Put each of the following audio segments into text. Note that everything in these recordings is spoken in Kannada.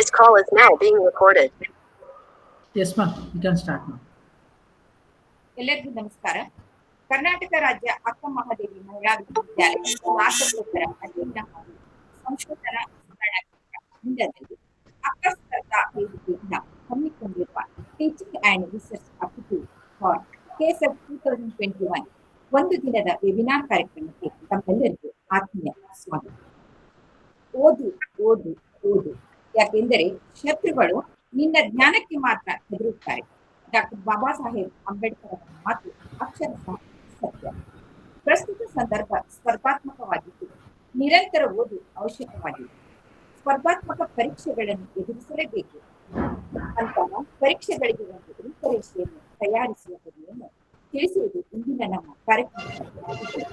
This call is now being recorded. Yes, ma'am. You can start, ma'am. ಎಲ್ಲರಿಗೂ ನಮಸ್ಕಾರ. ಕರ್ನಾಟಕ ರಾಜ್ಯ ಅಕ್ಕ ಮಹಾದೇವಿ ಮಹಿಳಾ ವಿಶ್ವವಿದ್ಯಾಲಯ ಸ್ನಾತಕೋತ್ತರ ಅಧ್ಯಯನ ಹಾಗೂ ಸಂಶೋಧನಾ ವಿಸ್ತರಣಾ ಕೇಂದ್ರದಲ್ಲಿ ಅಕ್ಕ ಸ್ಪರ್ಧಾ ವೇದಿಕೆಯಿಂದ ಹಮ್ಮಿಕೊಂಡಿರುವ teaching and research aptitude for KSET 2021 ಒಂದು ದಿನದ ವೆಬಿನಾರ್ ಕಾರ್ಯಕ್ರಮಕ್ಕೆ ತಮ್ಮೆಲ್ಲರಿಗೂ ಆತ್ಮೀಯ ಸ್ವಾಗತ. ಓದು ಓದು ಓದು, ಯಾಕೆಂದರೆ ಶತ್ರುಗಳು ನಿನ್ನ ಜ್ಞಾನಕ್ಕೆ ಮಾತ್ರ ಹೆದರುತ್ತಾರೆ. ಡಾಕ್ಟರ್ ಬಾಬಾ ಸಾಹೇಬ್ ಅಂಬೇಡ್ಕರ್ ಅವರ ಮಾತು ಅಕ್ಷರಶಃ ಸತ್ಯ. ಪ್ರಸ್ತುತ ಸಂದರ್ಭ ಸ್ಪರ್ಧಾತ್ಮಕವಾಗಿದ್ದು ನಿರಂತರ ಓದು ಅವಶ್ಯಕವಾಗಿದೆ. ಸ್ಪರ್ಧಾತ್ಮಕ ಪರೀಕ್ಷೆಗಳನ್ನು ಎದುರಿಸಲೇಬೇಕು. ಅಂತಹ ಪರೀಕ್ಷೆಗಳಿಗೆ ಒಂದು ರೂಪರೇಷೆಯನ್ನು ತಯಾರಿಸುವ ಬಗೆಯನ್ನು ತಿಳಿಸುವುದು ಇಂದಿನ ನಮ್ಮ ಕಾರ್ಯಕ್ರಮದಲ್ಲಿ.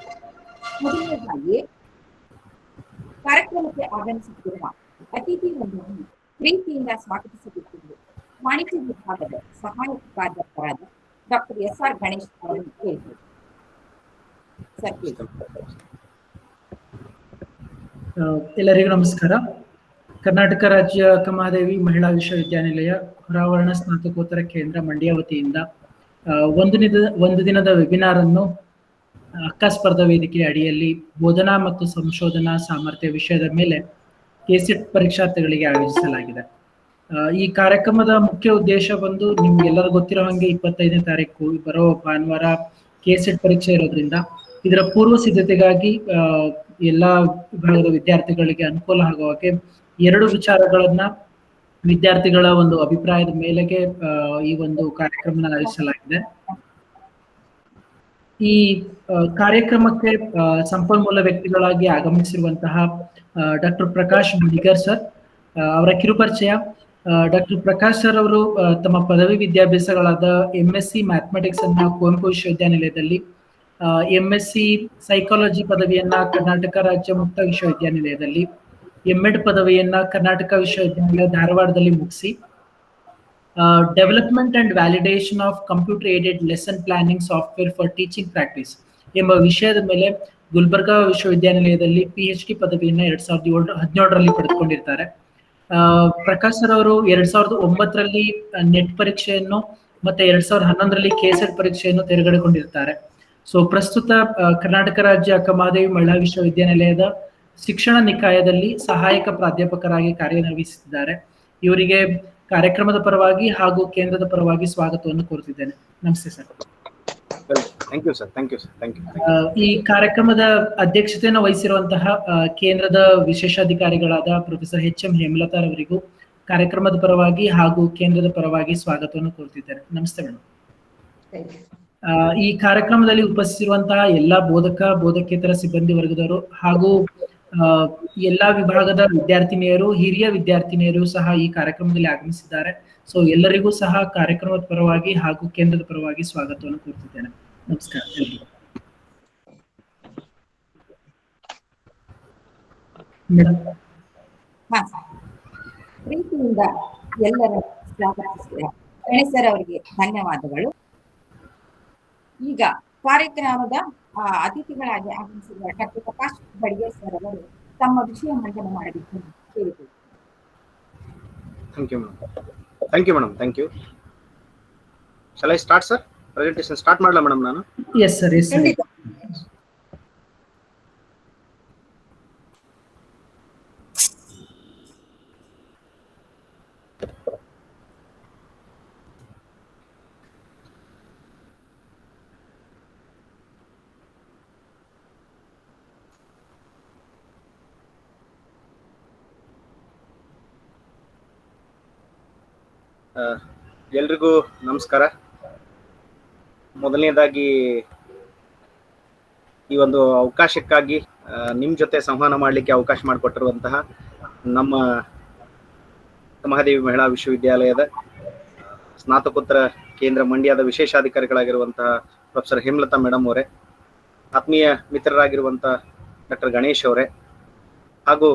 ಮೊದಲನೇದಾಗಿ ಕಾರ್ಯಕ್ರಮಕ್ಕೆ ಆಗಮಿಸುತ್ತಿರುವ ಅತಿಥಿಗಳನ್ನು ಪ್ರೀತಿಯಿಂದ ಸ್ವಾಗತಿಸಬೇಕೆಂದು ವಾಣಿಜ್ಯ ವಿಭಾಗದ ಸಹಾಯಕ ಪ್ರಾಧ್ಯಾಪಕರಾದ ಡಾಕ್ಟರ್ ಎಸ್.ಆರ್. ಗಣೇಶ್ ಅವರನ್ನು ಕೇಳಿದರು. ಎಲ್ಲರಿಗೂ ನಮಸ್ಕಾರ. ಕರ್ನಾಟಕ ರಾಜ್ಯ ಅಕ್ಕ ಮಹಾದೇವಿ ಮಹಿಳಾ ವಿಶ್ವವಿದ್ಯಾನಿಲಯ ಹೊರಾವರಣ ಸ್ನಾತಕೋತ್ತರ ಕೇಂದ್ರ ಮಂಡ್ಯ ವತಿಯಿಂದ ಒಂದು ದಿನದ ವೆಬಿನಾರ್ ಅನ್ನು ಅಕ್ಕ ಸ್ಪರ್ಧಾ ವೇದಿಕೆ ಅಡಿಯಲ್ಲಿ ಬೋಧನಾ ಮತ್ತು ಸಂಶೋಧನಾ ಸಾಮರ್ಥ್ಯ ವಿಷಯದ ಮೇಲೆ ಕೆಸೆಟ್ ಪರೀಕ್ಷಾರ್ಥಿಗಳಿಗೆ ಆಯೋಜಿಸಲಾಗಿದೆ. ಈ ಕಾರ್ಯಕ್ರಮದ ಮುಖ್ಯ ಉದ್ದೇಶ ಬಂದು ನಿಮ್ಗೆಲ್ಲರಿಗೂ ಗೊತ್ತಿರೋ ಹಾಗೆ 25ನೇ ತಾರೀಕು ಬರೋ ಭಾನುವಾರ ಕೆಸೆಟ್ ಪರೀಕ್ಷೆ ಇರೋದ್ರಿಂದ ಇದರ ಪೂರ್ವ ಸಿದ್ಧತೆಗಾಗಿ ಎಲ್ಲಾ ವಿಭಾಗದ ವಿದ್ಯಾರ್ಥಿಗಳಿಗೆ ಅನುಕೂಲ ಆಗುವ ಹಾಗೆ 2 ವಿಚಾರಗಳನ್ನ ವಿದ್ಯಾರ್ಥಿಗಳ ಒಂದು ಅಭಿಪ್ರಾಯದ ಮೇಲೆಗೆ ಈ ಒಂದು ಕಾರ್ಯಕ್ರಮ ಆಯೋಜಿಸಲಾಗಿದೆ. ಈ ಕಾರ್ಯಕ್ರಮಕ್ಕೆ ಸಂಪನ್ಮೂಲ ವ್ಯಕ್ತಿಗಳಾಗಿ ಆಗಮಿಸಿರುವಂತಹ ಡಾಕ್ಟರ್ ಪ್ರಕಾಶ್ ಬಡಿಗರ್ ಸರ್ ಅವರ ಕಿರುಪರಿಚಯ. ಡಾಕ್ಟರ್ ಪ್ರಕಾಶ್ ಸರ್ ಅವರು ತಮ್ಮ ಪದವಿ ವಿದ್ಯಾಭ್ಯಾಸಗಳಾದ MSc ಮ್ಯಾಥಮೆಟಿಕ್ಸ್ ಅನ್ನ ಕುವೆಂಪು ವಿಶ್ವವಿದ್ಯಾನಿಲಯದಲ್ಲಿ, MSc ಸೈಕಾಲಜಿ ಪದವಿಯನ್ನ ಕರ್ನಾಟಕ ರಾಜ್ಯ ಮುಕ್ತ ವಿಶ್ವವಿದ್ಯಾನಿಲಯದಲ್ಲಿ, M.Ed ಪದವಿಯನ್ನ ಕರ್ನಾಟಕ ವಿಶ್ವವಿದ್ಯಾನಿಲಯ ಧಾರವಾಡದಲ್ಲಿ ಮುಗಿಸಿ development and validation of computer aided lesson planning software for teaching practice ಎಂಬ ವಿಷಯದ ಮೇಲೆ ಗುಲ್ಬರ್ಗಾ ವಿಶ್ವವಿದ್ಯಾನಿಲಯದಲ್ಲಿ PhD ಪದವಿಯನ್ನ 2017ರಲ್ಲಿ ಪಡೆದುಕೊಂಡಿರ್ತಾರೆ. ಪ್ರಕಾಶ್ ಸರ್ ಅವರು 2009ರಲ್ಲಿ ನೆಟ್ ಪರೀಕ್ಷೆಯನ್ನು ಮತ್ತೆ 2011ರಲ್ಲಿ ಕೆಸೆಟ್ ಪರೀಕ್ಷೆಯನ್ನು ತೆರೆಗಡೆಕೊಂಡಿರ್ತಾರೆ. ಸೊ ಪ್ರಸ್ತುತ ಕರ್ನಾಟಕ ರಾಜ್ಯ ಅಕ್ಕ ಮಹಾದೇವಿ ಮಹಿಳಾ ವಿಶ್ವವಿದ್ಯಾನಿಲಯದ ಶಿಕ್ಷಣ ನಿಕಾಯದಲ್ಲಿ ಸಹಾಯಕ ಪ್ರಾಧ್ಯಾಪಕರಾಗಿ ಕಾರ್ಯನಿರ್ವಹಿಸುತ್ತಿದ್ದಾರೆ. ಇವರಿಗೆ ಕಾರ್ಯಕ್ರಮದ ಪರವಾಗಿ ಹಾಗೂ ಕೇಂದ್ರದ ಪರವಾಗಿ ಸ್ವಾಗತವನ್ನು ಕೋರುತ್ತಿದ್ದೇನೆ. ನಮಸ್ತೆ sir. Thank you sir. Thank you sir. Thank you. ಈ ಕಾರ್ಯಕ್ರಮದ ಅಧ್ಯಕ್ಷತೆಯನ್ನು ವಹಿಸಿರುವಂತಹ ಕೇಂದ್ರದ ವಿಶೇಷಾಧಿಕಾರಿಗಳಾದ ಪ್ರೊಫೆಸರ್ HM ಹೇಮಲತಾ ಅವರಿಗೂ ಕಾರ್ಯಕ್ರಮದ ಪರವಾಗಿ ಹಾಗೂ ಕೇಂದ್ರದ ಪರವಾಗಿ ಸ್ವಾಗತವನ್ನು ಕೋರುತ್ತಿದ್ದೇನೆ. ನಮಸ್ತೆ ಮೇಡಮ್. ಈ ಕಾರ್ಯಕ್ರಮದಲ್ಲಿ ಉಪಸ್ಥಿತಿರುವಂತಹ ಎಲ್ಲಾ ಬೋಧಕೇತರ ಸಿಬ್ಬಂದಿ ವರ್ಗದವರು ಹಾಗೂ ಎಲ್ಲಾ ವಿಭಾಗದ ವಿದ್ಯಾರ್ಥಿನಿಯರು, ಹಿರಿಯ ವಿದ್ಯಾರ್ಥಿನಿಯರು ಸಹ ಈ ಕಾರ್ಯಕ್ರಮದಲ್ಲಿ ಆಗಮಿಸಿದ್ದಾರೆ. ಸೊ ಎಲ್ಲರಿಗೂ ಸಹ ಕಾರ್ಯಕ್ರಮದ ಪರವಾಗಿ ಹಾಗೂ ಕೇಂದ್ರದ ಪರವಾಗಿ ಸ್ವಾಗತವನ್ನು ಕೋರುತ್ತಿದ್ದೇನೆ. ನಮಸ್ಕಾರ ಎಲ್ಲರಿಗೂ. ಪ್ರೀತಿಯಿಂದ ಎಲ್ಲರ ಸ್ವಾಗತಿಸಿದ ಗಣೇಶ್ ಸರ್ ಅವರಿಗೆ ಧನ್ಯವಾದಗಳು. ಈಗ ಕಾರ್ಯಕ್ರಮದ ಅತಿಥಿಗಳಾಗಿ ಆಗಮಿಸಿರುವ ಡಾಕ್ಟರ್ ಪ್ರಕಾಶ್ ಬಡಿಗೇರ್ ಸರ್ ಅವರು ತಮ್ಮ ವಿಷಯ ಮಂಡನೆ ಮಾಡಬೇಕು ಕೇಳಿದರು. Thank you madam. Thank you. Shall I start sir? Presentation start ಮಾಡಲಾ ಮೇಡಮ್ ನಾನು? Yes sir. Yes sir. ಎಲ್ರಿಗೂ ನಮಸ್ಕಾರ. ಮೊದಲನೇದಾಗಿ ಈ ಒಂದು ಅವಕಾಶಕ್ಕಾಗಿ ನಿಮ್ಮ ಜೊತೆ ಸಂವಹನ ಮಾಡಲಿಕ್ಕೆ ಅವಕಾಶ ಮಾಡಿಕೊಟ್ಟಿರುವಂತಹ ನಮ್ಮ ಮಹಾದೇವಿ ಮಹಿಳಾ ವಿಶ್ವವಿದ್ಯಾಲಯದ ಸ್ನಾತಕೋತ್ತರ ಕೇಂದ್ರ ಮಂಡ್ಯದ ವಿಶೇಷಾಧಿಕಾರಿಗಳಾಗಿರುವಂತಹ ಪ್ರೊಫೆಸರ್ ಹೇಮಲತಾ ಮೇಡಮ್ ಅವರೇ, ಆತ್ಮೀಯ ಮಿತ್ರರಾಗಿರುವಂತಹ ಡಾಕ್ಟರ್ ಗಣೇಶ್ ಅವರೇ, ಹಾಗೂ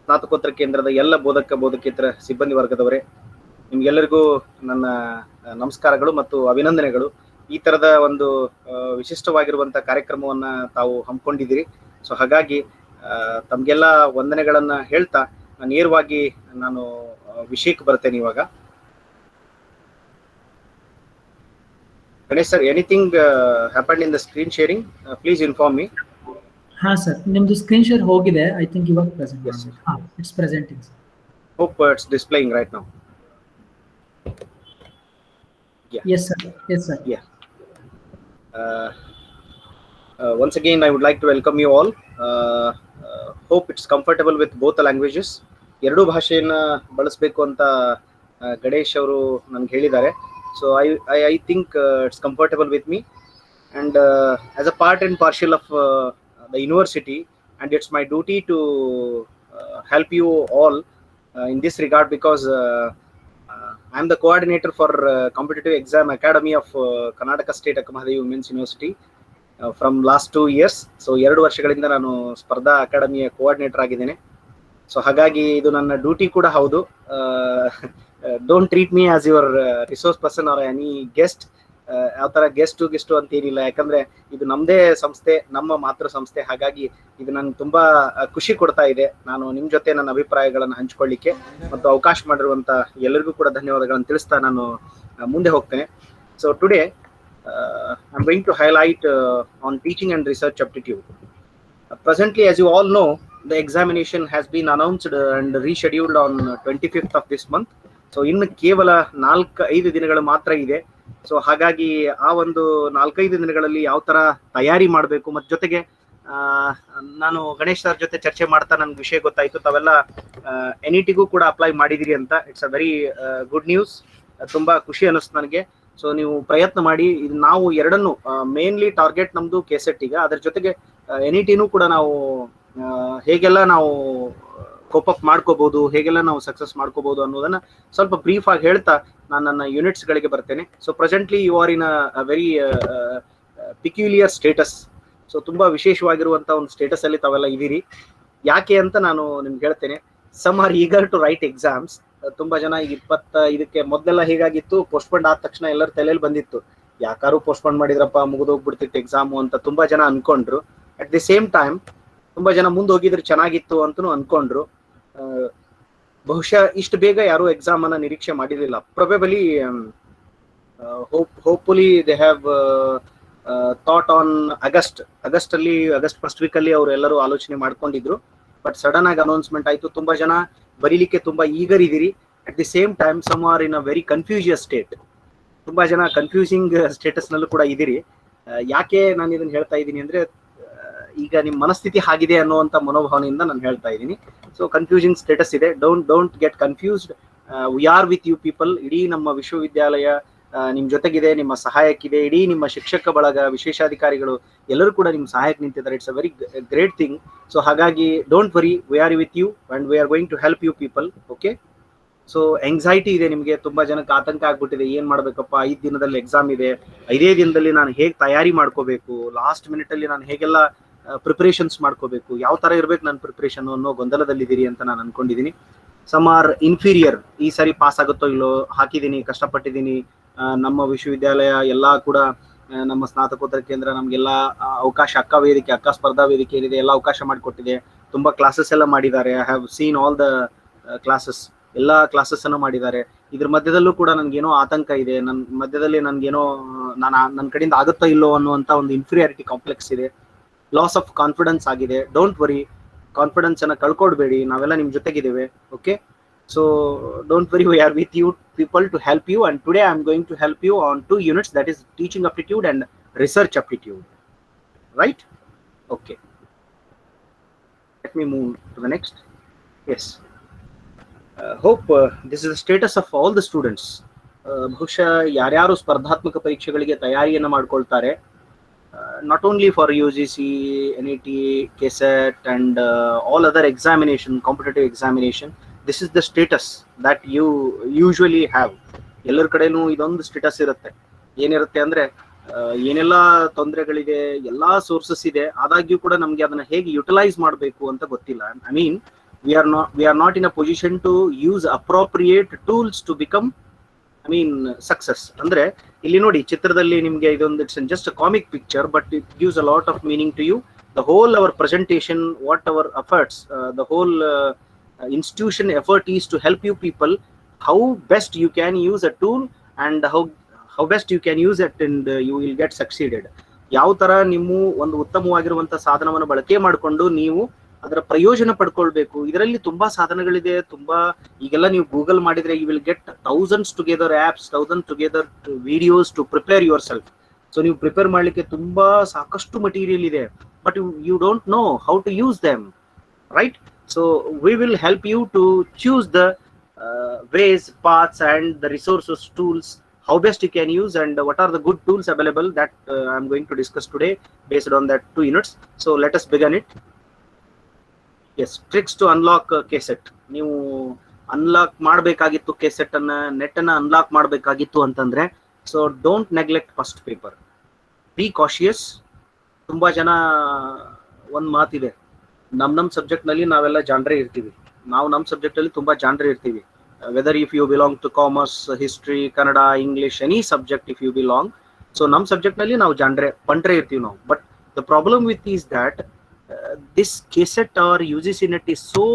ಸ್ನಾತಕೋತ್ತರ ಕೇಂದ್ರದ ಎಲ್ಲ ಬೋಧಕೇತರ ಸಿಬ್ಬಂದಿ ವರ್ಗದವರೇ, ನಿಮ್ಗೆಲ್ಲರಿಗೂ ನನ್ನ ನಮಸ್ಕಾರಗಳು ಮತ್ತು ಅಭಿನಂದನೆಗಳು. ಈ ತರದ ಒಂದು ವಿಶಿಷ್ಟವಾಗಿರುವಂತಹ ಕಾರ್ಯಕ್ರಮವನ್ನ ತಾವು ಹಮ್ಮಿಕೊಂಡಿದ್ದೀರಿ. ಸೊ ಹಾಗಾಗಿ ತಮ್ಗೆಲ್ಲ ವಂದನೆಗಳನ್ನ ಹೇಳ್ತಾ ನೇರವಾಗಿ ನಾನು ವಿಷಯಕ್ಕೆ ಬರ್ತೇನೆ ಇವಾಗ. Ganesh sir, anything happened in the screen sharing, please inform me. ಹಾ ಸರ್, ನಿಮ್ದು ಸ್ಕ್ರೀನ್ ಶೇರ್ ಹೋಗಿದೆ. ಐ ಥಿಂಕ್ ಇವಾಗ ಪ್ರೆಸೆಂಟ್. Yes, sir. ಹಾ, it's presenting. Hope it's displaying right now. Yes sir. Yes sir. Yeah. Once again, I would like to welcome you all. Hope it's comfortable with both the languages. ಎರಡು ಭಾಷೆಯನ್ನ ಬಳಸಬೇಕು ಅಂತ ಗಣೇಶ್ ಅವರು ನನಗೆ ಹೇಳಿದ್ದಾರೆ. So I think it's comfortable with me, and as a part and parcel of the university, and it's my duty to help you all in this regard, because I am the coordinator for Competitive Exam Academy of Karnataka State Akamahadevi Women's University from last 2 years. So 2 ವರ್ಷಗಳಿಂದ ನಾನು ಸ್ಪರ್ಧಾ ಅಕಾಡೆಮಿಯ ಕೋಆರ್ಡಿನೇಟರ್ ಆಗಿದ್ದೇನೆ. ಸೊ ಹಾಗಾಗಿ ಇದು ನನ್ನ ಡ್ಯೂಟಿ ಕೂಡ ಹೌದು. Don't treat me as your resource person or any guest. ಯಾವ ಥರ ಗೆಸ್ಟು ಅಂತ ಏನಿಲ್ಲ, ಯಾಕಂದ್ರೆ ಇದು ನಮ್ಮದೇ ಸಂಸ್ಥೆ, ನಮ್ಮ ಮಾತೃ ಸಂಸ್ಥೆ. ಹಾಗಾಗಿ ಇದು ನನಗೆ ತುಂಬಾ ಖುಷಿ ಕೊಡ್ತಾ ಇದೆ. ನಾನು ನಿಮ್ಮ ಜೊತೆ ನನ್ನ ಅಭಿಪ್ರಾಯಗಳನ್ನು ಹಂಚ್ಕೊಳ್ಳಿಕ್ಕೆ ಮತ್ತು ಅವಕಾಶ ಮಾಡಿರುವಂತ ಎಲ್ಲರಿಗೂ ಕೂಡ ಧನ್ಯವಾದಗಳನ್ನು ತಿಳಿಸ್ತಾ ನಾನು ಮುಂದೆ ಹೋಗ್ತೇನೆ. So today I am going to highlight on teaching and research aptitude. Presently, as you all know, the examination has been announced and rescheduled on 25th of this month. So ಇನ್ನು ಕೇವಲ 4-5 ದಿನಗಳು ಮಾತ್ರ ಇದೆ. ಸೊ ಹಾಗಾಗಿ ಆ ಒಂದು 4-5 ದಿನಗಳಲ್ಲಿ ಯಾವ ತರ ತಯಾರಿ ಮಾಡಬೇಕು, ಮತ್ತು ಜೊತೆಗೆ ನಾನು ಗಣೇಶ್ ಸರ್ ಜೊತೆ ಚರ್ಚೆ ಮಾಡ್ತಾ ನನ್ಗೆ ವಿಷಯ ಗೊತ್ತಾಯ್ತು, ತಾವೆಲ್ಲ NET-ಗೂ ಕೂಡ ಅಪ್ಲೈ ಮಾಡಿದಿರಿ ಅಂತ. It's a very good news. ತುಂಬಾ ಖುಷಿ ಅನಿಸ್ತು ನನಗೆ. ಸೊ ನೀವು ಪ್ರಯತ್ನ ಮಾಡಿ. ನಾವು ಎರಡನ್ನು ಮೇನ್ಲಿ ಟಾರ್ಗೆಟ್ ನಮ್ದು KCET ಈಗ, ಅದ್ರ ಜೊತೆಗೆ NET-ನೂ ಕೂಡ ನಾವು ಹೇಗೆಲ್ಲ ನಾವು ಕೋಪಪ್ ಮಾಡ್ಕೋಬಹುದು, ಹೇಗೆಲ್ಲ ನಾವು ಸಕ್ಸಸ್ ಮಾಡ್ಕೋಬಹುದು ಅನ್ನೋದನ್ನ ಸ್ವಲ್ಪ ಬ್ರೀಫ್ ಆಗಿ ಹೇಳ್ತಾ ನಾನು ನನ್ನ ಯೂನಿಟ್ಸ್ ಗಳಿಗೆ ಬರ್ತೇನೆ. So presently you are in a very peculiar status. So ತುಂಬಾ ವಿಶೇಷವಾಗಿರುವಂತಹ ಒಂದು ಸ್ಟೇಟಸ್ ಅಲ್ಲಿ ತಾವೆಲ್ಲ ಇದೀರಿ. ಯಾಕೆ ಅಂತ ನಾನು ನಿಮ್ಗೆ ಹೇಳ್ತೇನೆ. Some are eager to write exams. ತುಂಬಾ ಜನ 25 ಮೊದಲೆಲ್ಲ ಹೇಗಾಗಿತ್ತು, ಪೋಸ್ಟ್ಪೋಂಡ್ ಆದ ತಕ್ಷಣ ಎಲ್ಲರ ತಲೆಯಲ್ಲಿ ಬಂದಿತ್ತು, ಯಾಕಾರು ಪೋಸ್ಟ್ಪೋಂಡ್ ಮಾಡಿದ್ರಪ್ಪ, ಮುಗಿದೋಗ್ಬಿಡ್ತಿತ್ತು ಎಕ್ಸಾಮು ಅಂತ ತುಂಬಾ ಜನ ಅನ್ಕೊಂಡ್ರು. ಅಟ್ ದಿ ಸೇಮ್ ಟೈಮ್ ತುಂಬಾ ಜನ ಮುಂದೆ ಹೋಗಿದ್ರೆ ಚೆನ್ನಾಗಿತ್ತು ಅಂತನೂ ಅನ್ಕೊಂಡ್ರು. ಬಹುಶಃ ಇಷ್ಟು ಬೇಗ ಯಾರು ಎಕ್ಸಾಮ್ ಅನ್ನ ನಿರೀಕ್ಷೆ ಮಾಡಿರಲಿಲ್ಲ. ಪ್ರೊಬೆಬಲಿ hopefully they have thought on August first week ಅಲ್ಲಿ ಅವರು ಎಲ್ಲರೂ ಆಲೋಚನೆ ಮಾಡ್ಕೊಂಡಿದ್ರು. ಬಟ್ ಸಡನ್ ಆಗಿ ಅನೌನ್ಸ್ಮೆಂಟ್ ಆಯ್ತು. ತುಂಬಾ ಜನ ಬರೀಲಿಕ್ಕೆ ತುಂಬಾ ಈಗರ್ ಇದೀರಿ. At the same time some are in a very Confucius state. ತುಂಬಾ ಜನ ಕನ್ಫ್ಯೂಸಿಂಗ್ ಸ್ಟೇಟಸ್ ನಲ್ಲೂ ಕೂಡ ಇದೀರಿ. ಯಾಕೆ ನಾನು ಇದನ್ನ ಹೇಳ್ತಾ ಇದ್ದೀನಿ ಅಂದ್ರೆ, ಈಗ ನಿಮ್ಮ ಮನಸ್ಥಿತಿ ಆಗಿದೆ ಅನ್ನುವಂತ ಮನೋಭಾವನೆಯಿಂದ ನಾನು ಹೇಳ್ತಾ ಇದ್ದೀನಿ. ಸೊ ಕನ್ಫ್ಯೂಸಿಂಗ್ ಸ್ಟೇಟಸ್ ಇದೆ. Don't get confused. We are with you people. ಇಡೀ ನಮ್ಮ ವಿಶ್ವವಿದ್ಯಾಲಯ ನಿಮ್ ಜೊತೆಗಿದೆ, ನಿಮ್ಮ ಸಹಾಯಕ್ಕಿದೆ. ಇಡೀ ನಿಮ್ಮ ಶಿಕ್ಷಕ ಬಳಗ, ವಿಶೇಷಾಧಿಕಾರಿಗಳು ಎಲ್ಲರೂ ಕೂಡ ನಿಮ್ ಸಹಾಯಕ್ಕೆ ನಿಂತಿದ್ದಾರೆ. It's a very great thing. So ಹಾಗಾಗಿ don't worry, we are with you and we are going to help you people. Okay. So anxiety ಇದೆ ನಿಮಗೆ. ತುಂಬಾ ಜನಕ್ಕೆ ಆತಂಕ ಆಗ್ಬಿಟ್ಟಿದೆ, ಏನ್ ಮಾಡ್ಬೇಕಪ್ಪ, 5 ದಿನದಲ್ಲಿ ಎಕ್ಸಾಮ್ ಇದೆ, 5 ದಿನದಲ್ಲಿ ನಾನು ಹೇಗೆ ತಯಾರಿ ಮಾಡ್ಕೋಬೇಕು, ಲಾಸ್ಟ್ ಮಿನಿಟ್ ಅಲ್ಲಿ ನಾನು ಹೇಗೆಲ್ಲ ಪ್ರಿಪರೇಷನ್ಸ್ ಮಾಡ್ಕೋಬೇಕು, ಯಾವ ತರ ಇರ್ಬೇಕು ನನ್ನ ಪ್ರಿಪರೇಷನ್ ಅನ್ನೋ ಗೊಂದಲದಲ್ಲಿದ್ದೀರಿ ಅಂತ ನಾನು ಅನ್ಕೊಂಡಿದ್ದೀನಿ. Some are inferior. ಈ ಸಾರಿ ಪಾಸ್ ಆಗುತ್ತೋ ಇಲ್ಲೋ, ಹಾಕಿದ್ದೀನಿ, ಕಷ್ಟಪಟ್ಟಿದ್ದೀನಿ, ನಮ್ಮ ವಿಶ್ವವಿದ್ಯಾಲಯ ಎಲ್ಲಾ ಕೂಡ ನಮ್ಮ ಸ್ನಾತಕೋತ್ತರ ಕೇಂದ್ರ ನಮ್ಗೆಲ್ಲ ಅವಕಾಶ, ಅಕ್ಕ ಸ್ಪರ್ಧಾ ವೇದಿಕೆ ಏನಿದೆ ಎಲ್ಲ ಅವಕಾಶ ಮಾಡಿಕೊಟ್ಟಿದೆ. ತುಂಬಾ ಕ್ಲಾಸಸ್ ಎಲ್ಲ ಮಾಡಿದ್ದಾರೆ. I have seen all the classes. ಎಲ್ಲಾ ಕ್ಲಾಸಸ್ ಅನ್ನು ಮಾಡಿದ್ದಾರೆ. ಇದ್ರ ಮಧ್ಯದಲ್ಲೂ ಕೂಡ ನನ್ಗೇನೋ ಆತಂಕ ಇದೆ. ಮಧ್ಯದಲ್ಲಿ ನನ್ಗೇನೋ ನನ್ನ ಕಡೆಯಿಂದ ಆಗುತ್ತೋ ಇಲ್ಲೋ ಅನ್ನುವಂತ ಒಂದು ಇನ್ಫೀರಿಯಾರಿಟಿ ಕಾಂಪ್ಲೆಕ್ಸ್ ಇದೆ. ಲಾಸ್ ಆಫ್ ಕಾನ್ಫಿಡೆನ್ಸ್ ಆಗಿದೆ. ಡೋಂಟ್ ವರಿ, ಕಾನ್ಫಿಡೆನ್ಸ್ ಅನ್ನ ಕಳ್ಕೊಡ್ಬೇಡಿ, ನಾವೆಲ್ಲ ನಿಮ್ ಜೊತೆಗಿದ್ದೇವೆ. Okay. So don't worry, we are with you people to help you. And today I am going to help you on 2 units, that is teaching aptitude and research aptitude. Right? Okay. Let me move to the next. Yes. Hope this is the status of all the students. ಬಹುಶಃ ಯಾರ್ಯಾರು ಸ್ಪರ್ಧಾತ್ಮಕ ಪರೀಕ್ಷೆಗಳಿಗೆ ತಯಾರಿಯನ್ನು ಮಾಡ್ಕೊಳ್ತಾರೆ, not only for UGC, NET, KCET and all other examination, competitive examination, this is the status that you usually have. ಎಲ್ಲರ ಕಡೆನೂ ಇದೊಂದು ಸ್ಟೇಟಸ್ ಇರುತ್ತೆ. ಏನಿರುತ್ತೆ ಅಂದ್ರೆ, ಏನೆಲ್ಲ ತೊಂದರೆಗಳಿದೆ, ಎಲ್ಲಾ ಸೋರ್ಸಸ್ ಇದೆ, ಆದಾಗ್ಯೂ ಕೂಡ ನಮ್ಗೆ ಅದನ್ನ ಹೇಗೆ ಯುಟಿಲೈಸ್ ಮಾಡಬೇಕು ಅಂತ ಗೊತ್ತಿಲ್ಲ. I mean we are not in a position to use appropriate tools to become success. ಅಂದ್ರೆ ಇಲ್ಲಿ ನೋಡಿ, ಚಿತ್ರದಲ್ಲಿ ನಿಮ್ಗೆ ಇದೊಂದು it's just a comic picture, but it gives a lot of meaning to you. The whole our presentation, what our efforts, the whole institution effort is to help you people how best you can use a tool and how best you can use it and you will get succeeded. ಯಾವ ತರ ನೀವು ಒಂದು ಉತ್ತಮವಾಗಿರುವಂತ ಸಾಧನವನ್ನು ಬಳಕೆ ಮಾಡಿಕೊಂಡು ನೀವು ಅದರ ಪ್ರಯೋಜನ ಪಡ್ಕೊಳ್ಬೇಕು. ಇದರಲ್ಲಿ ತುಂಬಾ ಸಾಧನಗಳಿದೆ. ತುಂಬಾ ಈಗೆಲ್ಲ ನೀವು ಗೂಗಲ್ ಮಾಡಿದ್ರೆ you will get thousands together apps, thousand together videos to prepare yourself. So ನೀವು ಪ್ರಿಪೇರ್ ಮಾಡ್ಲಿಕ್ಕೆ ತುಂಬಾ ಸಾಕಷ್ಟು ಮಟೀರಿಯಲ್ ಇದೆ, but you don't know how to use them, right? So we will help you to choose the ways, paths and the resources, tools, how best you can use and what are the good tools available that I'm going to discuss today based on that 2 units. So let us begin it. Yes, tricks to unlock KCET. ನೀವು ಅನ್ಲಾಕ್ ಮಾಡಬೇಕಾಗಿತ್ತು KCET ಅನ್ನ, ನೆಟ್ ಅನ್ನ ಅನ್ಲಾಕ್ ಮಾಡಬೇಕಾಗಿತ್ತು ಅಂತಂದ್ರೆ so don't neglect first paper. B cautious. ತುಂಬಾ ಜನ ಒಂದ್ ಮಾತಿದೆ, ನಮ್ ಸಬ್ಜೆಕ್ಟ್ ನಲ್ಲಿ ನಾವೆಲ್ಲ ಜಾಣ್ರೆ ಇರ್ತೀವಿ. ನಾವು ನಮ್ಮ ಸಬ್ಜೆಕ್ಟ್ ಅಲ್ಲಿ ತುಂಬಾ ಜಾಣ್ರೆ ಇರ್ತೀವಿ. Whether if you belong to commerce, history, Kannada, English, any subject if you belong, so ನಮ್ಮ ಸಬ್ಜೆಕ್ಟ್ ನಲ್ಲಿ ನಾವು ಪಂಟ್ರೆ ಇರ್ತೀವಿ ನಾವು. But the problem with is that this KCET or UGC net is so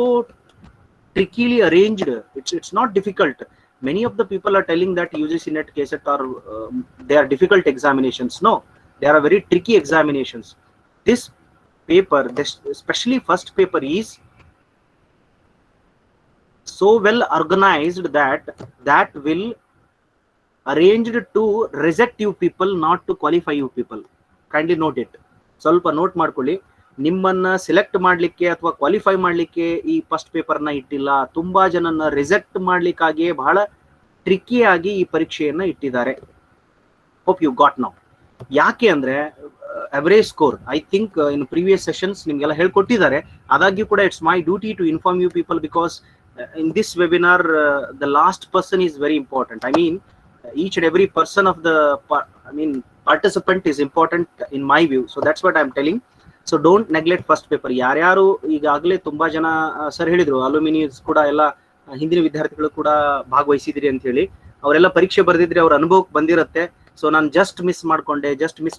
trickily arranged. It's not difficult. Many of the people are telling that UGC net, KCET are they are difficult examinations. No, they are very tricky examinations. This paper, especially first paper, is so well organized that will arranged to reject you people, not to qualify you people. Kindly note it. ಸ್ವಲ್ಪ ನೋಟ್ ಮಾಡ್ಕೊಳ್ಳಿ. ನಿಮ್ಮನ್ನ ಸೆಲೆಕ್ಟ್ ಮಾಡ್ಲಿಕ್ಕೆ ಅಥವಾ ಕ್ವಾಲಿಫೈ ಮಾಡ್ಲಿಕ್ಕೆ ಈ ಫಸ್ಟ್ ಪೇಪರ್ನ ಇಟ್ಟಿಲ್ಲ. ತುಂಬಾ ಜನನ್ನ ರಿಜೆಕ್ಟ್ ಮಾಡ್ಲಿಕ್ಕಾಗಿ ಬಹಳ ಟ್ರಿಕ್ಕಿಯಾಗಿ ಈ ಪರೀಕ್ಷೆಯನ್ನ ಇಟ್ಟಿದ್ದಾರೆ. Hope you got now. ಯಾಕೆ ಅಂದ್ರೆ average score, I think in previous sessions ನಿಮ್ಗೆಲ್ಲ ಹೇಳ್ಕೊಟ್ಟಿದ್ದಾರೆ. ಆದಾಗ್ಯೂ ಕೂಡ it's my duty to inform you people because in this webinar the last person is very important. I mean each and every person of the participant is important in my view. So that's what I'm telling. So don't neglect first paper. ಯಾರ್ಯಾರು ಈಗಾಗಲೇ ತುಂಬಾ ಜನ ಸರ್ ಹೇಳಿದ್ರು, ಅಲ್ಯೂಮಿನಿಯಸ್ ಕೂಡ ಎಲ್ಲ ಹಿಂದಿನ ವಿದ್ಯಾರ್ಥಿಗಳು ಕೂಡ ಭಾಗವಹಿಸಿದ್ರಿ ಅಂತ ಹೇಳಿ, ಅವರೆಲ್ಲ ಪರೀಕ್ಷೆ ಬರೆದಿದ್ರೆ ಅವ್ರ ಅನುಭವಕ್ಕೆ ಬಂದಿರುತ್ತೆ. ಸೊ ನಾನು ಜಸ್ಟ್ ಮಿಸ್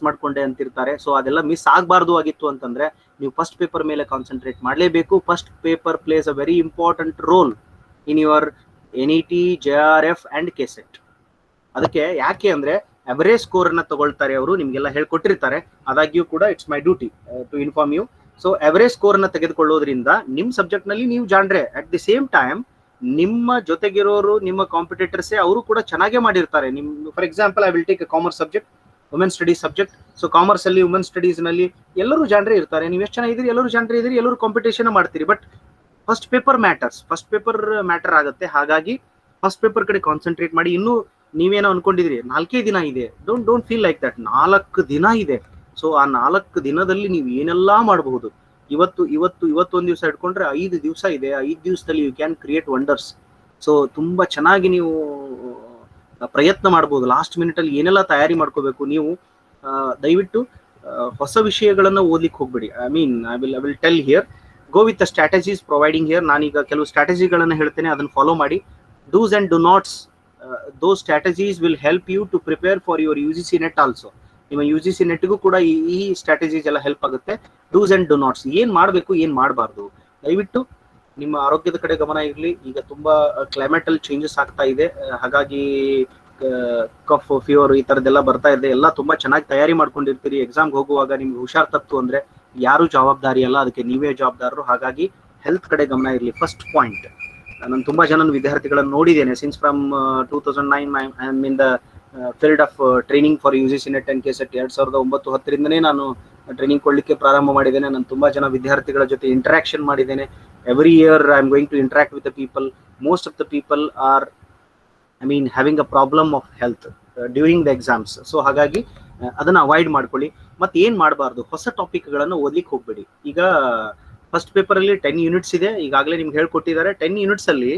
ಮಾಡ್ಕೊಂಡೆ ಅಂತಿರ್ತಾರೆ. ಸೊ ಅದೆಲ್ಲ ಮಿಸ್ ಆಗಬಾರ್ದು ಆಗಿತ್ತು ಅಂತಂದ್ರೆ ನೀವು ಫಸ್ಟ್ ಪೇಪರ್ ಮೇಲೆ ಕಾನ್ಸಂಟ್ರೇಟ್ ಮಾಡಲೇಬೇಕು. First paper place a very important role in your NET, JRF and KCET. ಅದಕ್ಕೆ ಯಾಕೆ ಅಂದ್ರೆ ಅವರೇಜ್ ಸ್ಕೋರ್ ಅನ್ನ ತಗೊಳ್ತಾರೆ ಅವರು, ನಿಮ್ಗೆಲ್ಲ ಹೇಳ್ಕೊಟ್ಟಿರ್ತಾರೆ. ಆದಾಗ್ಯೂ ಕೂಡ it's my duty to inform you. So average score ಅನ್ನ ತೆಗೆದುಕೊಳ್ಳೋದ್ರಿಂದ ನಿಮ್ ಸಬ್ಜೆಕ್ಟ್ ನಲ್ಲಿ ನೀವು ಜಾಣ್ರೆ, ಅಟ್ ದಿ ಸೇಮ್ ಟೈಮ್ ನಿಮ್ಮ ಜೊತೆಗಿರೋರು, ನಿಮ್ಮ ಕಾಂಪಿಟೇಟರ್ಸೇ ಅವರು ಕೂಡ ಚೆನ್ನಾಗೇ ಮಾಡಿರ್ತಾರೆ. ನಿಮ್ for example I will take a commerce subject, women studies subject. So commerce ಅಲ್ಲಿ, ವುಮೆನ್ ಸ್ಟಡೀಸ್ ನಲ್ಲಿ ಎಲ್ಲರೂ ಜಾಣ್ರೆ ಇರ್ತಾರೆ. ನೀವು ಎಷ್ಟು ಜನ ಇದ್ರಿ, ಎಲ್ಲರೂ ಜಾಣ್ರೆ ಇದ್ರಿ, ಎಲ್ಲರೂ ಕಾಂಪಿಟೇಷನ್ ಮಾಡ್ತೀರಿ. ಬಟ್ ಫಸ್ಟ್ ಪೇಪರ್ ಮ್ಯಾಟರ್ ಆಗುತ್ತೆ. ಹಾಗಾಗಿ ಫಸ್ಟ್ ಪೇಪರ್ ಕಡೆ ಕಾನ್ಸಂಟ್ರೇಟ್ ಮಾಡಿ. ಇನ್ನು ನೀವೇನೋ ಅನ್ಕೊಂಡಿದ್ರಿ 4 ದಿನ ಇದೆ, ಡೋಂಟ್ ಫೀಲ್ ಲೈಕ್ ದಟ್. 4 ದಿನ ಇದೆ. ಸೊ ಆ 4 ದಿನದಲ್ಲಿ ನೀವು ಏನೆಲ್ಲಾ ಮಾಡಬಹುದು. ಇವತ್ತೊಂದು ದಿವಸ ಇಟ್ಕೊಂಡ್ರೆ 5 ದಿವಸ ಇದೆ. 5 ದಿವಸದಲ್ಲಿ you can create wonders. So ತುಂಬಾ ಚೆನ್ನಾಗಿ ನೀವು ಪ್ರಯತ್ನ ಮಾಡಬಹುದು. ಲಾಸ್ಟ್ ಮಿನಿಟ್ ಅಲ್ಲಿ ಏನೆಲ್ಲ ತಯಾರಿ ಮಾಡ್ಕೋಬೇಕು ನೀವು. ದಯವಿಟ್ಟು ಹೊಸ ವಿಷಯಗಳನ್ನ ಓದ್ಲಿಕ್ಕೆ ಹೋಗ್ಬೇಡಿ. I will tell here, go with the strategies providing here. ನಾನೀಗ ಕೆಲವು ಸ್ಟ್ರಾಟಜಿಗಳನ್ನ ಹೇಳ್ತೇನೆ, ಅದನ್ನ ಫಾಲೋ ಮಾಡಿ. Dos and do knots, those strategies will help you to prepare for your UGC net also. ನಿಮ್ಮ UGC ನೆಟ್ಗೂ ಕೂಡ ಈ ಸ್ಟ್ರಾಟಜೀಸ್ ಎಲ್ಲ ಹೆಲ್ಪ್ ಆಗುತ್ತೆ. ಡೂಸ್ ಅಂಡ್ ಡು ನಾಟ್ಸ್, ಏನ್ ಮಾಡಬೇಕು, ಏನ್ ಮಾಡಬಾರ್ದು. ದಯವಿಟ್ಟು ನಿಮ್ಮ ಆರೋಗ್ಯದ ಕಡೆ ಗಮನ ಇರಲಿ. ಈಗ ತುಂಬಾ ಕ್ಲೈಮೇಟ್ ಅಲ್ಲಿ ಚೇಂಜಸ್ ಆಗ್ತಾ ಇದೆ, ಹಾಗಾಗಿ ಕಫ್, ಫೀವರ್ ಈ ತರದೆಲ್ಲ ಬರ್ತಾ ಇದೆ. ಎಲ್ಲ ತುಂಬಾ ಚೆನ್ನಾಗಿ ತಯಾರಿ ಮಾಡ್ಕೊಂಡಿರ್ತೀರಿ. ಎಕ್ಸಾಮ್ಗೆ ಹೋಗುವಾಗ ನಿಮ್ಗೆ ಹುಷಾರ್ ತಪ್ಪು ಅಂದ್ರೆ ಯಾರು ಜವಾಬ್ದಾರಿ ಅಲ್ಲ, ಅದಕ್ಕೆ ನೀವೇ ಜವಾಬ್ದಾರರು. ಹಾಗಾಗಿ ಹೆಲ್ತ್ ಕಡೆ ಗಮನ ಇರಲಿ. ಫಸ್ಟ್ ಪಾಯಿಂಟ್, ನಾನು ತುಂಬಾ ಜನ ವಿದ್ಯಾರ್ಥಿಗಳನ್ನು ನೋಡಿದ್ದೇನೆ. Since from 2009 I am in the field of training for UGC net and KCET. 2009-10 ನಾನು ಟ್ರೈನಿಂಗ್ ಕೊಡ್ಲಿಕ್ಕೆ ಪ್ರಾರಂಭ ಮಾಡಿದ್ದೇನೆ. ನಾನು ತುಂಬಾ ಜನ ವಿದ್ಯಾರ್ಥಿಗಳ ಜೊತೆ ಇಂಟರಾಕ್ಷನ್ ಮಾಡಿದ್ದೇನೆ. Every year I am going to interact with the people. Most of the people are having a problem of health during the exams. So ಹಾಗಾಗಿ ಅದನ್ನ ಅವಾಯ್ಡ್ ಮಾಡ್ಕೊಳ್ಳಿ. ಮತ್ತೆ ಏನ್ ಮಾಡಬಾರ್ದು, ಹೊಸ ಟಾಪಿಕ್ ಗಳನ್ನು ಓದ್ಲಿಕ್ಕೆ ಹೋಗ್ಬೇಡಿ. ಈಗ ಫಸ್ಟ್ ಪೇಪರ್ ಅಲ್ಲಿ 10 ಯೂನಿಟ್ಸ್ ಇದೆ, ಈಗಾಗಲೇ ನಿಮ್ಗೆ ಹೇಳ್ಕೊಟ್ಟಿದ್ದಾರೆ. 10 ಯೂನಿಟ್ಸ್ ಅಲ್ಲಿ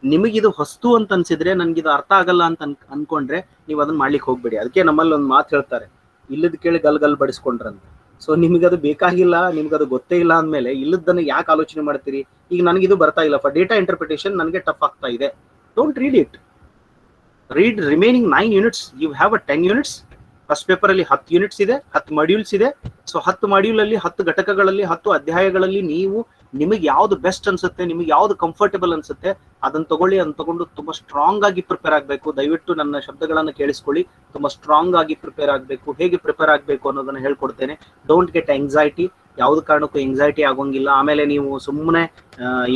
ನಿಮಗಿದು ಹೊಸ್ತು ಅಂತ ಅನ್ಸಿದ್ರೆ, ನನ್ಗಿದು ಅರ್ಥ ಆಗಲ್ಲ ಅಂತ ಅನ್ಕೊಂಡ್ರೆ ನೀವು ಅದನ್ನ ಮಾಡ್ಲಿಕ್ಕೆ ಹೋಗ್ಬೇಡಿ. ಅದಕ್ಕೆ ನಮ್ಮಲ್ಲಿ ಒಂದು ಮಾತು ಹೇಳ್ತಾರೆ, ಇಲ್ಲದ ಕೇಳಿ ಗಲ್ ಬಡಿಸ್ಕೊಂಡ್ರಂತ. ಸೊ ನಿಮಗದು ಬೇಕಾಗಿಲ್ಲ, ನಿಮ್ಗದು ಗೊತ್ತೇ ಇಲ್ಲ ಅಂದ್ಮೇಲೆ ಇಲ್ಲದನ್ನ ಯಾಕೆ ಆಲೋಚನೆ ಮಾಡ್ತೀರಿ. ಈಗ ನನಗಿದು ಬರ್ತಾ ಇಲ್ಲ, ಫಾರ್ ಡೇಟಾ ಇಂಟರ್ಪ್ರಿಟೇಷನ್ ನನಗೆ ಟಫ್ ಆಗ್ತಾ ಇದೆ. Don't read it. Read remaining 9 units. You have a 10 units. First paper ಅಲ್ಲಿ 10 ಯೂನಿಟ್ಸ್ ಇದೆ, 10 ಮಾಡ್ಯೂಲ್ಸ್ ಇದೆ. ಸೊ 10 ಮಾಡ್ಯೂಲ್ ಅಲ್ಲಿ 10 ಘಟಕಗಳಲ್ಲಿ 10 ಅಧ್ಯಾಯಗಳಲ್ಲಿ ನೀವು ನಿಮಗೆ ಯಾವ್ದು ಬೆಸ್ಟ್ ಅನ್ಸುತ್ತೆ, ನಿಮಗೆ ಯಾವ್ದು ಕಂಫರ್ಟಬಲ್ ಅನ್ಸುತ್ತೆ ಅದನ್ನ ತಗೊಳ್ಳಿ. ಅದನ್ನ ತಗೊಂಡು ತುಂಬಾ ಸ್ಟ್ರಾಂಗ್ ಆಗಿ ಪ್ರಿಪೇರ್ ಆಗಬೇಕು. ದಯವಿಟ್ಟು ನನ್ನ ಶಬ್ದಗಳನ್ನ ಕೇಳಿಸ್ಕೊಳ್ಳಿ. ತುಂಬಾ ಸ್ಟ್ರಾಂಗ್ ಆಗಿ ಪ್ರಿಪೇರ್ ಆಗಬೇಕು. ಹೇಗೆ ಪ್ರಿಪೇರ್ ಆಗಬೇಕು ಅನ್ನೋದನ್ನ ಹೇಳ್ಕೊಡ್ತೇನೆ. Don't get anxiety. ಯಾವ್ದು ಕಾರಣಕ್ಕೂ ಎಂಗ್ಸೈಟಿ ಆಗೋಂಗಿಲ್ಲ. ಆಮೇಲೆ ನೀವು ಸುಮ್ಮನೆ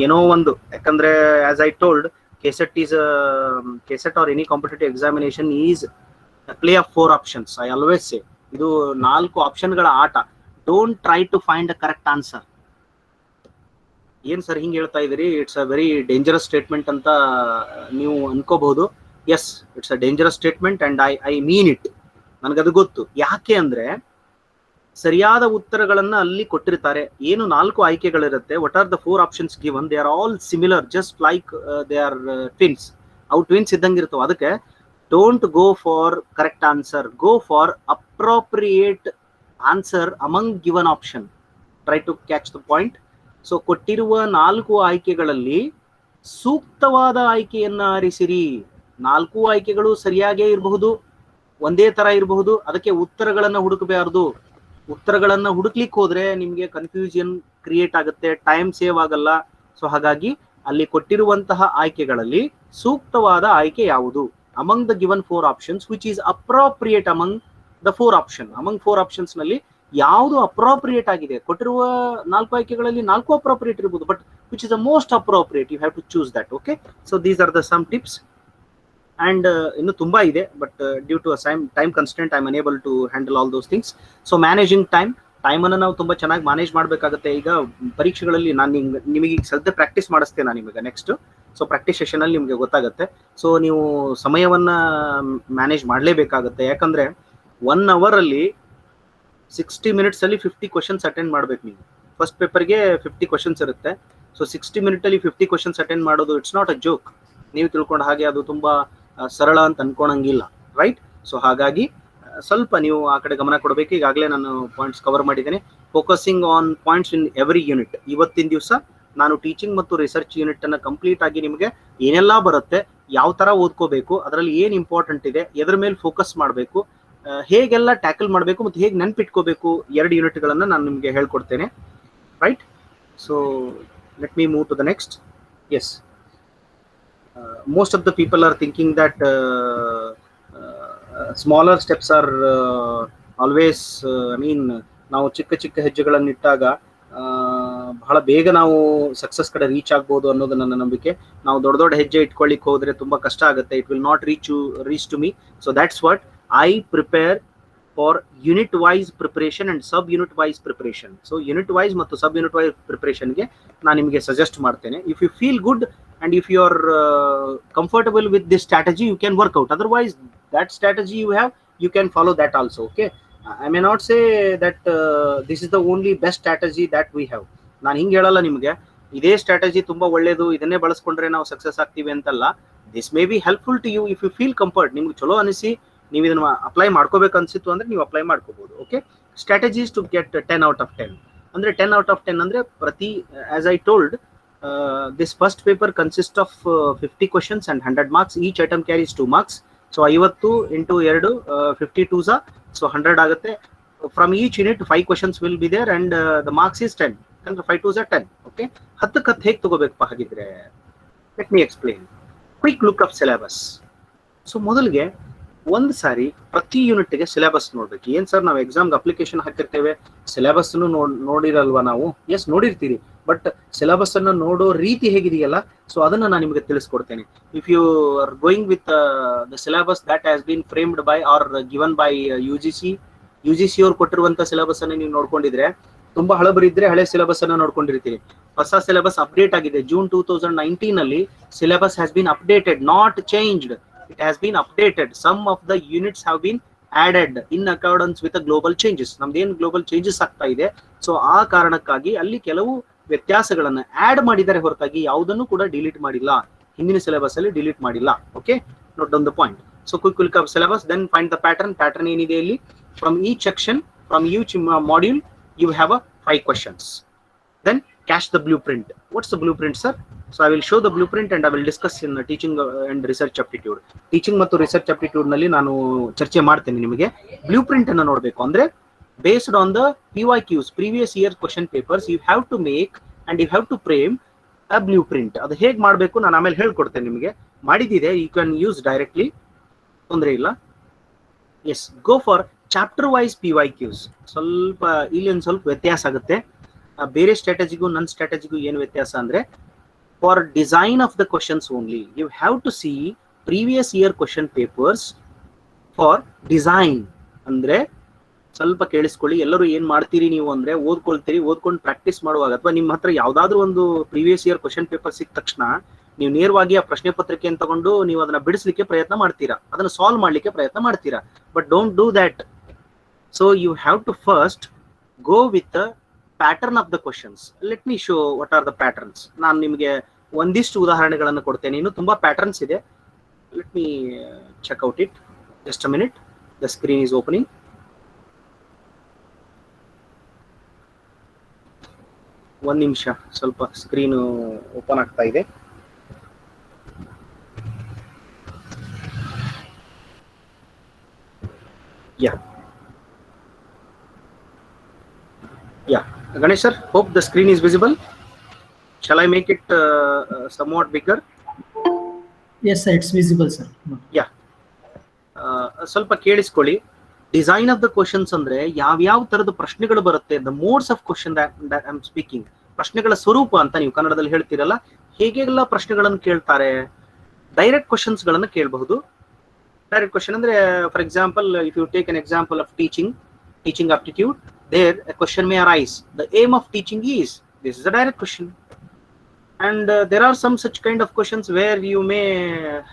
ಏನೋ ಒಂದು, ಯಾಕಂದ್ರೆ as I told, KSET or any competitive examination is a play of 4 options. I always say ಇದು 4 ಆಪ್ಷನ್ಗಳ ಆಟ. Don't try to find a correct answer. ಏನ್ ಸರ್ ಹಿಂಗೆ ಹೇಳ್ತಾ ಇದ್ದೀರಿ, it's a very dangerous statement ಅಂತ ನೀವು ಅನ್ಕೋಬಹುದು. Yes, it's a dangerous statement and I mean it. ನನಗದು ಗೊತ್ತು. ಯಾಕೆ ಅಂದ್ರೆ ಸರಿಯಾದ ಉತ್ತರಗಳನ್ನ ಅಲ್ಲಿ ಕೊಟ್ಟಿರ್ತಾರೆ. ಏನು 4 ಆಯ್ಕೆಗಳಿರುತ್ತೆ. What are the 4 options given? They are all similar, just like they are twins. ಅವು ಟ್ವಿನ್ಸ್ ಇದ್ದಂಗೆ ಇರ್ತವೆ. ಅದಕ್ಕೆ don't go for correct answer, go for appropriate answer among given option. Try to catch the point. So ಕೊಟ್ಟಿರುವ 4 ಆಯ್ಕೆಗಳಲ್ಲಿ ಸೂಕ್ತವಾದ ಆಯ್ಕೆಯನ್ನ ಆರಿಸಿರಿ. 4 ಆಯ್ಕೆಗಳು ಸರಿಯಾಗೇ ಇರಬಹುದು, ಒಂದೇ ತರ ಇರಬಹುದು. ಅದಕ್ಕೆ ಉತ್ತರಗಳನ್ನ ಹುಡುಕಬಾರದು. ಉತ್ತರಗಳನ್ನ ಹುಡುಕ್ಲಿಕ್ಕೆ ಹೋದ್ರೆ ನಿಮ್ಗೆ ಕನ್ಫ್ಯೂಷನ್ ಕ್ರಿಯೇಟ್ ಆಗುತ್ತೆ, ಟೈಮ್ ಸೇವ್ ಆಗಲ್ಲ. ಸೊ ಹಾಗಾಗಿ ಅಲ್ಲಿ ಕೊಟ್ಟಿರುವಂತಹ ಆಯ್ಕೆಗಳಲ್ಲಿ ಸೂಕ್ತವಾದ ಆಯ್ಕೆ ಯಾವುದು? Among the given 4 options which is appropriate among the 4 option. Among 4 options ನಲ್ಲಿ ಯಾವುದು ಅಪ್ರೋಪ್ರಿಯೇಟ್ ಆಗಿದೆ? ಕೊಟ್ಟಿರುವ 4 ಆಯ್ಕೆಗಳಲ್ಲಿ 4 ಅಪ್ರೋಪ್ರಿಯೇಟ್ ಇರಬಹುದು, but which is the most appropriate, you have to choose that. Okay, so these are the some tips. And ಇನ್ನು ತುಂಬಾ ಇದೆ, but due to time constant I am unable to handle all those things. So managing time ಅನ್ನು ನಾವು ತುಂಬಾ ಚೆನ್ನಾಗಿ ಮ್ಯಾನೇಜ್ ಮಾಡಬೇಕಾಗುತ್ತೆ. ಈಗ ಪರೀಕ್ಷೆಗಳಲ್ಲಿ ನಾನು ನಿಮಗೆ ಈಗ ಸದ್ಯ ಪ್ರಾಕ್ಟೀಸ್ ಮಾಡಿಸ್ತೇನೆ ನಾನು ನಿಮಗೆ ನೆಕ್ಸ್ಟ್. ಸೊ ಪ್ರಾಕ್ಟೀಸ್ ಸೆಷನ್ ಅಲ್ಲಿ ನಿಮಗೆ ಗೊತ್ತಾಗುತ್ತೆ. ಸೊ ನೀವು ಸಮಯವನ್ನ ಮ್ಯಾನೇಜ್ ಮಾಡಲೇಬೇಕಾಗುತ್ತೆ. ಯಾಕಂದ್ರೆ 1 ಅವರ್ ಅಲ್ಲಿ 60 ಮಿನಿಟ್ಸ್ ಅಲ್ಲಿ 50 ಕ್ವಶನ್ಸ್ ಅಟೆಂಡ್ ಮಾಡ್ಬೇಕು. ನೀವು ಫಸ್ಟ್ ಪೇಪರ್ಗೆ 50 ಕ್ವಶನ್ಸ್ ಇರುತ್ತೆ. ಸೊ 60 ಮಿನಿಟ್ ಅಲ್ಲಿ 50 ಕ್ವಶನ್ಸ್ ಅಟೆಂಡ್ ಮಾಡೋದು ಇಟ್ಸ್ ನಾಟ್ ಅ ಜೋಕ್. ನೀವು ತಿಳ್ಕೊಂಡ ಹಾಗೆ ಅದು ತುಂಬಾ ಸರಳ ಅಂತ ಅನ್ಕೊಳಂಗಿಲ್ಲ, ರೈಟ್? ಸೊ ಹಾಗಾಗಿ ಸ್ವಲ್ಪ ನೀವು ಆ ಕಡೆ ಗಮನ ಕೊಡಬೇಕು. ಈಗಾಗಲೇ ನಾನು ಪಾಯಿಂಟ್ಸ್ ಕವರ್ ಮಾಡಿದ್ದೇನೆ. Focusing on points in every unit. ಇವತ್ತಿನ ದಿವಸ ನಾನು ಟೀಚಿಂಗ್ ಮತ್ತು ರಿಸರ್ಚ್ ಯೂನಿಟ್ ಅನ್ನ ಕಂಪ್ಲೀಟ್ ಆಗಿ ನಿಮಗೆ ಏನೆಲ್ಲ ಬರುತ್ತೆ, ಯಾವ ತರ ಓದ್ಕೋಬೇಕು, ಅದರಲ್ಲಿ ಏನ್ ಇಂಪಾರ್ಟೆಂಟ್ ಇದೆ, ಎದ್ರ ಮೇಲೆ ಫೋಕಸ್ ಮಾಡಬೇಕು, ಹೇಗೆಲ್ಲ ಟ್ಯಾಕಲ್ ಮಾಡಬೇಕು ಮತ್ತು ಹೇಗೆ ನೆನ್ಪಿಟ್ಕೋಬೇಕು, 2 ಯೂನಿಟ್ಗಳನ್ನ ನಾನು ನಿಮಗೆ ಹೇಳ್ಕೊಡ್ತೇನೆ, right? So let me move to the next. Yes, most of the people are thinking that smaller steps are always I mean ನಾವು ಚಿಕ್ಕ ಹೆಜ್ಜೆಗಳನ್ನು ಇಟ್ಟಾಗ ಬಹಳ ಬೇಗ ನಾವು ಸಕ್ಸಸ್ ಕಡೆ ರೀಚ್ ಆಗ್ಬೋದು ಅನ್ನೋದು ನನ್ನ ನಂಬಿಕೆ. ನಾವು ದೊಡ್ಡ ಹೆಜ್ಜೆ ಇಟ್ಕೊಳ್ಳಿಕ್ಕೆ ಹೋದ್ರೆ ತುಂಬಾ ಕಷ್ಟ ಆಗುತ್ತೆ. It will not reach to me. So that's what I prepare for unit wise preparation and sub unit wise preparation. So unit wise ಮತ್ತು ಸಬ್ ಯೂನಿಟ್ ವೈಸ್ ಪ್ರಿಪರೇಷನ್ಗೆ ನಾನು ನಿಮಗೆ ಸಜೆಸ್ಟ್ ಮಾಡ್ತೇನೆ. If you feel good and if you are comfortable with this strategy, you can work out. Otherwise, that strategy you can follow that also. Okay, I may not say that this is the only best strategy that we have. ನಾನು ಹಿಂಗೆ ಹೇಳಲ್ಲ ನಿಮಗೆ ಇದೇ ಸ್ಟ್ರಾಟಜಿ ತುಂಬಾ ಒಳ್ಳೇದು, ಇದನ್ನೇ ಬಳಸ್ಕೊಂಡ್ರೆ ನಾವು ಸಕ್ಸಸ್ ಆಗ್ತೀವಿ ಅಂತಲ್ಲ. This may be helpful to you if you feel comfort. ನಿಮ್ಗೆ ಚಲೋ ಅನಿಸಿ ನೀವು ಇದನ್ನ ಅಪ್ಲೈ ಮಾಡ್ಕೋಬೇಕು ಅನ್ಸಿತ್ತು ಅಂದ್ರೆ ನೀವು ಅಪ್ಲೈ ಮಾಡ್ಕೋಬಹುದು. Okay, strategies to get 10 out of 10 ಅಂದ್ರೆ 10 out of 10 ಅಂದ್ರೆ ಪ್ರತಿ, as I told, this first paper consists of 50 questions and 100 marks. Each item carries 2 marks. So 50 into 2 52s, so 100 ಆಗುತ್ತೆ. From each unit 5 questions will be there and the marks is 10. ಅಂದ್ರೆ 5 2s are 10. Okay, 10 ಕ್ಕೆ ಹೇಗೆ ತಗೋಬೇಕಪ್ಪ ಹಾಗಿದ್ರೆ? Let me explain. Quick look of syllabus. So ಮೊದಲಿಗೆ ಒಂದು ಸಾರಿ ಪ್ರತಿ ಯೂನಿಟ್ಗೆ ಸಿಲೆಬಸ್ ನೋಡ್ಬೇಕು. ಏನ್ ಸರ್ ನಾವು ಎಕ್ಸಾಮ್ಗೆ ಅಪ್ಲಿಕೇಶನ್ ಹಾಕಿರ್ತೇವೆ, ಸಿಲೆಬಸ್ ನೋಡಿರಲ್ವಾ ನಾವು? ಎಸ್, ನೋಡಿರ್ತೀರಿ, ಬಟ್ ಸಿಲೆಬಸ್ ಅನ್ನ ನೋಡೋ ರೀತಿ ಹೇಗಿದೆಯಲ್ಲ, ಸೊ ಅದನ್ನ ನಾನು ನಿಮಗೆ ತಿಳಿಸ್ಕೊಡ್ತೇನೆ. If you are going with the syllabus that has been framed by or given by UGC ಅವ್ರು ಕೊಟ್ಟಿರುವಂತ ಸಿಲೆಬಸ್ ಅನ್ನ ನೀವು ನೋಡ್ಕೊಂಡಿದ್ರೆ, ತುಂಬಾ ಹಳಬರಿದ್ರೆ ಹಳೆ ಸಿಲೆಬಸ್ ಅನ್ನ ನೋಡ್ಕೊಂಡಿರ್ತೀರಿ. ಹೊಸ ಸಿಲೆಬಸ್ ಅಪ್ಡೇಟ್ ಆಗಿದೆ. ಜೂನ್ 2019 ಅಲ್ಲಿ syllabus has been updated, not changed. It has been updated. Some of the units have been added in accordance with the global changes. ನಮ್ದೇನು ಗ್ಲೋಬಲ್ ಚೇಂಜಸ್ ಆಗ್ತಾ ಇದೆ, ಸೊ ಆ ಕಾರಣಕ್ಕಾಗಿ ಅಲ್ಲಿ ಕೆಲವು ವ್ಯತ್ಯಾಸಗಳನ್ನ ಆಡ್ ಮಾಡಿದ್ದಾರೆ ಹೊರತಾಗಿ ಯಾವುದನ್ನು ಕೂಡ ಡಿಲೀಟ್ ಮಾಡಿಲ್ಲ. ಹಿಂದಿನ ಸಿಲೆಬಸ್ ಅಲ್ಲಿ ಡಿಲೀಟ್ ಮಾಡಿಲ್ಲ. Okay, note down the point. So quick look up syllabus, then find the pattern ಏನಿದೆ ಇಲ್ಲಿ. From each section, from each module, you have 5 questions. Then catch the blueprint. What's the blueprint, sir? So I will show the blueprint and I will discuss in teaching and research aptitude. Teaching ಮತ್ತು research aptitude ನಲ್ಲಿ ನಾನು ಚರ್ಚೆ ಮಾಡ್ತೇನೆ. ನಿಮಗೆ ಬ್ಲೂ ಪ್ರಿಂಟ್ ಅನ್ನು ನೋಡಬೇಕು ಅಂದ್ರೆ based on the PYQs, previous year question papers, you have to make and you have to frame a blueprint. ಅದು ಹೇಗೆ ಮಾಡಬೇಕು ನಾನು ಆಮೇಲೆ ಹೇಳ್ಕೊಡ್ತೇನೆ. ನಿಮಗೆ ಮಾಡಿದಿದೆ, you can use directly, ತೊಂದರೆ ಇಲ್ಲ. Yes, go for chapter wise PYQs. ಸ್ವಲ್ಪ ಇಲ್ಲಿ ಒಂದು ಸ್ವಲ್ಪ ವ್ಯತ್ಯಾಸ ಆಗುತ್ತೆ. ಬೇರೆ ಸ್ಟ್ರಾಟಜಿಗೂ ನನ್ನ ಸ್ಟ್ರಾಟಜಿಗೂ ಏನು ವ್ಯತ್ಯಾಸ ಅಂದ್ರೆ, for design of the questions only you have to see previous year question papers for design. ಅಂದ್ರೆ ಸ್ವಲ್ಪ ಕೇಳಿಸ್ಕೊಳ್ಳಿ, ಎಲ್ಲರೂ ಏನ್ ಮಾಡ್ತೀರಿ ನೀವು ಅಂದ್ರೆ ಓದ್ಕೊಳ್ತೀರಿ, ಓದ್ಕೊಂಡು ಪ್ರಾಕ್ಟೀಸ್ ಮಾಡುವಾಗ ಅಥವಾ ನಿಮ್ಮ ಹತ್ರ ಯಾವ್ದಾದ್ರು ಒಂದು ಪ್ರೀವಿಯಸ್ ಇಯರ್ ಕ್ವಶನ್ ಪೇಪರ್ ಸಿಕ್ಕ ತಕ್ಷಣ ನೀವು ನೇರವಾಗಿ ಆ ಪ್ರಶ್ನೆ ಪತ್ರಿಕೆಯನ್ನು ತಗೊಂಡು ನೀವು ಅದನ್ನ ಬಿಡಿಸ್ಲಿಕ್ಕೆ ಪ್ರಯತ್ನ ಮಾಡ್ತೀರಾ, ಅದನ್ನ ಸಾಲ್ವ್ ಮಾಡ್ಲಿಕ್ಕೆ ಪ್ರಯತ್ನ ಮಾಡ್ತೀರಾ. But don't do that. So you have to first go with the pattern of the questions. Let me show what are the patterns. ನಾನು ನಿಮಗೆ ಒಂದಿಷ್ಟು ಉದಾಹರಣೆಗಳನ್ನು ಕೊಡ್ತೇನೆ, ಇನ್ನು ತುಂಬಾ ಪ್ಯಾಟರ್ನ್ಸ್ ಇದೆ. Let me check out it. Just a minute, the screen is opening. ಒಂದ್ ನಿಮಿಷ, ಸ್ವಲ್ಪ ಸ್ಕ್ರೀನ್ ಓಪನ್ ಆಗ್ತಾ ಇದೆ. Yeah, Ganesh sir, hope the screen is visible. Shall I make it somewhat bigger? Yes sir, it's visible sir. Yeah. ಸ್ವಲ್ಪ ಕೇಳಿಸ್ಕೊಳ್ಳಿ. ಡಿಸೈನ್ ಆಫ್ ದ ಕ್ವಶನ್ಸ್ ಅಂದ್ರೆ ಯಾವ್ಯಾವ ತರದ ಪ್ರಶ್ನೆಗಳು ಬರುತ್ತೆ, the modes of question that I am speaking. ಪ್ರಶ್ನೆಗಳ ಸ್ವರೂಪ ಅಂತ ನೀವು ಕನ್ನಡದಲ್ಲಿ ಹೇಳ್ತೀರಲ್ಲ, ಹೇಗೆಲ್ಲ ಪ್ರಶ್ನೆಗಳನ್ನು ಕೇಳ್ತಾರೆ. ಡೈರೆಕ್ಟ್ ಕ್ವಶನ್ಸ್ ಗಳನ್ನ ಕೇಳಬಹುದು. ಡೈರೆಕ್ಟ್ ಕ್ವಶನ್ ಅಂದ್ರೆ, for example, if you take an example of teaching aptitude, there a question may arise. The aim of teaching is, this is a direct question. And there are some such kind of questions where you may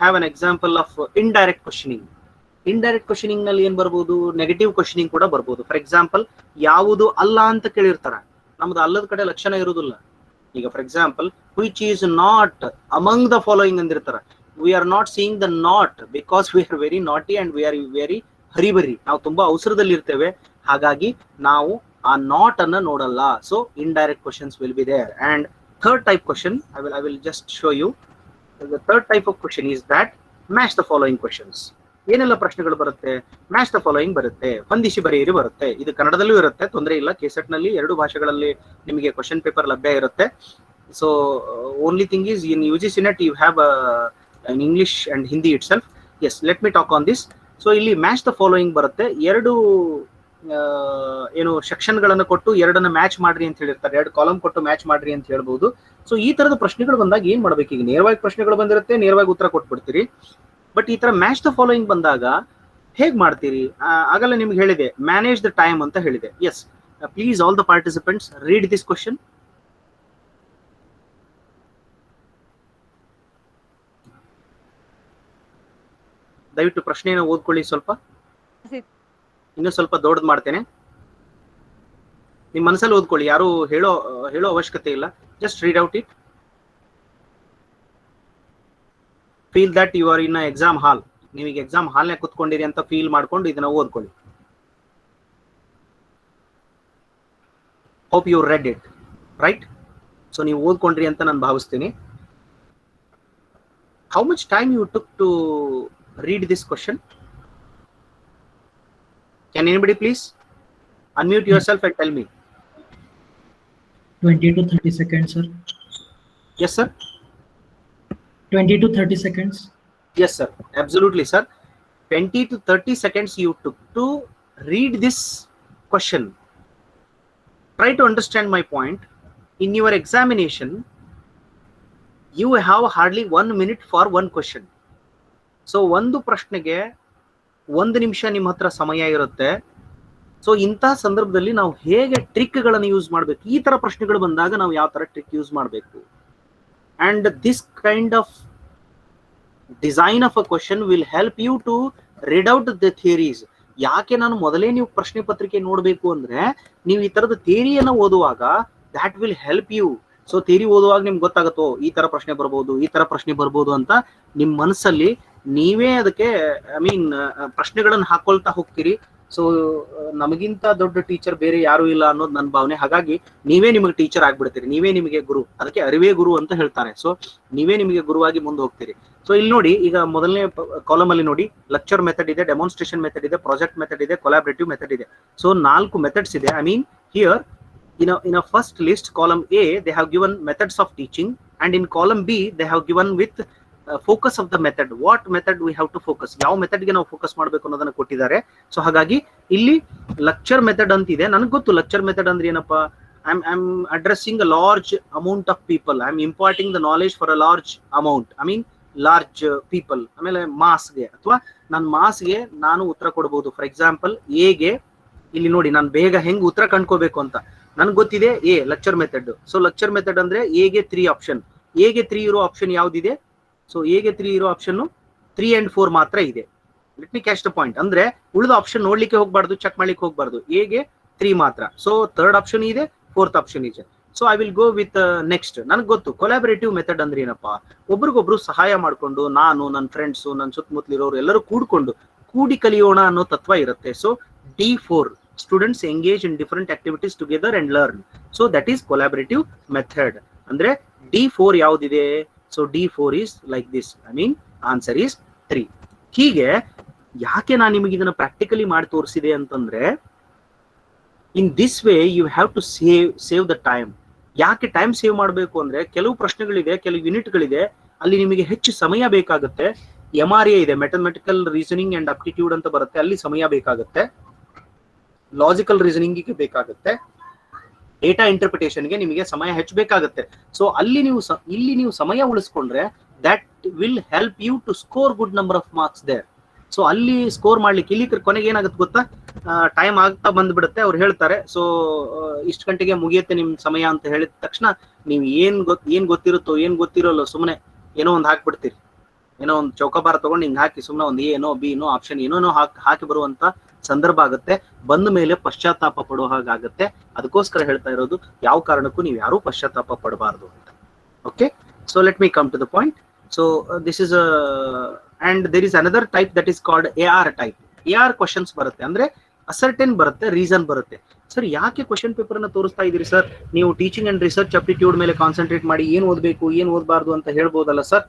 have an example of indirect questioning. Indirect questioning ನಲ್ಲಿ ಏನ್ ಬರ್ಬೋದು, ನೆಗೆಟಿವ್ ಕ್ವಶನಿಂಗ್ ಕೂಡ ಬರ್ಬೋದು. ಫಾರ್ ಎಕ್ಸಾಂಪಲ್, ಯಾವುದು ಅಲ್ಲ ಅಂತ ಕೇಳಿರ್ತಾರ, ನಮ್ದು ಅಲ್ಲದ ಕಡೆ ಲಕ್ಷಣ ಇರುವುದಿಲ್ಲ. ಈಗ for example, which is not among the following ಅಂದಿರ್ತಾರ. We are not seeing the not because we are very naughty and we are very hurry burry. ನಾವು ತುಂಬಾ ಅವಸರದಲ್ಲಿ ಇರ್ತೇವೆ, ಹಾಗಾಗಿ ನಾವು ಆ ನಾಟ್ ಅನ್ನ ನೋಡಲ್ಲ. So indirect questions will be there. And third type question, I will just show you. The third type of question is that match the following questions. ಏನೆಲ್ಲ ಪ್ರಶ್ನೆಗಳು ಬರುತ್ತೆ? ಮ್ಯಾಚ್ ದ ಫಾಲೋಯಿಂಗ್ ಬರುತ್ತೆ, ಹೊಂದಿಸಿ ಬರೆಯಿರಿ ಬರುತ್ತೆ. ಇದು ಕನ್ನಡದಲ್ಲೂ ಇರುತ್ತೆ, ತೊಂದರೆ ಇಲ್ಲ. ಕೆಸೆಟ್ ನಲ್ಲಿ 2 ಭಾಷೆಗಳಲ್ಲಿ ನಿಮಗೆ ಕ್ವಶನ್ ಪೇಪರ್ ಲಭ್ಯ ಇರುತ್ತೆ. So only thing is, in UGC NET you have in English and Hindi itself. Yes, let me talk on this. So ಇಲ್ಲಿ ಮ್ಯಾಚ್ ದ ಫಾಲೋಯಿಂಗ್ ಬರುತ್ತೆ. 2 ಏನು ಸೆಕ್ಷನ್ ಗಳನ್ನ ಕೊಟ್ಟು 2 ಮ್ಯಾಚ್ ಮಾಡ್ರಿ ಅಂತ ಹೇಳಿರ್ತಾರೆ, 2 ಕಾಲಮ್ ಕೊಟ್ಟು ಮ್ಯಾಚ್ ಮಾಡ್ರಿ ಅಂತ ಹೇಳ್ಬಹುದು. ಸೊ ಈ ತರದ ಪ್ರಶ್ನೆಗಳು ಬಂದಾಗ ಏನ್ ಮಾಡ್ಬೇಕು? ಈಗ ನೇರವಾಗಿ ಪ್ರಶ್ನೆಗಳು ಬಂದಿರುತ್ತೆ, ನೇರವಾಗಿ ಉತ್ತರ ಕೊಟ್ಬಿಡ್ತೀರಿ. ಬಟ್ ಈ ತರ ಮ್ಯಾಚ್ ದ ಫಾಲೋಯಿಂಗ್ ಬಂದಾಗ ಹೇಗ್ ಮಾಡ್ತೀರಿ? ಆಗಲ್ಲ ನಿಮ್ಗೆ ಹೇಳಿದೆ, ಮ್ಯಾನೇಜ್ ದ ಟೈಮ್ ಅಂತ ಹೇಳಿದೆ. Yes, please all the participants read this question. ದಯವಿಟ್ಟು ಪ್ರಶ್ನೆಯನ್ನು ಓದ್ಕೊಳ್ಳಿ. ಸ್ವಲ್ಪ ಇನ್ನೂ ಸ್ವಲ್ಪ ದೊಡ್ಡದು ಮಾಡ್ತೇನೆ, ನಿಮ್ ಮನಸ್ಸಲ್ಲಿ ಓದ್ಕೊಳ್ಳಿ, ಯಾರು ಹೇಳೋ ಅವಶ್ಯಕತೆ ಇಲ್ಲ. Just read out it. Feel that you are in a exam hall. ನೀವೀಗ ಎಕ್ಸಾಮ್ ಹಾಲ್ನೇ ಕುತ್ಕೊಂಡಿರಿ ಅಂತ ಫೀಲ್ ಮಾಡ್ಕೊಂಡು ಇದನ್ನ ಓದ್ಕೊಳ್ಳಿ. Hope you read it right. So ನೀವು ಓದ್ಕೊಂಡ್ರಿ ಅಂತ ನಾನು ಭಾವಿಸ್ತೀನಿ. How much time you took to read this question? Can anybody please unmute yourself and tell me? 20 to 30 seconds sir. Yes sir. 20 to 30 seconds. Yes sir, absolutely sir. 20 to 30 seconds you took to read this question. Try to understand my point. In your examination you have hardly 1 minute for one question. So ಒಂದು ಪ್ರಶ್ನೆಗೆ 1 ನಿಮಿಷ ನಿಮ್ಮ ಹತ್ರ ಸಮಯ ಇರುತ್ತೆ. ಸೊ ಇಂತಹ ಸಂದರ್ಭದಲ್ಲಿ ನಾವು ಹೇಗೆ ಟ್ರಿಕ್ ಗಳನ್ನು ಯೂಸ್ ಮಾಡಬೇಕು, ಈ ತರ ಪ್ರಶ್ನೆಗಳು ಬಂದಾಗ ನಾವು ಯಾವ ತರ ಟ್ರಿಕ್ ಯೂಸ್ ಮಾಡಬೇಕು. And this kind of design of a question will help you to read out the theories. ಯಾಕೆ ನಾನು ಮೊದಲೇ ನೀವು ಪ್ರಶ್ನೆ ಪತ್ರಿಕೆ ನೋಡಬೇಕು ಅಂದ್ರೆ, ನೀವು ಈ ತರದ ಥಿಯರಿಯನ್ನು ಓದುವಾಗ that will help you. So theory ಓದುವಾಗ ನಿಮ್ಗೆ ಗೊತ್ತಾಗುತ್ತೋ ಈ ತರ ಪ್ರಶ್ನೆ ಬರ್ಬೋದು, ಈ ತರ ಪ್ರಶ್ನೆ ಬರ್ಬೋದು ಅಂತ ನಿಮ್ಮ ಮನಸ್ಸಲ್ಲಿ ನೀವೇ ಅದಕ್ಕೆ ಪ್ರಶ್ನೆಗಳನ್ನು ಹಾಕೊಳ್ತಾ ಹೋಗ್ತೀರಿ. ಸೊ ನಮಗಿಂತ ದೊಡ್ಡ ಟೀಚರ್ ಬೇರೆ ಯಾರು ಇಲ್ಲ ಅನ್ನೋದು ನನ್ನ ಭಾವನೆ. ಹಾಗಾಗಿ ನೀವೇ ನಿಮಗೆ ಟೀಚರ್ ಆಗ್ಬಿಡ್ತೀರಿ, ನೀವೇ ನಿಮಗೆ ಗುರು. ಅದಕ್ಕೆ ಅರಿವೇ ಗುರು ಅಂತ ಹೇಳ್ತಾರೆ. ಸೊ ನೀವೇ ನಿಮಗೆ ಗುರುವಾಗಿ ಮುಂದೆ ಹೋಗ್ತೀರಿ. ಸೊ ಇಲ್ಲಿ ನೋಡಿ, ಈಗ ಮೊದಲನೇ ಕಾಲಮ್ ಅಲ್ಲಿ ನೋಡಿ, ಲೆಕ್ಚರ್ ಮೆಥಡ್ ಇದೆ, ಡೆಮಾನ್ಸ್ಟ್ರೇಷನ್ ಮೆಥಡ್ ಇದೆ, ಪ್ರಾಜೆಕ್ಟ್ ಮೆಥಡ್ ಇದೆ, ಕೊಲಾಬರೇಟಿವ್ ಮೆಥಡ್ ಇದೆ. ಸೊ 4 ಮೆಥಡ್ಸ್ ಇದೆ. I mean here in a first list, column A, they have given methods of teaching, and in column B they have given with focus of the method. What method we have to focus, ಯಾವ ಮೆಥಡ್ ಗೆ ನಾವು ಫೋಕಸ್ ಮಾಡಬೇಕು ಅನ್ನೋದನ್ನ ಕೊಟ್ಟಿದ್ದಾರೆ. ಸೊ ಹಾಗಾಗಿ ಇಲ್ಲಿ ಲೆಕ್ಚರ್ ಮೆಥಡ್ ಅಂತ ಇದೆ. ನನಗೆ ಗೊತ್ತು ಲೆಕ್ಚರ್ ಮೆಥಡ್ ಅಂದ್ರೆ ಏನಪ್ಪಾ, I'm addressing a large amount of people, I'm imparting the knowledge for a large amount, I mean large people. ಆಮೇಲೆ ಮಾಸ್ಗೆ ಅಥವಾ ನನ್ನ ಮಾಸ್ಗೆ ನಾನು ಉತ್ತರ ಕೊಡಬಹುದು. ಫಾರ್ ಎಕ್ಸಾಂಪಲ್ ಎಗೆ ಇಲ್ಲಿ ನೋಡಿ, ನಾನು ಬೇಗ ಹೆಂಗ್ ಉತ್ತರ ಕಂಡ್ಕೋಬೇಕು ಅಂತ ನನ್ಗೆ ಗೊತ್ತಿದೆ. A lecture method. So lecture method ಅಂದ್ರೆ ಎಗೆ 3 ಆಪ್ಷನ್. ಎಗೆ 3 ಇರೋ ಆಪ್ಷನ್ ಯಾವ್ದಿದೆ? ಸೊ ಎಗೆ 3 ಇರೋ ಆಪ್ಷನ್ 3 and 4 ಮಾತ್ರ ಇದೆ. Let me catch the point. ಅಂದ್ರೆ ಉಳಿದ ಆಪ್ಷನ್ ನೋಡ್ಲಿಕ್ಕೆ ಹೋಗ್ಬಾರ್ದು, ಚೆಕ್ ಮಾಡ್ಲಿಕ್ಕೆ ಹೋಗ್ಬಾರ್ದು. ಎಗೆ 3 ಮಾತ್ರ. ಸೊ 3rd ಆಪ್ಷನ್ ಇದೆ, 4th ಆಪ್ಷನ್ ಇದೆ. So I will go with next. ನನಗೆ ಗೊತ್ತು ಕೊಲಾಬರೇಟಿವ್ ಮೆಥಡ್ ಅಂದ್ರೆ ಏನಪ್ಪಾ, ಒಬ್ರಿಗೊಬ್ರು ಸಹಾಯ ಮಾಡ್ಕೊಂಡು, ನಾನು, ನನ್ನ ಫ್ರೆಂಡ್ಸು, ನನ್ನ ಸುತ್ತಮುತ್ತಲಿರೋರು ಎಲ್ಲರೂ ಕೂಡಿ ಕಲಿಯೋಣ ಅನ್ನೋ ತತ್ವ ಇರುತ್ತೆ. So D4, students engage in different activities together and learn. So that is collaborative method. Andre D4 yaudide? So D4 is like this. I mean answer is 3. ಹೀಗೆ ಯಾಕೆ ನಾನು ನಿಮಗೆ ಇದನ್ನ ಪ್ರಾಕ್ಟಿಕಲಿ ಮಾಡಿ ತೋರಿಸಿದೆ ಅಂತಂದ್ರೆ, in this way you have to save the time. ಯಾಕೆ ಟೈಮ್ ಸೇವ್ ಮಾಡಬೇಕು ಅಂದ್ರೆ, ಕೆಲವು ಪ್ರಶ್ನೆಗಳಿದೆ, ಕೆಲವು ಯೂನಿಟ್ಗಳಿದೆ, ಅಲ್ಲಿ ನಿಮಗೆ ಹೆಚ್ಚು ಸಮಯ ಬೇಕಾಗುತ್ತೆ. MRA ಇದೆ, ಮ್ಯಾಥಮೆಟಿಕಲ್ ರೀಸನಿಂಗ್ ಅಂಡ್ ಅಪ್ಟಿಟ್ಯೂಡ್ ಅಂತ ಬರುತ್ತೆ, ಅಲ್ಲಿ ಸಮಯ ಬೇಕಾಗುತ್ತೆ. ಲಾಜಿಕಲ್ ರೀಸನಿಂಗ್ ಬೇಕಾಗುತ್ತೆ. ಡೇಟಾ ಇಂಟರ್ಪ್ರಿಟೇಷನ್ಗೆ ನಿಮಗೆ ಸಮಯ ಹೆಚ್ಚು ಬೇಕಾಗುತ್ತೆ. ಸೊ ಅಲ್ಲಿ ನೀವು ಸಮಯ ಉಳಿಸ್ಕೊಂಡ್ರೆ that will help you to score good number of marks there. So ಅಲ್ಲಿ ಸ್ಕೋರ್ ಮಾಡ್ಲಿಕ್ಕೆ ಇಲ್ಲಿ ಕೊನೆಗೆ ಏನಾಗುತ್ತೆ ಗೊತ್ತಾ, ಟೈಮ್ ಆಗ್ತಾ ಬಂದ್ಬಿಡುತ್ತೆ. ಅವ್ರು ಹೇಳ್ತಾರೆ, ಸೊ ಇಷ್ಟು ಗಂಟೆಗೆ ಮುಗಿಯುತ್ತೆ ನಿಮ್ ಸಮಯ ಅಂತ ಹೇಳಿದ ತಕ್ಷಣ ನೀವು ಏನ್ ಗೊತ್ತಿರುತ್ತೋ ಏನ್ ಗೊತ್ತಿರೋಲ್ಲ ಸುಮ್ಮನೆ ಏನೋ ಒಂದು ಹಾಕ್ಬಿಡ್ತೀರಿ. ಏನೋ ಒಂದು ಚೌಕಾಬಾರ ತಗೊಂಡು ಹಿಂಗ್ ಹಾಕಿ ಸುಮ್ಮನೆ ಒಂದು ಏನೋ ಬಿನೋ ಆಪ್ಷನ್ ಏನೋ ಹಾಕಿ ಬರುವಂತ ಸಂದರ್ಭ ಆಗುತ್ತೆ. ಬಂದ ಮೇಲೆ ಪಶ್ಚಾತ್ತಾಪ ಪಡೋ ಹಾಗಾಗುತ್ತೆ. ಅದಕ್ಕೋಸ್ಕರ ಹೇಳ್ತಾ ಇರೋದು, ಯಾವ ಕಾರಣಕ್ಕೂ ನೀವು ಯಾರೂ ಪಶ್ಚಾತ್ತಾಪ ಪಡಬಾರ್ದು ಅಂತ. Okay, so let me come to the point. So this is and there is another type that is called AR type. AR questions ಬರುತ್ತೆ, ಅಂದ್ರೆ ಅಸರ್ಟೆನ್ ಬರುತ್ತೆ, ರೀಸನ್ ಬರುತ್ತೆ. ಸರ್ ಯಾಕೆ ಕ್ವಶನ್ ಪೇಪರ್ ಅನ್ನ ತೋರಿಸ್ತಾ ಇದೀರಿ ಸರ್, ನೀವು ಟೀಚಿಂಗ್ ಅಂಡ್ ರಿಸರ್ಚ್ ಅಪ್ಟಿಟ್ಯೂಡ್ ಮೇಲೆ ಕಾನ್ಸಂಟ್ರೇಟ್ ಮಾಡಿ ಏನ್ ಓದಬೇಕು ಏನ್ ಓದಬಾರ್ದು ಅಂತ ಹೇಳ್ಬೋದಲ್ಲ ಸರ್.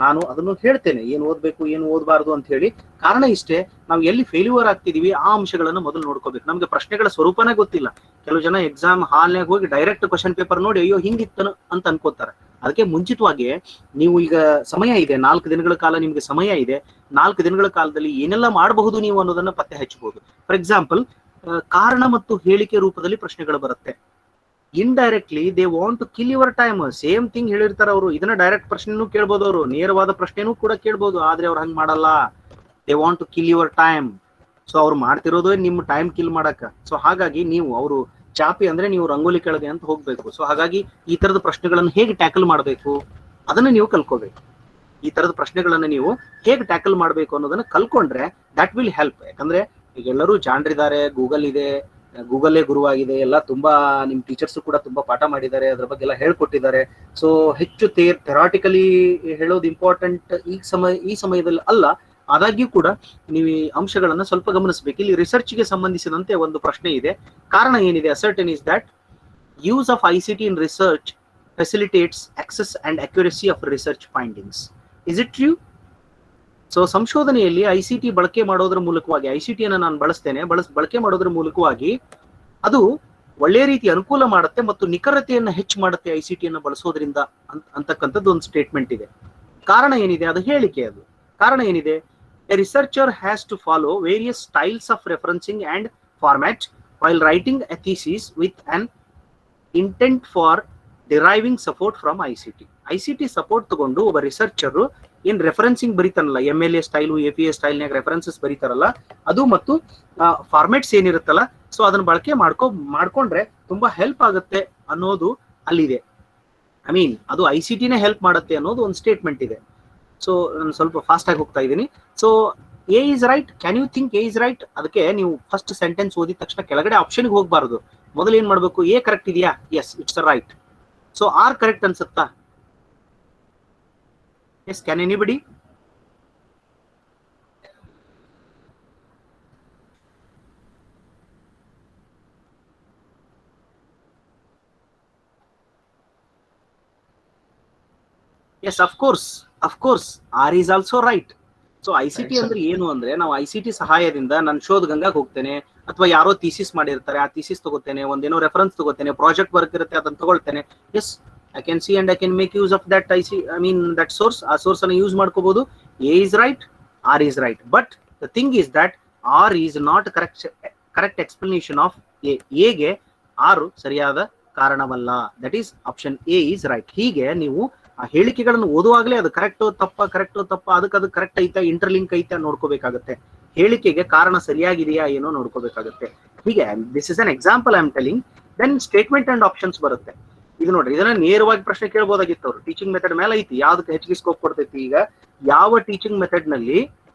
ನಾನು ಅದನ್ನು ಹೇಳ್ತೇನೆ, ಏನ್ ಓದ್ಬೇಕು ಏನ್ ಓದಬಾರ್ದು ಅಂತ ಹೇಳಿ. ಕಾರಣ ಇಷ್ಟೇ, ನಾವು ಎಲ್ಲಿ ಫೇಲ್ಯೂರ್ ಆಗ್ತಿದೀವಿ ಆ ಅಂಶಗಳನ್ನು ಮೊದಲು ನೋಡ್ಕೋಬೇಕು. ನಮ್ಗೆ ಪ್ರಶ್ನೆಗಳ ಸ್ವರೂಪನೇ ಗೊತ್ತಿಲ್ಲ. ಕೆಲವು ಜನ ಎಕ್ಸಾಮ್ ಹಾಲ್ನಾಗ ಹೋಗಿ ಡೈರೆಕ್ಟ್ ಕ್ವಶನ್ ಪೇಪರ್ ನೋಡಿ ಅಯ್ಯೋ ಹಿಂಗಿತ್ತನು ಅಂತ ಅನ್ಕೋತಾರೆ. ಅದಕ್ಕೆ ಮುಂಚಿತವಾಗಿ ನೀವು ಈಗ ಸಮಯ ಇದೆ, 4 ದಿನಗಳ ಕಾಲ ನಿಮ್ಗೆ ಸಮಯ ಇದೆ. 4 ದಿನಗಳ ಕಾಲದಲ್ಲಿ ಏನೆಲ್ಲ ಮಾಡಬಹುದು ನೀವು ಅನ್ನೋದನ್ನ ಪತ್ತೆ ಹಚ್ಚಬಹುದು. ಫಾರ್ ಎಕ್ಸಾಂಪಲ್, ಕಾರಣ ಮತ್ತು ಹೇಳಿಕೆ ರೂಪದಲ್ಲಿ ಪ್ರಶ್ನೆಗಳು ಬರುತ್ತೆ. Indirectly they want to kill your time. Same thing ಹೇಳಿರ್ತಾರೆ ಅವರು. ಇದನ್ನ ಡೈರೆಕ್ಟ್ ಪ್ರಶ್ನೆನೂ ಕೇಳ್ಬೋದು, ಅವರು ನೇರವಾದ ಪ್ರಶ್ನೆನೂ ಕೂಡ ಕೇಳ್ಬೋದು. ಆದ್ರೆ ಅವ್ರು ಹಂಗ್ ಮಾಡಲ್ಲ. They want to kill your time. So ಅವ್ರು ಮಾಡ್ತಿರೋದು ನಿಮ್ಮ ಟೈಮ್ ಕಿಲ್ ಮಾಡಕ್ಕ. ಸೊ ಹಾಗಾಗಿ ನೀವು ಅವರು ಚಾಪಿ ಅಂದ್ರೆ ನೀವು ರಂಗೋಲಿ ಕೆಳಗೆ ಅಂತ ಹೋಗ್ಬೇಕು. ಸೊ ಹಾಗಾಗಿ ಈ ತರದ ಪ್ರಶ್ನೆಗಳನ್ನು ಹೇಗೆ ಟ್ಯಾಕಲ್ ಮಾಡಬೇಕು ಅದನ್ನ ನೀವು ಕಲ್ಕೋಬೇಕು. ಈ ತರದ ಪ್ರಶ್ನೆಗಳನ್ನ ನೀವು ಹೇಗೆ ಟ್ಯಾಕಲ್ ಮಾಡಬೇಕು ಅನ್ನೋದನ್ನ ಕಲ್ಕೊಂಡ್ರೆ ದಟ್ ವಿಲ್ ಹೆಲ್ಪ್. ಯಾಕಂದ್ರೆ ಈಗ ಎಲ್ಲರೂ ಜಾಣರಿದ್ದಾರೆ, ಗೂಗಲ್ ಇದೆ, ಗೂಗಲ್ಲೇ ಗುರುವಾಗಿದೆ, ಎಲ್ಲ ತುಂಬಾ ನಿಮ್ ಟೀಚರ್ಸ್ ಕೂಡ ತುಂಬಾ ಪಾಠ ಮಾಡಿದ್ದಾರೆ, ಅದ್ರ ಬಗ್ಗೆ ಎಲ್ಲ ಹೇಳ್ಕೊಟ್ಟಿದ್ದಾರೆ. ಸೊ ಹೆಚ್ಚು ಥೆರಾಟಿಕಲಿ ಹೇಳೋದು ಇಂಪಾರ್ಟೆಂಟ್ ಈ ಸಮಯದಲ್ಲಿ ಅಲ್ಲ. ಆದಾಗ್ಯೂ ಕೂಡ ನೀವು ಈ ಅಂಶಗಳನ್ನ ಸ್ವಲ್ಪ ಗಮನಿಸಬೇಕು. ಇಲ್ಲಿ ರಿಸರ್ಚ್ಗೆ ಸಂಬಂಧಿಸಿದಂತೆ ಒಂದು ಪ್ರಶ್ನೆ ಇದೆ. ಕಾರಣ ಏನಿದೆ? Assertion is that use of ICT in research facilitates access and accuracy of research findings. Is it true? So ಸಂಶೋಧನೆಯಲ್ಲಿ ICT ಬಳಕೆ ಮಾಡೋದ್ರ ಮೂಲಕವಾಗಿ, ICT ಅನ್ನ ನಾನು ಬಳಕೆ ಮಾಡೋದ್ರ ಮೂಲಕವಾಗಿ ಅದು ಒಳ್ಳೆ ರೀತಿ ಅನುಕೂಲ ಮಾಡುತ್ತೆ ಮತ್ತು ನಿಖರತೆಯನ್ನ ಹೆಚ್ಚು ಮಾಡುತ್ತೆ ICT ಅನ್ನ ಬಳಸೋದ್ರಿಂದ ಅಂತಕ್ಕಂಥದ್ದು ಒಂದು ಸ್ಟೇಟ್ಮೆಂಟ್ ಇದೆ. ಕಾರಣ ಏನಿದೆ? ಅದು ಹೇಳಿಕೆ. ಅದು ಕಾರಣ ಏನಿದೆ? A researcher has to follow various styles of referencing and format while writing a thesis with an intent for deriving support from ICT. ICT support ತಗೊಂಡು ಒಬ್ಬ ರಿಸರ್ಚರ್ ಏನ್ ರೆಫರೆನ್ಸಿಂಗ್ ಬರೀತಾನಲ್ಲ, MLA ಸ್ಟೈಲು APA ಸ್ಟೈಲ್ನಾಗ ರೆಫರೆನ್ಸಸ್ ಬರೀತಾರಲ್ಲ ಅದು, ಮತ್ತು ಫಾರ್ಮೆಟ್ಸ್ ಏನಿರುತ್ತಲ್ಲ, ಸೊ ಅದನ್ನ ಬಳಕೆ ಮಾಡ್ಕೊಂಡ್ರೆ ತುಂಬಾ ಹೆಲ್ಪ್ ಆಗುತ್ತೆ ಅನ್ನೋದು ಅಲ್ಲಿದೆ. ಐ ಮೀನ್ ಅದು ICTನೇ ಹೆಲ್ಪ್ ಮಾಡುತ್ತೆ ಅನ್ನೋದು ಒಂದು ಸ್ಟೇಟ್ಮೆಂಟ್ ಇದೆ. ಸೊ ನಾನು ಸ್ವಲ್ಪ ಫಾಸ್ಟ್ ಆಗಿ ಹೋಗ್ತಾ ಇದ್ದೀನಿ. So A is right. Can you think A is right? ಅದಕ್ಕೆ ನೀವು ಫಸ್ಟ್ ಸೆಂಟೆನ್ಸ್ ಓದಿದ ತಕ್ಷಣ ಕೆಳಗಡೆ ಆಪ್ಷನ್ಗೆ ಹೋಗ್ಬಾರ್ದು. ಮೊದಲು ಏನ್ ಮಾಡ್ಬೇಕು? A ಕರೆಕ್ಟ್ ಇದೆಯಾ? Yes, it's right. So R correct ಅನ್ಸುತ್ತಾ? Yes. Can anybody? Yes of course R is also right. So ICT Right, sir. ಅಂದ್ರೆ ಏನು ಅಂದ್ರೆ, ನಾವು ICT ಸಹಾಯದಿಂದ ನಾನು ಶೋಧ ಗಂಗಾಗ್ ಹೋಗ್ತೇನೆ, ಅಥವಾ ಯಾರೋ ಥೀಸಿಸ್ ಮಾಡಿರ್ತಾರೆ, ಆ ಥೀಸಿಸ್ ತಗೋತೇನೆ, ಒಂದೇನೋ ರೆಫರೆನ್ಸ್ ತಗೋತೇನೆ, ಪ್ರಾಜೆಕ್ಟ್ ವರ್ಕ್ ಇರುತ್ತೆ ಅದನ್ನ ತಗೊಳ್ತೇನೆ. Yes, I can see and I can make use of that that source. ಆ ಸೋರ್ಸ್ ಅನ್ನು ಯೂಸ್ ಮಾಡ್ಕೋಬಹುದು. A is right, R is right. But the thing is that R is not correct explanation of A. ಎಗೆ ಆರು ಸರಿಯಾದ ಕಾರಣವಲ್ಲ. That is option A is right. ಹೀಗೆ ನೀವು ಆ ಹೇಳಿಕೆಗಳನ್ನು ಓದುವಾಗಲೇ ಅದು ಕರೆಕ್ಟೋ ತಪ್ಪ ಅದಕ್ಕೆ ಅದು ಕರೆಕ್ಟ್ ಐತಾ, ಇಂಟರ್ಲಿಂಕ್ ಐತಾ ನೋಡ್ಕೋಬೇಕಾಗುತ್ತೆ. ಹೇಳಿಕೆಗೆ ಕಾರಣ ಸರಿಯಾಗಿದೆಯಾ ಏನೋ ನೋಡ್ಕೋಬೇಕಾಗುತ್ತೆ. ಹೀಗೆ this is an example I am telling. Then statement and options ಬರುತ್ತೆ. ಇದು ನೋಡ್ರಿ, ಇದನ್ನ ನೇರವಾಗಿ ಪ್ರಶ್ನೆ ಕೇಳ್ಬೋದಾಗಿತ್ತು ಅವರು. ಟೀಚಿಂಗ್ ಮೆಥಡ್ ಮೇಲೆ ಐತಿ, ಯಾವ್ದಕ್ಕೆ ಹೆಚ್ಚಿಗೆ ಸ್ಕೋಪ್ ಕೊಡ್ತೈತಿ. ಈಗ ಯಾವ ಟೀಚಿಂಗ್ ಮೆಥಡ್ ನಲ್ಲಿ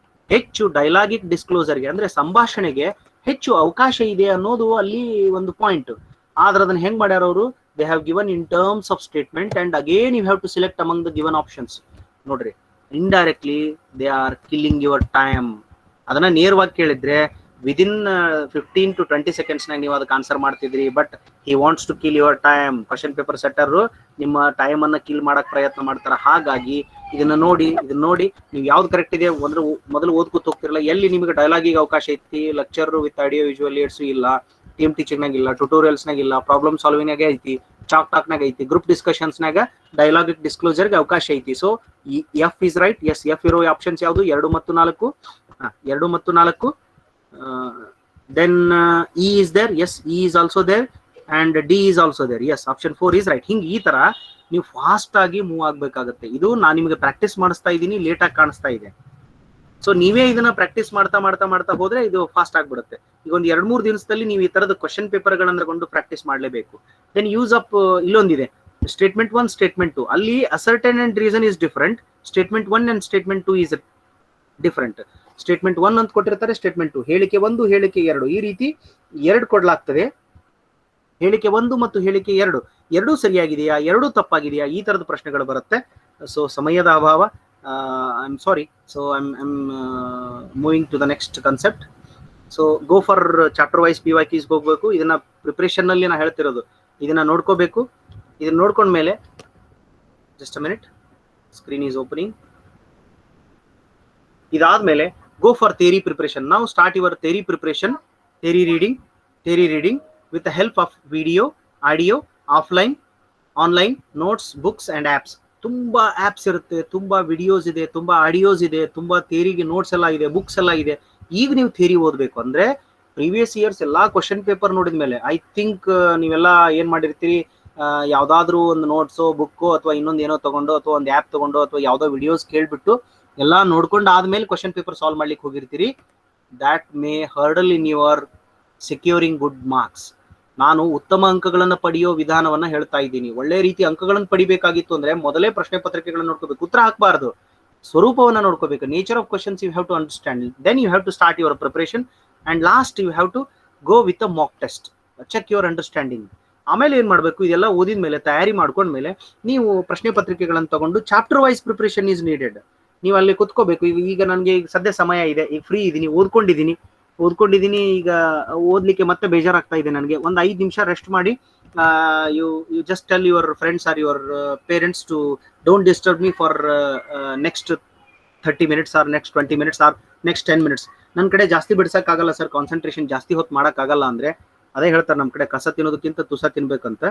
ಹೆಚ್ಚು ಡೈಲಾಗಿಕ್ ಡಿಸ್ಕ್ಲೋಸರ್ಗೆ ಅಂದ್ರೆ ಸಂಭಾಷಣೆಗೆ ಹೆಚ್ಚು ಅವಕಾಶ ಇದೆ ಅನ್ನೋದು ಅಲ್ಲಿ ಒಂದು ಪಾಯಿಂಟ್. ಆದ್ರೆ ಅದನ್ನ ಹೆಂಗ್ ಮಾಡ್ಯಾರ ಅವರು, they have given in terms of statement and again you have to select among the given options. ನೋಡ್ರಿ, indirectly they are killing your time. ಅದನ್ನ ನೇರವಾಗಿ ಕೇಳಿದ್ರೆ ವಿದಿನ್ 15 to 20 seconds ನಾಗ ನೀವು ಅದಕ್ಕೆ ಆನ್ಸರ್ ಮಾಡ್ತಿದ್ರಿ. But he wants to kill your time. Question paper setter ನಿಮ್ಮ ಟೈಮ್ ಅನ್ನ ಕಿಲ್ ಮಾಡಕ್ ಪ್ರಯತ್ನ ಮಾಡ್ತಾರೆ. ಹಾಗಾಗಿ ಇದನ್ನ ನೋಡಿ ನೀವು ಯಾವ್ದು ಕರೆಕ್ಟ್ ಇದೆ ಅಂದ್ರೆ ಮೊದಲು ಓದ್ಕೊತ ಹೋಗ್ತಿರಲ್ಲ. ಎಲ್ಲಿ ನಿಮಗೆ ಡೈಲಾಗಿಗೆ ಅವಕಾಶ ಐತಿ, lecture with audio visual AIDS ಇಲ್ಲ, ಟೀಮ್ ಟೀಚಿಂಗ್ ನಾಗ ಇಲ್ಲ, ಟ್ಯುಟೋರಿಯಲ್ಸ್ ನಾಗ ಇಲ್ಲ, ಪ್ರಾಬ್ಲಮ್ ಸಾಲ್ವಿಂಗ್ ನಾಗ ಐತಿ, ಚಾಕ್ ಟಾಕ್ ನಾಗ ಐತಿ, ಗ್ರೂಪ್ ಡಿಸ್ಕಷನ್ಸ್ ನಾಗ ಡೈಲಾಗಿಕ್ ಡಿಸ್ಕ್ಲೋಸರ್ಗೆ ಅವಕಾಶ ಐತಿ. So F is right. Yes, F ಇರೋ ಆಪ್ಷನ್ಸ್ ಯಾವುದು? 2 ಮತ್ತು 4. 2 ಮತ್ತು 4. Then E is there. Yes, E is also there and D is also there. Yes, option 4 is right. ಹಿಂಗೆ ಈ ತರ ನೀವು ಫಾಸ್ಟ್ ಆಗಿ ಮೂವ್ ಆಗ್ಬೇಕಾಗುತ್ತೆ. ಇದು ನಾನು ನಿಮಗೆ ಪ್ರಾಕ್ಟೀಸ್ ಮಾಡಿಸ್ತಾ ಇದ್ದೀನಿ, ಲೇಟ್ ಆಗಿ ಕಾಣಿಸ್ತಾ ಇದೆ. ಸೊ ನೀವೇ ಇದನ್ನ ಪ್ರಾಕ್ಟೀಸ್ ಮಾಡ್ತಾ ಹೋದ್ರೆ ಇದು ಫಾಸ್ಟ್ ಆಗ್ಬಿಡುತ್ತೆ. ಈಗ ಒಂದು 2-3 ದಿವಸದಲ್ಲಿ ನೀವು ಈ ತರದ ಕ್ವಶನ್ ಪೇಪರ್ ಗಳನ್ನ ಕೊಂಡು ಪ್ರಾಕ್ಟೀಸ್ ಮಾಡಲೇಬೇಕು. ದೆನ್ ಯೂಸ್ ಅಪ್ ಇಲ್ಲೊಂದಿದೆ, ಸ್ಟೇಟ್ಮೆಂಟ್ 1, ಸ್ಟೇಟ್ಮೆಂಟ್ 2. ಅಲ್ಲಿ ascertain and reason is different. Statement 1 and statement 2 is different. Statement 1 ಅಂತ ಕೊಟ್ಟಿರ್ತಾರೆ, ಸ್ಟೇಟ್ಮೆಂಟ್ 2, ಹೇಳಿಕೆ 1, ಹೇಳಿಕೆ 2, ಈ ರೀತಿ 2 ಕೊಡ್ಲಾಗ್ತದೆ. ಹೇಳಿಕೆ 1 ಮತ್ತು ಹೇಳಿಕೆ 2 ಎರಡೂ ಸರಿಯಾಗಿದೆಯಾ, ಎರಡೂ ತಪ್ಪಾಗಿದೆಯಾ, ಈ ತರದ ಪ್ರಶ್ನೆಗಳು ಬರುತ್ತೆ. ಸೊ ಸಮಯದ ಅಭಾವ, I am sorry. So I am moving to the next concept. So go for chapter wise PYQs ಹೋಗ್ಬೇಕು. ಇದನ್ನ ಪ್ರಿಪರೇಷನ್ ನಲ್ಲಿ ನಾ ಹೇಳ್ತಿರೋದು, ಇದನ್ನ ನೋಡ್ಕೋಬೇಕು. ಇದನ್ನ ನೋಡ್ಕೊಂಡ್ಮೇಲೆ just a minute, screen is opening. ಇದಾದ್ಮೇಲೆ go for theory preparation. Now start your theory preparation, theory reading with the help of video, audio, offline, online, notes, books and apps. ತುಂಬಾ ಆಪ್ಸ್ ಇರುತ್ತೆ, ತುಂಬಾ ವಿಡಿಯೋಸ್ ಇದೆ, ತುಂಬಾ ಆಡಿಯೋಸ್ ಇದೆ, ತುಂಬಾ ಥಿಯರಿಗೆ ನೋಟ್ಸ್ ಎಲ್ಲ ಇದೆ, ಬುಕ್ಸ್ ಎಲ್ಲ ಇದೆ. ಈಗ ನೀವು ಥಿಯರಿ ಓದಬೇಕು ಅಂದ್ರೆ ಪ್ರೀವಿಯಸ್ ಇಯರ್ಸ್ ಎಲ್ಲಾ ಕ್ವಶನ್ ಪೇಪರ್ ನೋಡಿದ ಮೇಲೆ ಐ ಥಿಂಕ್ ನೀವೆಲ್ಲ ಏನ್ ಮಾಡಿರ್ತೀರಿ, ಯಾವ್ದಾದ್ರು ಒಂದು ನೋಟ್ಸೋ ಬುಕ್ಕೋ ಅಥವಾ ಇನ್ನೊಂದು ಏನೋ ತಗೊಂಡು ಅಥವಾ ಒಂದು ಆ್ಯಪ್ ತಗೊಂಡು ಅಥವಾ ಯಾವ್ದೋ ವಿಡಿಯೋಸ್ ಕೇಳ್ಬಿಟ್ಟು ಎಲ್ಲ ನೋಡ್ಕೊಂಡು ಆದ್ಮೇಲೆ ಕ್ವಶನ್ ಪೇಪರ್ ಸಾಲ್ವ್ ಮಾಡ್ಲಿಕ್ಕೆ ಹೋಗಿರ್ತೀರಿ. That may hurdle in your securing good marks. ನಾನು ಉತ್ತಮ ಅಂಕಗಳನ್ನು ಪಡೆಯೋ ವಿಧಾನವನ್ನ ಹೇಳ್ತಾ ಇದ್ದೀನಿ. ಒಳ್ಳೆ ರೀತಿ ಅಂಕಗಳನ್ನು ಪಡಿಬೇಕಾಗಿತ್ತು ಅಂದ್ರೆ ಮೊದಲೇ ಪ್ರಶ್ನೆ ಪತ್ರಿಕೆಗಳನ್ನು ನೋಡ್ಕೋಬೇಕು, ಉತ್ತರ ಹಾಕಬಾರ್ದು, ಸ್ವರೂಪವನ್ನ ನೋಡ್ಕೋಬೇಕು. Nature of questions you have to understand. Then you have to start your preparation and last you have to go with a mock test, check your understanding. ಆಮೇಲೆ ಏನ್ ಮಾಡ್ಬೇಕು, ಇದೆಲ್ಲ ಓದಿದ ಮೇಲೆ ತಯಾರಿ ಮಾಡ್ಕೊಂಡ್ಮೇಲೆ ನೀವು ಪ್ರಶ್ನೆ ಪತ್ರಿಕೆಗಳನ್ನು ತಗೊಂಡು chapter wise preparation is needed. ನೀವು ಅಲ್ಲಿ ಕುತ್ಕೋಬೇಕು. ಈಗ ನನಗೆ ಸದ್ಯ ಸಮಯ ಇದೆ, ಈಗ ಫ್ರೀ ಇದ್ದೀನಿ, ಓದ್ಕೊಂಡಿದ್ದೀನಿ, ಈಗ ಓದ್ಲಿಕ್ಕೆ ಮತ್ತೆ ಬೇಜಾರಾಗ್ತಾ ಇದೆ ನನಗೆ, ಒಂದು 5 ನಿಮಿಷ ರೆಸ್ಟ್ ಮಾಡಿ. You just tell your friends or your parents to don't disturb me for next 30 minutes or next 20 minutes or next 10 minutes. ನನ್ನ ಕಡೆ ಜಾಸ್ತಿ ಬಿಡ್ಸಕ್ಕಾಗಲ್ಲ ಸರ್, ಕಾನ್ಸಂಟ್ರೇಷನ್ ಜಾಸ್ತಿ ಹೊತ್ತು ಮಾಡೋಕ್ಕಾಗಲ್ಲ ಅಂದ್ರೆ ಅದೇ ಹೇಳ್ತಾರೆ ನಮ್ಮ ಕಡೆ ಕಸ ತಿನ್ನೋದಕ್ಕಿಂತ ತುಸ ತಿನ್ಬೇಕಂತ.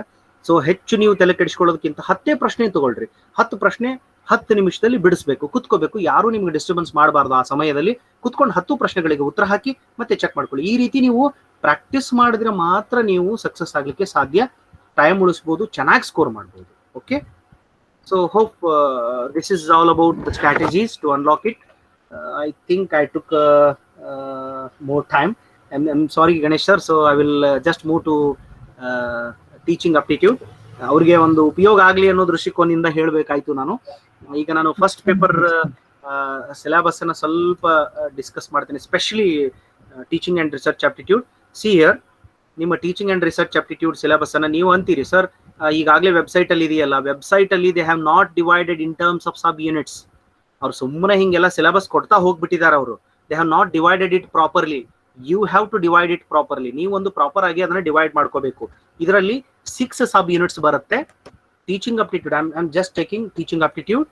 ಸೊ ಹೆಚ್ಚು ನೀವು ತಲೆ ಕೆಡಿಸ್ಕೊಳ್ಳೋದಕ್ಕಿಂತ 10 ಪ್ರಶ್ನೆ ತಗೊಳ್ರಿ. 10 ಪ್ರಶ್ನೆ 10 ನಿಮಿಷದಲ್ಲಿ ಬಿಡಿಸ್ಬೇಕು, ಕುತ್ಕೋಬೇಕು. ಯಾರು ನಿಮ್ಗೆ ಡಿಸ್ಟರ್ಬೆನ್ಸ್ ಮಾಡಬಾರ್ದು. ಆ ಸಮಯದಲ್ಲಿ ಕುತ್ಕೊಂಡು 10 ಪ್ರಶ್ನೆಗಳಿಗೆ ಉತ್ತರ ಹಾಕಿ ಮತ್ತೆ ಚೆಕ್ ಮಾಡ್ಕೊಳ್ಳಿ. ಈ ರೀತಿ ನೀವು ಪ್ರಾಕ್ಟೀಸ್ ಮಾಡಿದ್ರೆ ಮಾತ್ರ ನೀವು ಸಕ್ಸಸ್ ಆಗ್ಲಿಕ್ಕೆ ಸಾಧ್ಯ. ಟೈಮ್ ಉಳಿಸ್ಬೋದು, ಚೆನ್ನಾಗಿ ಸ್ಕೋರ್ ಮಾಡ್ಬೋದು. Okay, so hope this is all about the strategies to unlock it. I think I took more time. I'm sorry Ganesh sir, so I will just move to teaching aptitude. ಅವ್ರಿಗೆ ಒಂದು ಉಪಯೋಗ ಆಗಲಿ ಅನ್ನೋ ದೃಷ್ಟಿಕೋನದಿಂದ ಹೇಳಬೇಕಾಯ್ತು ನಾನು. ಈಗ ನಾನು ಫಸ್ಟ್ ಪೇಪರ್ ಸಿಲೆಬಸ್ ಅನ್ನ ಸ್ವಲ್ಪ ಡಿಸ್ಕಸ್ ಮಾಡ್ತೀನಿ, specially teaching and research aptitude. See here, ನಿಮ್ಮ teaching and research aptitude syllabus ಅನ್ನ ನೀವು ಅಂತೀರಿ ಸರ್ ಈಗಾಗಲೇ ವೆಬ್ಸೈಟ್ ಅಲ್ಲಿ ಇದೆಯಲ್ಲ, ವೆಬ್ಸೈಟ್ ಅಲ್ಲಿ they have not divided in terms of sub units. ಅವ್ರು ಸುಮ್ಮನೆ ಹಿಂಗೆಲ್ಲ ಸಿಲೆಬಸ್ ಕೊಡ್ತಾ ಹೋಗ್ಬಿಟ್ಟಿದ್ದಾರೆ ಅವರು. They have not divided it properly. You have to divide it properly. ನೀವು ಒಂದು ಪ್ರಾಪರ್ ಆಗಿ ಅದನ್ನ ಡಿವೈಡ್ ಮಾಡ್ಕೋಬೇಕು. ಇದರಲ್ಲಿ 6 ಸಬ್ ಯೂನಿಟ್ಸ್ ಬರುತ್ತೆ. Teaching aptitude, I am just taking teaching aptitude.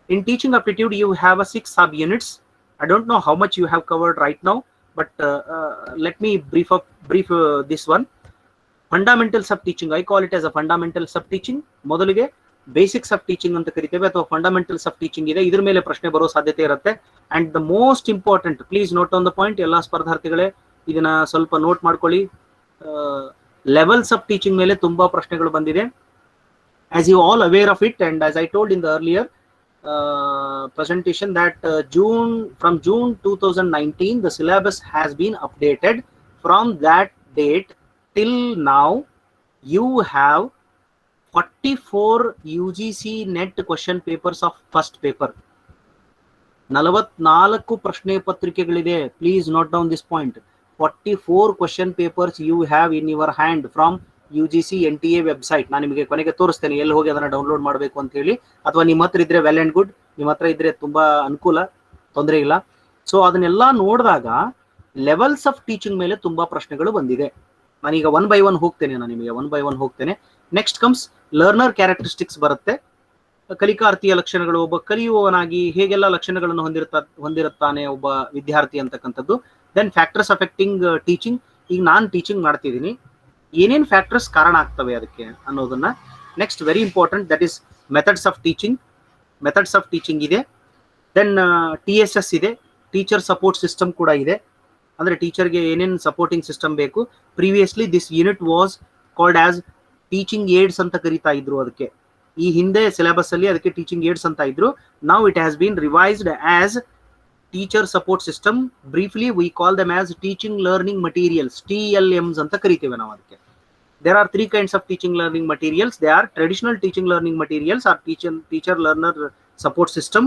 In teaching aptitude, you have a 6 subunits. I don't know how much you have covered right now, but let me brief this one. Fundamentals of teaching, I call it as a fundamentals of teaching. ಮೊದಲಿಗೆ ಬೇಸಿಕ್ಸ್ ಆಫ್ ಟೀಚಿಂಗ್ ಅಂತ ಕರಿತೇವೆ ಅಥವಾ ಫಂಡಮೆಂಟಲ್ಸ್ ಆಫ್ ಟೀಚಿಂಗ್ ಇದೆ, ಇದ್ರ ಮೇಲೆ ಪ್ರಶ್ನೆ ಬರೋ ಸಾಧ್ಯತೆ ಇರುತ್ತೆ. And the most important, please note on the point, ಎಲ್ಲ ಸ್ಪರ್ಧಾರ್ಥಿಗಳೇ ಇದನ್ನ ಸ್ವಲ್ಪ ನೋಟ್ ಮಾಡ್ಕೊಳ್ಳಿ. ಲೆವೆಲ್ಸ್ ಆಫ್ ಟೀಚಿಂಗ್ ಮೇಲೆ ತುಂಬಾ ಪ್ರಶ್ನೆಗಳು ಬಂದಿದೆ, as you all aware of it. And as I told in the earlier presentation that from June 2019 the syllabus has been updated. From that date till now you have 44 UGC net question papers of first paper. 44 ಪ್ರಶ್ನೆ ಪತ್ರಿಕೆಗಳಿದೆ. Please note down this point. 44 question papers you have in your hand from UGC NTA website. ನಾನು ನಿಮಗೆ ಕೊನೆಗೆ ತೋರಿಸ್ತೇನೆ ಎಲ್ಲಿ ಹೋಗಿ ಅದನ್ನ ಡೌನ್ಲೋಡ್ ಮಾಡಬೇಕು ಅಂತ ಹೇಳಿ. ಅಥವಾ ನಿಮ್ಮ ಹತ್ರ ಇದ್ರೆ ವೆಲ್ ಅಂಡ್ ಗುಡ್, ನಿಮ್ಮ ಹತ್ರ ಇದ್ರೆ ತುಂಬಾ ಅನುಕೂಲ, ತೊಂದರೆ ಇಲ್ಲ. ಸೊ ಅದನ್ನೆಲ್ಲ ನೋಡಿದಾಗ ಲೆವೆಲ್ಸ್ ಆಫ್ ಟೀಚಿಂಗ್ ಮೇಲೆ ತುಂಬಾ ಪ್ರಶ್ನೆಗಳು ಬಂದಿದೆ. ನಾನೀಗ ಒನ್ ಬೈ ಒನ್ ಹೋಗ್ತೇನೆ. ನೆಕ್ಸ್ಟ್ ಕಮ್ಸ್ ಲರ್ನರ್ ಕ್ಯಾರೆಕ್ಟರಿಸ್ಟಿಕ್ಸ್ ಬರುತ್ತೆ. ಕಲಿಕಾರ್ಥಿಯ ಲಕ್ಷಣಗಳು, ಒಬ್ಬ ಕಲಿಯುವವನಾಗಿ ಹೇಗೆಲ್ಲ ಲಕ್ಷಣಗಳನ್ನು ಹೊಂದಿರುತ್ತಾನೆ ಒಬ್ಬ ವಿದ್ಯಾರ್ಥಿ ಅಂತಕ್ಕಂಥದ್ದು. ದೆನ್ ಫ್ಯಾಕ್ಟರ್ಸ್ ಅಫೆಕ್ಟಿಂಗ್ ಟೀಚಿಂಗ್, ಈಗ ನಾನು ಟೀಚಿಂಗ್ ಮಾಡ್ತಿದ್ದೀನಿ, ಏನೇನ್ ಫ್ಯಾಕ್ಟರ್ಸ್ ಕಾರಣ ಆಗ್ತವೆ ಅದಕ್ಕೆ ಅನ್ನೋದನ್ನ. Next very important, that is methods of teaching ಇದೆ. ದೆನ್ TSS ಇದೆ, ಟೀಚರ್ ಸಪೋರ್ಟ್ ಸಿಸ್ಟಮ್ ಕೂಡ ಇದೆ. ಅಂದ್ರೆ ಟೀಚರ್ಗೆ ಏನೇನು ಸಪೋರ್ಟಿಂಗ್ ಸಿಸ್ಟಮ್ ಬೇಕು. Previously this unit was called as teaching AIDS ಅಂತ ಕರೀತಾ ಇದ್ರು. ಅದಕ್ಕೆ ಈ ಹಿಂದೆ ಸಿಲೆಬಸ್ ಅಲ್ಲಿ ಅದಕ್ಕೆ ಟೀಚಿಂಗ್ ಏಡ್ಸ್ ಅಂತ ಇದ್ರು. Now it has been revised as teacher support system. Briefly we call them as teaching learning materials, TLMs ಅಂತ ಕರಿತೇವೆ ನಾವು ಅದಕ್ಕೆ. There are 3 kinds of teaching learning materials. They are traditional teaching learning materials or teacher learner support system,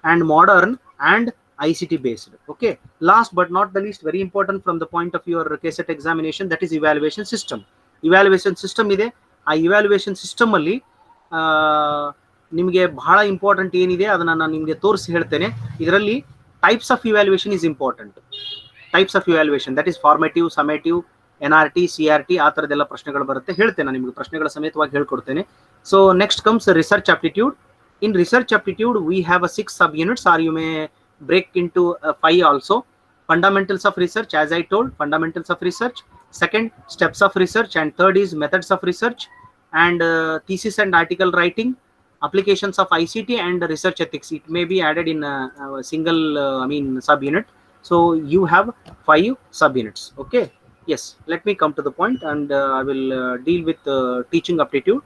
and modern and ICT based. Okay, last but not the least, very important from the point of your KCET examination, that is evaluation system. ಇದೆ. ಆ evaluation system ಅಲ್ಲಿ ನಿಮಗೆ ಬಹಳ ಇಂಪಾರ್ಟೆಂಟ್ ಏನಿದೆ ಅದನ್ನ ನಾನು ನಿಮಗೆ ತೋರಿಸಿ ಹೇಳ್ತೇನೆ. ಇದರಲ್ಲಿ types of evaluation is important. Types of evaluation, that is formative, summative, NRT, CRT, ಆ ಥರದ್ದೆಲ್ಲ ಪ್ರಶ್ನೆಗಳು ಬರುತ್ತೆ. ಹೇಳ್ತೇನೆ ನಿಮಗೆ, ಪ್ರಶ್ನೆಗಳ ಸಮೇತವಾಗಿ ಹೇಳ್ಕೊಡ್ತೇನೆ. So next comes research aptitude. In research aptitude we have 6 subunits, or you may break into 5 also. Fundamentals of research, as I told, fundamentals of research. Second, steps of research, and third is methods of research, and thesis and article writing, applications of ICT, and research ethics. It may be added in a single subunit. So you have 5 subunits. Okay. Yes, let me come to the point, and I will deal with teaching aptitude.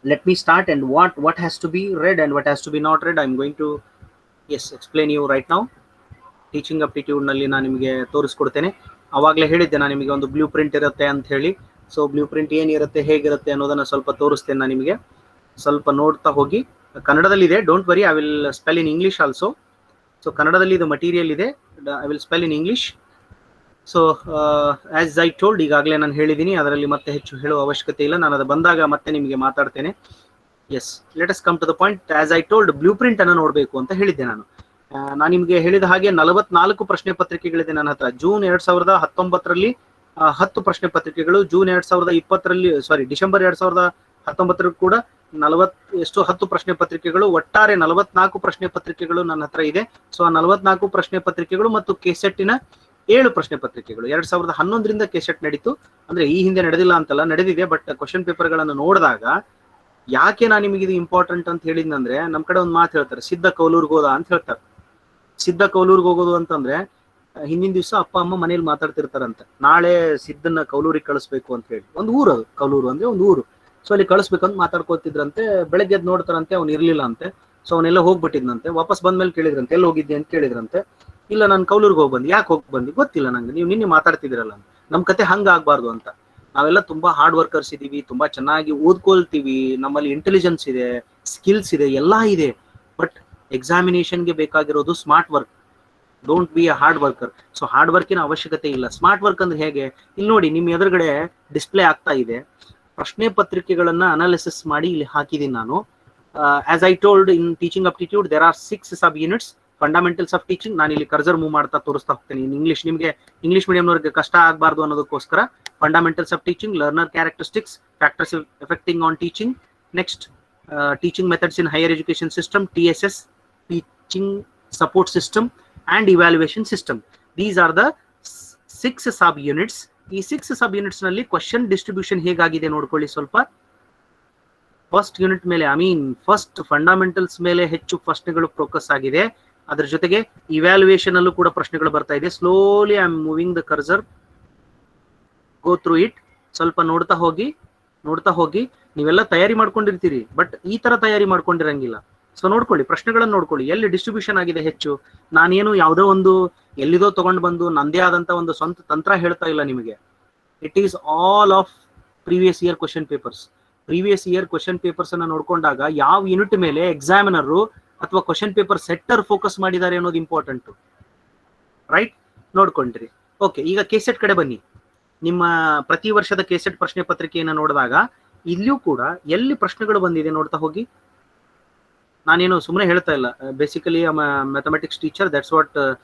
Let me start, and what has to be read and what has to be not read, I'm going to explain you right now. Teaching aptitude ನಲ್ಲಿ ನಾನು ನಿಮಗೆ ತೋರಿಸ್ಕೊಡ್ತೇನೆ. ಅವಾಗಲೇ ಹೇಳಿದ್ದೆ ನಾನು ನಿಮಗೆ ಒಂದು ಬ್ಲೂ ಪ್ರಿಂಟ್ ಇರುತ್ತೆ ಅಂತ ಹೇಳಿ. ಸೊ ಬ್ಲೂ ಪ್ರಿಂಟ್ ಏನಿರುತ್ತೆ, ಹೇಗಿರುತ್ತೆ ಅನ್ನೋದನ್ನ ಸ್ವಲ್ಪ ತೋರಿಸ್ತೇನೆ ನಾನು ನಿಮಗೆ. ಸ್ವಲ್ಪ ನೋಡ್ತಾ ಹೋಗಿ. ಕನ್ನಡದಲ್ಲಿದೆ, don't worry, I will spell in English also. So ಕನ್ನಡದಲ್ಲಿ ಇದು ಮಟೀರಿಯಲ್ ಇದೆ, I will spell in English. So as I told, ಈಗಾಗಲೇ ನಾನು ಹೇಳಿದ್ದೀನಿ, ಅದರಲ್ಲಿ ಮತ್ತೆ ಹೆಚ್ಚು ಹೇಳುವ ಅವಶ್ಯಕತೆ ಇಲ್ಲ. ನಾನು ಅದು ಬಂದಾಗ ಮತ್ತೆ ನಿಮಗೆ ಮಾತಾಡ್ತೇನೆ. Yes, let us come to the point. As I told, blue print ಅನ್ನು ನೋಡಬೇಕು ಅಂತ ಹೇಳಿದ್ದೆ ನಾನು. ನಾನು ನಿಮಗೆ ಹೇಳಿದ ಹಾಗೆ 44 ಪ್ರಶ್ನೆ ಪತ್ರಿಕೆಗಳಿದೆ ನನ್ನ ಹತ್ರ. ಜೂನ್ 2019ರಲ್ಲಿ 10 ಪ್ರಶ್ನೆ ಪತ್ರಿಕೆಗಳು, ಜೂನ್ 2020ರಲ್ಲಿ ಡಿಸೆಂಬರ್ 2019 ಕೂಡ 10 ಪ್ರಶ್ನೆ ಪತ್ರಿಕೆಗಳು, ಒಟ್ಟಾರೆ 44 ಪ್ರಶ್ನೆ ಪತ್ರಿಕೆಗಳು ನನ್ನ ಹತ್ರ ಇದೆ. ಸೊ ಆ 44 ಪ್ರಶ್ನೆ ಪತ್ರಿಕೆಗಳು ಮತ್ತು ಕೆಸೆಟ್ಟಿನ 7 ಪ್ರಶ್ನೆ ಪತ್ರಿಕೆಗಳು 2011ರಿಂದ ಕೆಸೆಟ್ ನಡೀತು. ಅಂದ್ರೆ ಈ ಹಿಂದೆ ನಡೆದಿಲ್ಲ ಅಂತಲ್ಲ, ನಡೆದಿದೆ. ಬಟ್ ಕ್ವಶನ್ ಪೇಪರ್ ಗಳನ್ನು ನೋಡಿದಾಗ ಯಾಕೆ ನಾನು ನಿಮಗೆ ಇದು ಇಂಪಾರ್ಟೆಂಟ್ ಅಂತ ಹೇಳಿದ್ನಂದ್ರೆ, ನಮ್ ಕಡೆ ಒಂದು ಮಾತು ಹೇಳ್ತಾರೆ, ಸಿದ್ಧ ಕೌಲೂರ್ಗೆ ಹೋದ ಅಂತ ಹೇಳ್ತಾರೆ. ಸಿದ್ಧ ಕೌಲೂರ್ಗೆ ಹೋಗೋದು ಅಂತಂದ್ರೆ, ಹಿಂದಿನ ದಿವಸ ಅಪ್ಪ ಅಮ್ಮ ಮನೇಲಿ ಮಾತಾಡ್ತಿರ್ತಾರಂತೆ, ನಾಳೆ ಸಿದ್ಧನ ಕೌಲೂರಿಗೆ ಕಳಿಸ್ಬೇಕು ಅಂತ ಹೇಳಿ. ಒಂದು ಊರು ಅದು, ಕೌಲೂರು ಅಂದ್ರೆ ಒಂದು ಊರು. ಸೊ ಅಲ್ಲಿ ಕಳಿಸ್ಬೇಕಂತ ಮಾತಾಡ್ಕೋತಿದ್ರಂತೆ. ಬೆಳಗ್ಗೆ ಎದ್ದು ನೋಡ್ತಾರಂತೆ, ಅವ್ನು ಇರ್ಲಿಲ್ಲ ಅಂತೆ. ಸೊ ಅವನೆಲ್ಲ ಹೋಗ್ಬಿಟ್ಟಿದ್ನಂತೆ. ವಾಪಸ್ ಬಂದ್ಮೇಲೆ ಕೇಳಿದ್ರಂತೆ, ಎಲ್ಲಿ ಹೋಗಿದ್ದೆ ಅಂತ ಕೇಳಿದ್ರಂತೆ. ಇಲ್ಲ, ನಾನು ಕೌಲೂರ್ಗೆ ಹೋಗಿ ಬಂದು. ಯಾಕೆ ಹೋಗಿ ಬಂದು ಗೊತ್ತಿಲ್ಲ ನಂಗೆ, ನೀವು ನಿನ್ನೆ ಮಾತಾಡ್ತಿದ್ದೀರಲ್ಲ. ನಮ್ ಕತೆ ಹಂಗ ಆಗ್ಬಾರ್ದು ಅಂತ. ನಾವೆಲ್ಲ ತುಂಬಾ ಹಾರ್ಡ್ ವರ್ಕರ್ಸ್ ಇದೀವಿ, ತುಂಬಾ ಚೆನ್ನಾಗಿ ಓದ್ಕೊಳ್ತೀವಿ, ನಮ್ಮಲ್ಲಿ ಇಂಟೆಲಿಜೆನ್ಸ್ ಇದೆ, ಸ್ಕಿಲ್ಸ್ ಇದೆ, ಎಲ್ಲಾ ಇದೆ. ಬಟ್ ಎಕ್ಸಾಮಿನೇಷನ್ಗೆ ಬೇಕಾಗಿರೋದು smart work. Don't be a hard worker. So hard ವರ್ಕಿನ ಅವಶ್ಯಕತೆ ಇಲ್ಲ. ಸ್ಮಾರ್ಟ್ ವರ್ಕ್ ಅಂದ್ರೆ ಹೇಗೆ? ಇಲ್ಲಿ ನೋಡಿ, ನಿಮ್ಮ ಎದುರುಗಡೆ ಡಿಸ್ಪ್ಲೇ ಆಗ್ತಾ ಇದೆ. ಪ್ರಶ್ನೆ ಪತ್ರಿಕೆಗಳನ್ನ ಅನಾಲಿಸಿಸ್ ಮಾಡಿ ಇಲ್ಲಿ ಹಾಕಿದ್ದೀನಿ ನಾನು. As I told, in teaching aptitude there are 6 sub units. Fundamentals of teaching, ನಾನು ಇಲ್ಲಿ ಕರ್ಸರ್ ಮೂವ್ ಮಾಡ್ತಾ ತೋರಿಸ್ತಾ ಹೋಗ್ತೇನೆ. ಇನ್ ಇಂಗ್ಲಿಷ್, ನಿಮಗೆ ಇಂಗ್ಲಿಷ್ ಮೀಡಿಯಂನವ್ರಿಗೆ ಕಷ್ಟ ಆಗಬಾರ್ದು ಅನ್ನೋದಕ್ಕೋಸ್ಕರ fundamentals of teaching, learner characteristics, factors affecting on teaching. Next teaching methods in higher education system, TSS, teaching support system and evaluation system. These are the 6 sub units. ಈ 6 ಸಬ್ ಯೂನಿಟ್ಸ್ ನಲ್ಲಿ ಕ್ವಶನ್ ಡಿಸ್ಟ್ರಿಬ್ಯೂಷನ್ ಹೇಗಾಗಿದೆ ನೋಡ್ಕೊಳ್ಳಿ ಸ್ವಲ್ಪ. ಫಸ್ಟ್ ಯೂನಿಟ್ ಮೇಲೆ ಫಸ್ಟ್ ಫಂಡಮೆಂಟಲ್ಸ್ ಮೇಲೆ ಹೆಚ್ಚು ಪ್ರಶ್ನೆಗಳು ಫೋಕಸ್ ಆಗಿದೆ. ಅದ್ರ ಜೊತೆಗೆ ಇವ್ಯಾಲ್ಯೂಯೇಷನ್ ಅಲ್ಲೂ ಕೂಡ ಪ್ರಶ್ನೆಗಳು ಬರ್ತಾ ಇದೆ. Slowly I am moving the cursor, go through it. ಸ್ವಲ್ಪ ನೋಡ್ತಾ ಹೋಗಿ. ನೀವೆಲ್ಲ ತಯಾರಿ ಮಾಡ್ಕೊಂಡಿರ್ತೀರಿ, ಬಟ್ ಈ ತರ ತಯಾರಿ ಮಾಡ್ಕೊಂಡಿರಂಗಿಲ್ಲ. ಸೊ ನೋಡ್ಕೊಳ್ಳಿ, ಪ್ರಶ್ನೆಗಳನ್ನ ನೋಡ್ಕೊಳ್ಳಿ, ಎಲ್ಲಿ ಡಿಸ್ಟ್ರಿಬ್ಯೂಷನ್ ಆಗಿದೆ ಹೆಚ್ಚು. ನಾನೇನು ಯಾವುದೋ ಒಂದು ಎಲ್ಲಿದೋ ತಗೊಂಡು ಬಂದು ನಂದೇ ಆದಂತ ಒಂದು ಸ್ವಂತ ತಂತ್ರ ಹೇಳ್ತಾ ಇಲ್ಲ ನಿಮಗೆ. It is all of previous year question papers. Previous year question papers ಅನ್ನ ನೋಡ್ಕೊಂಡಾಗ ಯಾವ ಯೂನಿಟ್ ಮೇಲೆ ಎಕ್ಸಾಮಿನರ್ ಅಥವಾ ಕ್ವಶನ್ ಪೇಪರ್ ಸೆಟ್ಟರ್ ಫೋಕಸ್ ಮಾಡಿದ್ದಾರೆ ಅನ್ನೋದು ಇಂಪಾರ್ಟೆಂಟ್, ರೈಟ್? ನೋಡ್ಕೊಂಡ್ರಿ. ಓಕೆ, ಈಗ ಕೆಸೆಟ್ ಕಡೆ ಬನ್ನಿ. ನಿಮ್ಮ ಪ್ರತಿ ವರ್ಷದ ಕೆಸೆಟ್ ಪ್ರಶ್ನೆ ಪತ್ರಿಕೆಯನ್ನು ನೋಡಿದಾಗ ಇಲ್ಲಿಯೂ ಕೂಡ ಎಲ್ಲಿ ಪ್ರಶ್ನೆಗಳು ಬಂದಿದೆ ನೋಡ್ತಾ ಹೋಗಿ. ನಾನೇನು ಸುಮ್ಮನೆ ಹೇಳ್ತಾ ಇಲ್ಲ. Basically mathematics teacher, that's what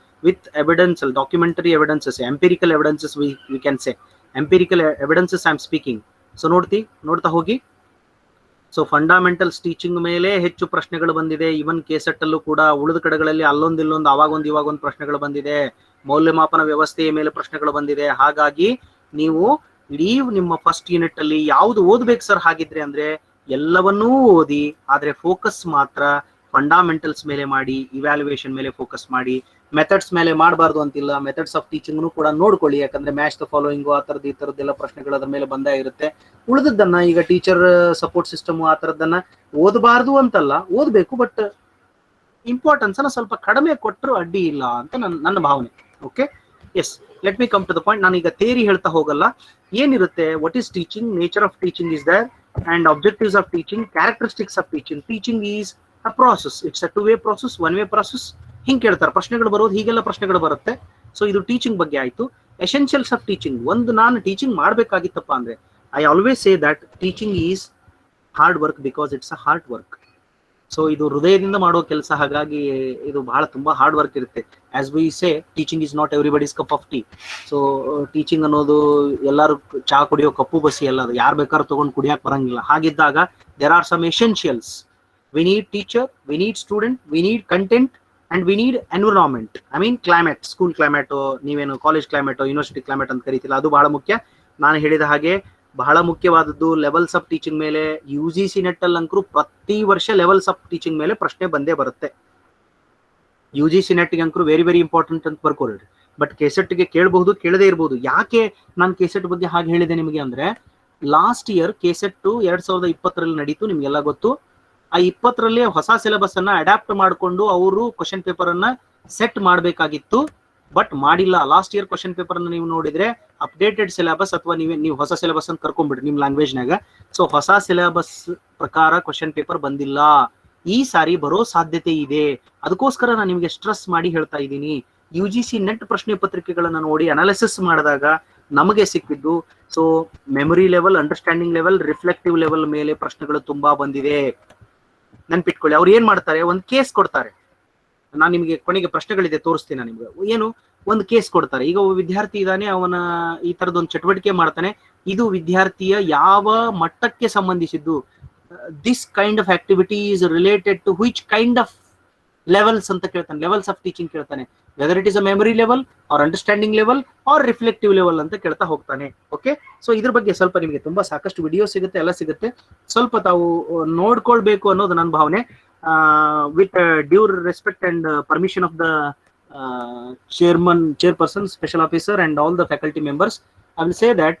with evidence, documentary evidences, empirical evidences we can say. Empirical evidences I am speaking. So ನೋಡ್ತಾ ಹೋಗಿ. ಸೊ ಫಂಡಮೆಂಟಲ್ಸ್ ಟೀಚಿಂಗ್ ಮೇಲೆ ಹೆಚ್ಚು ಪ್ರಶ್ನೆಗಳು ಬಂದಿದೆ. ಇವನ್ ಕೆಸೆಟ್ ಅಲ್ಲೂ ಕೂಡ ಉಳಿದ ಕಡೆಗಳಲ್ಲಿ ಅಲ್ಲೊಂದಿಲ್ಲೊಂದು ಅವಾಗೊಂದು ಇವಾಗೊಂದು ಪ್ರಶ್ನೆಗಳು ಬಂದಿದೆ. ಮೌಲ್ಯಮಾಪನ ವ್ಯವಸ್ಥೆಯ ಮೇಲೆ ಪ್ರಶ್ನೆಗಳು ಬಂದಿದೆ. ಹಾಗಾಗಿ ನೀವು ಇಡೀ ನಿಮ್ಮ ಫಸ್ಟ್ ಯೂನಿಟ್ ಅಲ್ಲಿ ಯಾವ್ದು ಓದ್ಬೇಕು ಸರ್ ಹಾಗಿದ್ರೆ ಅಂದ್ರೆ ಎಲ್ಲವನ್ನೂ ಓದಿ, ಆದ್ರೆ ಫೋಕಸ್ ಮಾತ್ರ ಫಂಡಮೆಂಟಲ್ಸ್ ಮೇಲೆ ಮಾಡಿ, ಇವ್ಯಾಲ್ಯೂಯೇಷನ್ ಮೇಲೆ ಫೋಕಸ್ ಮಾಡಿ. ಮೆಥಡ್ಸ್ ಮೇಲೆ ಮಾಡಬಾರ್ದು ಅಂತಿಲ್ಲ. ಮೆಥಡ್ಸ್ ಆಫ್ ಟೀಚಿಂಗ್ ಕೂಡ ನೋಡ್ಕೊಳ್ಳಿ, ಯಾಕಂದ್ರೆ ಮ್ಯಾಚ್ ದ ಫಾಲೋಯಿಂಗು ಆ ತರದ್ದು ಈ ತರದ್ದೆಲ್ಲ ಪ್ರಶ್ನೆಗಳು ಅದ್ರ ಮೇಲೆ ಬಂದೇ ಇರುತ್ತೆ. ಉಳಿದದ್ದನ್ನ ಈಗ ಟೀಚರ್ ಸಪೋರ್ಟ್ ಸಿಸ್ಟಮ್ ಆ ತರದ್ದನ್ನ ಓದಬಾರ್ದು ಅಂತಲ್ಲ, ಓದ್ಬೇಕು, ಬಟ್ ಇಂಪಾರ್ಟೆನ್ಸ್ ಅನ್ನ ಸ್ವಲ್ಪ ಕಡಿಮೆ ಕೊಟ್ಟರು ಅಡ್ಡಿ ಇಲ್ಲ ಅಂತ ನನ್ನ ಭಾವನೆ. Okay, yes, let me come to the point. ನಾನೀಗ ಥಿಯರಿ ಹೇಳ್ತಾ ಹೋಗಲ್ಲ. ಏನಿರುತ್ತೆ, what is teaching, nature of teaching is there, and objectives of teaching, characteristics of teaching. Teaching is a process. It's a two-way process, one-way process. ಹಿಂಗೆ ಕೇಳ್ತಾರೆ ಪ್ರಶ್ನೆಗಳು ಬರೋದು, ಹೀಗೆಲ್ಲ ಪ್ರಶ್ನೆಗಳು ಬರುತ್ತೆ. ಸೊ ಇದು ಟೀಚಿಂಗ್ ಬಗ್ಗೆ ಆಯ್ತು. Essentials of teaching. ಒಂದು ನಾನು ಟೀಚಿಂಗ್ ಮಾಡಬೇಕಾಗಿತ್ತಪ್ಪ ಅಂದ್ರೆ I always say that teaching is hard work because it's a hard work. So ಇದು ಹೃದಯದಿಂದ ಮಾಡೋ ಕೆಲಸ, ಹಾಗಾಗಿ ಇದು ತುಂಬಾ ಹಾರ್ಡ್ ವರ್ಕ್ ಇರುತ್ತೆ. As we say, teaching is not everybody's cup of tea. So teaching ಅನ್ನೋದು ಎಲ್ಲರೂ ಚಹಾ ಕುಡಿಯೋ ಕಪ್ಪು ಬಸಿ ಅಲ್ಲ, ಅದು ಯಾರು ಬೇಕಾದ್ರೂ ತಗೊಂಡು ಕುಡಿಯಕ್ ಬರಂಗಿಲ್ಲ. ಹಾಗಿದ್ದಾಗ there are some essentials. We need teacher, we need student, we need content and we need environment. Climate, school climate, ನೀವೇನು ಕಾಲೇಜ್ ಕ್ಲೈಮೇಟು, ಯೂನಿವರ್ಸಿಟಿ ಕ್ಲೈಮೇಟ್ ಅಂತ ಕರೀತಿಲ್ಲ, ಅದು ಬಹಳ ಮುಖ್ಯ. ನಾನು ಹೇಳಿದ ಹಾಗೆ ಬಹಳ ಮುಖ್ಯವಾದದ್ದು ಲೆವೆಲ್ಸ್ ಆಫ್ ಟೀಚಿಂಗ್ ಮೇಲೆ. UGC ನೆಟ್ ಅಲ್ಲಿ ಅಂಕರು ಪ್ರತಿ ವರ್ಷ ಲೆವೆಲ್ಸ್ ಆಫ್ ಟೀಚಿಂಗ್ ಮೇಲೆ ಪ್ರಶ್ನೆ ಬಂದೇ ಬರುತ್ತೆ. UGC ನೆಟ್ಗೆ ಅಂಕರು ವೆರಿ ವೆರಿ ಇಂಪಾರ್ಟೆಂಟ್ ಅಂತ ಬರ್ಕೊಳ್ರಿ. ಬಟ್ ಕೆಸೆಟ್ಗೆ ಕೇಳಬಹುದು, ಕೇಳದೇ ಇರಬಹುದು. ಯಾಕೆ ನಾನು ಕೆಸೆಟ್ ಬಗ್ಗೆ ಹಾಗೆ ಹೇಳಿದೆ ನಿಮಗೆ ಅಂದ್ರೆ, ಲಾಸ್ಟ್ ಇಯರ್ ಕೆಸೆಟ್ 2020 ನಡೀತು, ನಿಮ್ಗೆಲ್ಲ ಗೊತ್ತು. ಆ 20 ಹೊಸ ಸಿಲೆಬಸ್ ಅನ್ನ ಅಡಾಪ್ಟ್ ಮಾಡಿಕೊಂಡು ಅವರು ಕ್ವಶನ್ ಪೇಪರ್ ಅನ್ನ ಸೆಟ್ ಮಾಡಬೇಕಾಗಿತ್ತು, ಬಟ್ ಮಾಡಿಲ್ಲ. ಲಾಸ್ಟ್ ಇಯರ್ ಕ್ವಶನ್ ಪೇಪರ್ ಅನ್ನು ನೀವು ನೋಡಿದ್ರೆ ಅಪ್ಡೇಟೆಡ್ ಸಿಲೆಬಸ್, ಅಥವಾ ನೀವು ಹೊಸ ಸಿಲೆಬಸ್ ಅಂತ ಕರ್ಕೊಂಡ್ಬಿಡ್ರಿ ನಿಮ್ಮ ಲ್ಯಾಂಗ್ವೇಜ್ನಾಗ. ಸೊ ಹೊಸ ಸಿಲೆಬಸ್ ಪ್ರಕಾರ ಕ್ವಶನ್ ಪೇಪರ್ ಬಂದಿಲ್ಲ. ಈ ಸಾರಿ ಬರೋ ಸಾಧ್ಯತೆ ಇದೆ. ಅದಕ್ಕೋಸ್ಕರ ನಾನು ನಿಮಗೆ ಸ್ಟ್ರೆಸ್ ಮಾಡಿ ಹೇಳ್ತಾ ಇದ್ದೀನಿ. UGC ನೆಟ್ ಪ್ರಶ್ನೆ ಪತ್ರಿಕೆಗಳನ್ನ ನೋಡಿ ಅನಾಲಿಸಿಸ್ ಮಾಡಿದಾಗ ನಮಗೆ ಸಿಕ್ಕಿದ್ದು, so memory level, understanding level, reflective level ಮೇಲೆ ಪ್ರಶ್ನೆಗಳು ತುಂಬಾ ಬಂದಿದೆ. ನೆನ್ಪಿಟ್ಕೊಳ್ಳಿ. ಅವ್ರು ಏನ್ ಮಾಡ್ತಾರೆ, ಒಂದು ಕೇಸ್ ಕೊಡ್ತಾರೆ. ನಾನು ನಿಮಗೆ ಕೊನೆಗೆ ಪ್ರಶ್ನೆಗಳಿದೆ ತೋರಿಸ್ತೀನಿ ನಾನು ನಿಮ್ಗೆ. ಏನು, ಒಂದು ಕೇಸ್ ಕೊಡ್ತಾರೆ. ಈಗ ಒಬ್ಬ ವಿದ್ಯಾರ್ಥಿ ಇದ್ದಾನೆ, ಅವನ ಈ ತರದೊಂದು ಚಟುವಟಿಕೆ ಮಾಡ್ತಾನೆ, ಇದು ವಿದ್ಯಾರ್ಥಿಯ ಯಾವ ಮಟ್ಟಕ್ಕೆ ಸಂಬಂಧಿಸಿದ್ದು, this kind of activity is related to which kind of levels ಅಂತ ಕೇಳ್ತಾನೆ. ಲೆವೆಲ್ಸ್ ಆಫ್ ಟೀಚಿಂಗ್ ಕೇಳ್ತಾನೆ. Whether it is a memory level or understanding level or reflective level ಅಂತ ಕೇಳ್ತಾ ಹೋಗ್ತಾನೆ. ಓಕೆ, ಸೊ ಇದ್ರ ಬಗ್ಗೆ ಸ್ವಲ್ಪ ನಿಮಗೆ ತುಂಬಾ ಸಾಕಷ್ಟು ವಿಡಿಯೋ ಸಿಗುತ್ತೆ, ಎಲ್ಲ ಸಿಗುತ್ತೆ. ಸ್ವಲ್ಪ ತಾವು ನೋಡ್ಕೊಳ್ಬೇಕು ಅನ್ನೋದು ನನ್ನ ಭಾವನೆ. With due respect and permission of the chairperson, special officer and all the faculty members, I will say that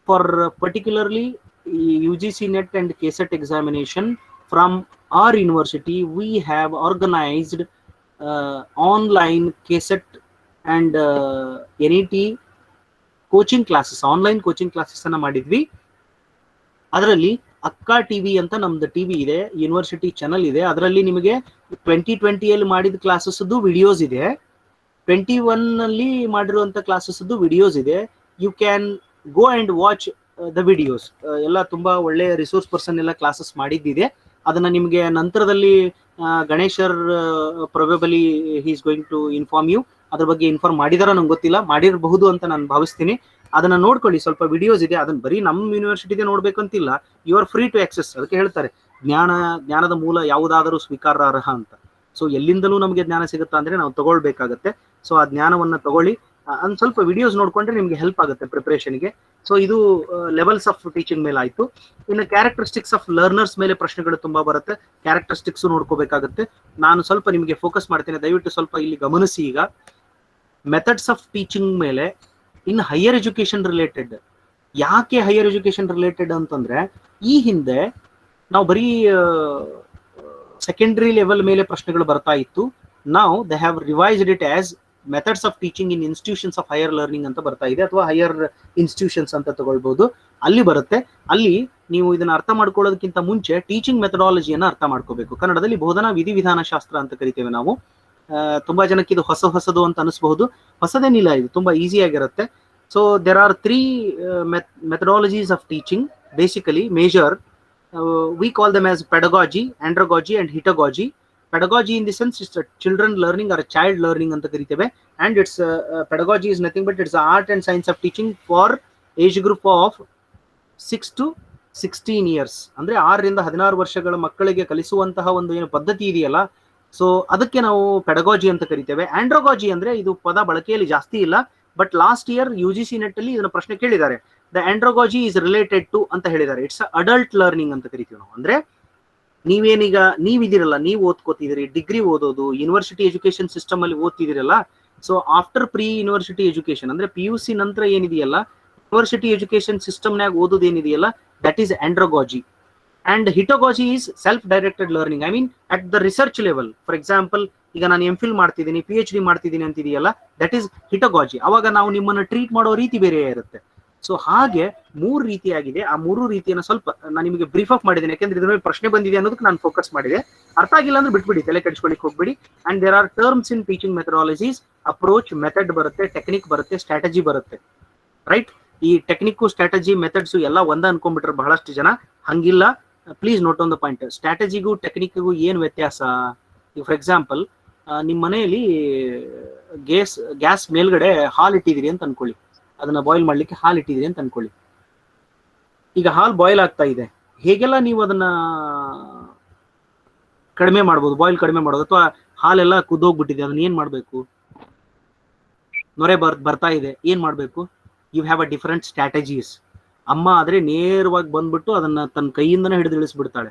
for particularly UGC NET and KSET examination from our university, we have organized online KSET and NET coaching classes, online coaching classes ಅನ್ನ ಮಾಡಿದ್ವಿ. ಅದರಲ್ಲಿ ಅಕ್ಕಾ ಟಿವಿ ಅಂತ ನಮ್ದು ಟಿವಿ ಇದೆ, ಯೂನಿವರ್ಸಿಟಿ ಚಾನಲ್ ಇದೆ. ಅದರಲ್ಲಿ ನಿಮಗೆ 2020 ಮಾಡಿದ ಕ್ಲಾಸಸ್ ವಿಡಿಯೋಸ್ ಇದೆ, 21 ಮಾಡಿರುವಂತ ಕ್ಲಾಸಸ್ ವಿಡಿಯೋಸ್ ಇದೆ. You can go and watch the videos. ಎಲ್ಲ ತುಂಬಾ ಒಳ್ಳೆ ರಿಸೋರ್ಸ್ ಪರ್ಸನ್ ಎಲ್ಲ ಕ್ಲಾಸಸ್ ಮಾಡಿದ್ದಿದೆ. ಅದನ್ನ ನಿಮಗೆ ನಂತರದಲ್ಲಿ ಗಣೇಶರ್ probably he is going to inform you. ಅದ್ರ ಬಗ್ಗೆ ಇನ್ಫಾರ್ಮ್ ಮಾಡಿದಾರ ನಂಗೆ ಗೊತ್ತಿಲ್ಲ, ಮಾಡಿರಬಹುದು ಅಂತ ನಾನು ಭಾವಿಸ್ತೀನಿ. ಅದನ್ನ ನೋಡ್ಕೊಳ್ಳಿ, ಸ್ವಲ್ಪ ವಿಡಿಯೋಸ್ ಇದೆ. ಅದನ್ನ ಬರೀ ನಮ್ಮ ಯೂನಿವರ್ಸಿಟಿಗೆ ನೋಡ್ಬೇಕಂತಿಲ್ಲ, you are free to access. ಅದಕ್ಕೆ ಹೇಳ್ತಾರೆ ಜ್ಞಾನದ ಮೂಲ ಯಾವುದಾದರೂ ಸ್ವೀಕಾರಾರ್ಹ ಅಂತ. ಸೊ ಎಲ್ಲಿಂದಲೂ ನಮಗೆ ಜ್ಞಾನ ಸಿಗುತ್ತಾ ಅಂದ್ರೆ ನಾವು ತಗೊಳ್ಬೇಕಾಗತ್ತೆ. ಸೊ ಆ ಜ್ಞಾನವನ್ನ ತಗೊಳ್ಳಿ. ಒಂದು ಸ್ವಲ್ಪ ವಿಡಿಯೋಸ್ ನೋಡ್ಕೊಂಡ್ರೆ ನಿಮ್ಗೆ ಹೆಲ್ಪ್ ಆಗುತ್ತೆ ಪ್ರಿಪರೇಷನ್ಗೆ. ಸೊ ಇದು ಲೆವೆಲ್ಸ್ ಆಫ್ ಟೀಚಿಂಗ್ ಮೇಲೆ ಆಯ್ತು. ಇನ್ನು ಕ್ಯಾರೆಕ್ಟರಿಸ್ಟಿಕ್ಸ್ ಆಫ್ ಲರ್ನರ್ಸ್ ಮೇಲೆ ಪ್ರಶ್ನೆಗಳು ತುಂಬಾ ಬರುತ್ತೆ. ಕ್ಯಾರೆಕ್ಟರಿಸ್ಟಿಕ್ಸ್ ನೋಡ್ಕೋಬೇಕಾಗುತ್ತೆ. ನಾನು ಸ್ವಲ್ಪ ನಿಮಗೆ ಫೋಕಸ್ ಮಾಡ್ತೇನೆ, ದಯವಿಟ್ಟು ಸ್ವಲ್ಪ ಇಲ್ಲಿ ಗಮನಿಸಿ. ಈಗ ಮೆಥಡ್ಸ್ ಆಫ್ ಟೀಚಿಂಗ್ ಮೇಲೆ ಇನ್ ಹೈಯರ್ ಎಜುಕೇಶನ್ ರಿಲೇಟೆಡ್. ಯಾಕೆ ಹೈಯರ್ ಎಜುಕೇಶನ್ ರಿಲೇಟೆಡ್ ಅಂತಂದ್ರೆ, ಈ ಹಿಂದೆ ನಾವು ಬರೀ ಸೆಕೆಂಡರಿ ಲೆವೆಲ್ ಮೇಲೆ ಪ್ರಶ್ನೆಗಳು ಬರ್ತಾ ಇತ್ತು. ನಾವು they have revised it as methods of teaching in institutions of higher learning ಅಂತ ಬರ್ತಾ ಇದೆ, ಅಥವಾ ಹೈಯರ್ ಇನ್ಸ್ಟಿಟ್ಯೂಷನ್ಸ್ ಅಂತ ತಗೊಳ್ಬಹುದು. ಅಲ್ಲಿ ಬರುತ್ತೆ. ಅಲ್ಲಿ ನೀವು ಇದನ್ನ ಅರ್ಥ ಮಾಡ್ಕೊಳ್ಳೋದಕ್ಕಿಂತ ಮುಂಚೆ ಟೀಚಿಂಗ್ ಮೆಥಡಾಲಜಿಯನ್ನ ಅರ್ಥ ಮಾಡ್ಕೋಬೇಕು. ಕನ್ನಡದಲ್ಲಿ ಬೋಧನಾ ವಿಧಿವಿಧಾನ ಶಾಸ್ತ್ರ ಅಂತ ಕರಿತೇವೆ ನಾವು. ತುಂಬಾ ಜನಕ್ಕೆ ಇದು ಹೊಸದು ಅಂತ ಅನಿಸಬಹುದು. ಹೊಸದೇನಿಲ್ಲ, ಇದು ತುಂಬಾ ಈಸಿ ಆಗಿರುತ್ತೆ. So there are 3 methodologies of teaching, basically major. We call them as pedagogy, andragogy and heterogogy. Pedagogy in the sense is children learning or child learning anta kariteve, and its pedagogy is nothing but it's the art and science of teaching for age group of 6 to 16 years. ಅಂದ್ರೆ 6 ರಿಂದ 16 ವರ್ಷಗಳ ಮಕ್ಕಳಿಗೆ ಕಲಿಸುವಂತಹ ಒಂದು ಏನು ಪದ್ಧತಿ ಇದೆಯಲ್ಲ, ಸೊ ಅದಕ್ಕೆ ನಾವು ಪೆಡಗಾಜಿ ಅಂತ ಕರಿತೇವೆ. ಆಂಡ್ರೋಗಾಜಿ ಅಂದ್ರೆ ಇದು ಪದ ಬಳಕೆಯಲ್ಲಿ ಜಾಸ್ತಿ ಇಲ್ಲ, but last year UGC net ಅಲ್ಲಿ ಇದನ್ನ ಪ್ರಶ್ನೆ ಕೇಳಿದ್ದಾರೆ. ದ ಆಂಡ್ರೋಗಾಜಿ ಇಸ್ ರಿಲೇಟೆಡ್ ಟು ಅಂತ ಹೇಳಿದ್ದಾರೆ. ಇಟ್ಸ್ ಅಡಲ್ಟ್ ಲರ್ನಿಂಗ್ ಅಂತ ಕರಿತೀವಿ ನಾವು. ಅಂದ್ರೆ ನೀವೇನೀಗ ನೀವಿದಿರಲ್ಲ, ನೀವು ಓದ್ಕೋತಿದ್ದೀರಿ, ಡಿಗ್ರಿ ಓದೋದು, ಯೂನಿವರ್ಸಿಟಿ ಎಜುಕೇಶನ್ ಸಿಸ್ಟಮ್ ಅಲ್ಲಿ ಓದ್ತಿದಿರಲ್ಲ. So after pre university education ಅಂದ್ರೆ PUC ನಂತರ ಏನಿದೆಯಲ್ಲ, ಯೂನಿವರ್ಸಿಟಿ ಎಜುಕೇಶನ್ ಸಿಸ್ಟಮ್ನಾಗ ಓದೋದು ಏನಿದೆಯಲ್ಲ, that is andragogy. And heutagogy is self directed learning. I mean at the research level. For example, ಈಗ ನಾನು MPhil ಮಾಡ್ತಿದ್ದೀನಿ, PhD ಮಾಡ್ತಿದ್ದೀನಿ ಅಂತಿದೆಯಲ್ಲ, ದಟ್ ಈಸ್ ಹಿಟೋಗಾಜಿ. ಅವಾಗ ನಾವು ನಿಮ್ಮನ್ನ ಟ್ರೀಟ್ ಮಾಡೋ ರೀತಿ ಬೇರೆ ಇರುತ್ತೆ. ಸೊ ಹಾಗೆ 3 ರೀತಿಯಾಗಿದೆ. ಆ 3 ರೀತಿಯನ್ನ ಸ್ವಲ್ಪ ನಾನು ನಿಮಗೆ ಬ್ರೀಫ್ ಅಪ್ ಮಾಡಿದ್ದೇನೆ, ಯಾಕಂದ್ರೆ ಇದ್ರ ಮೇಲೆ ಪ್ರಶ್ನೆ ಬಂದಿದೆ ಅನ್ನೋದಕ್ಕೆ ನಾನು ಫೋಕಸ್ ಮಾಡಿದೆ. ಅರ್ಥ ಆಗಿಲ್ಲ ಅಂದ್ರೆ ಬಿಟ್ಬಿಡಿ, ತಲೆ ಕೆಡಿಸ್ಕೊಳ್ಳಿಕ್ಕೆ ಹೋಗ್ಬಿಡಿ. And there are terms in teaching methodologies. Approach, method ಬರುತ್ತೆ, ಟೆಕ್ನಿಕ್ ಬರುತ್ತೆ, ಸ್ಟ್ರಾಟಜಿ ಬರುತ್ತೆ. ರೈಟ್? ಈ ಟೆಕ್ನಿಕ್ಕು, ಸ್ಟ್ರಾಟಜಿ, ಮೆಥಡ್ಸು ಎಲ್ಲ ಒಂದ ಅನ್ಕೊಂಡ್ಬಿಟ್ರೆ ಬಹಳಷ್ಟು ಜನ. ಹಂಗಿಲ್ಲ. Please note on the point. ಸ್ಟ್ರಾಟಜಿಗೂ ಟೆಕ್ನಿಕ್ಗೂ ಏನು ವ್ಯತ್ಯಾಸ? ಈಗ ಫಾರ್ ಎಕ್ಸಾಂಪಲ್, ನಿಮ್ಮ ಮನೆಯಲ್ಲಿ ಗ್ಯಾಸ್ ಮೇಲ್ಗಡೆ ಹಾಲು ಇಟ್ಟಿದ್ದೀರಿ ಅಂತ ಅನ್ಕೊಳ್ಳಿ. ಅದನ್ನ ಬಾಯ್ಲ್ ಮಾಡ್ಲಿಕ್ಕೆ ಹಾಲು ಇಟ್ಟಿದ್ದೀರಿ ಅಂತ ಅನ್ಕೊಳ್ಳಿ. ಈಗ ಹಾಲು ಬಾಯ್ಲ್ ಆಗ್ತಾ ಇದೆ. ಹೇಗೆಲ್ಲ ನೀವು ಅದನ್ನ ಕಡಿಮೆ ಮಾಡ್ಬೋದು, ಬಾಯ್ಲ್ ಕಡಿಮೆ ಮಾಡೋದು, ಅಥವಾ ಹಾಲೆಲ್ಲ ಕುದ್ದೋಗ್ಬಿಟ್ಟಿದೆ, ಅದನ್ನ ಏನ್ ಮಾಡ್ಬೇಕು? ನೊರೆ ಬರ್ತಾ ಇದೆ, ಏನ್ ಮಾಡ್ಬೇಕು? You have a different strategies. ಅಮ್ಮ ಆದ್ರೆ ನೇರವಾಗಿ ಬಂದ್ಬಿಟ್ಟು ಅದನ್ನ ತನ್ನ ಕೈಯಿಂದನೇ ಹಿಡಿದು ಇಳಿಸ್ಬಿಡ್ತಾಳೆ.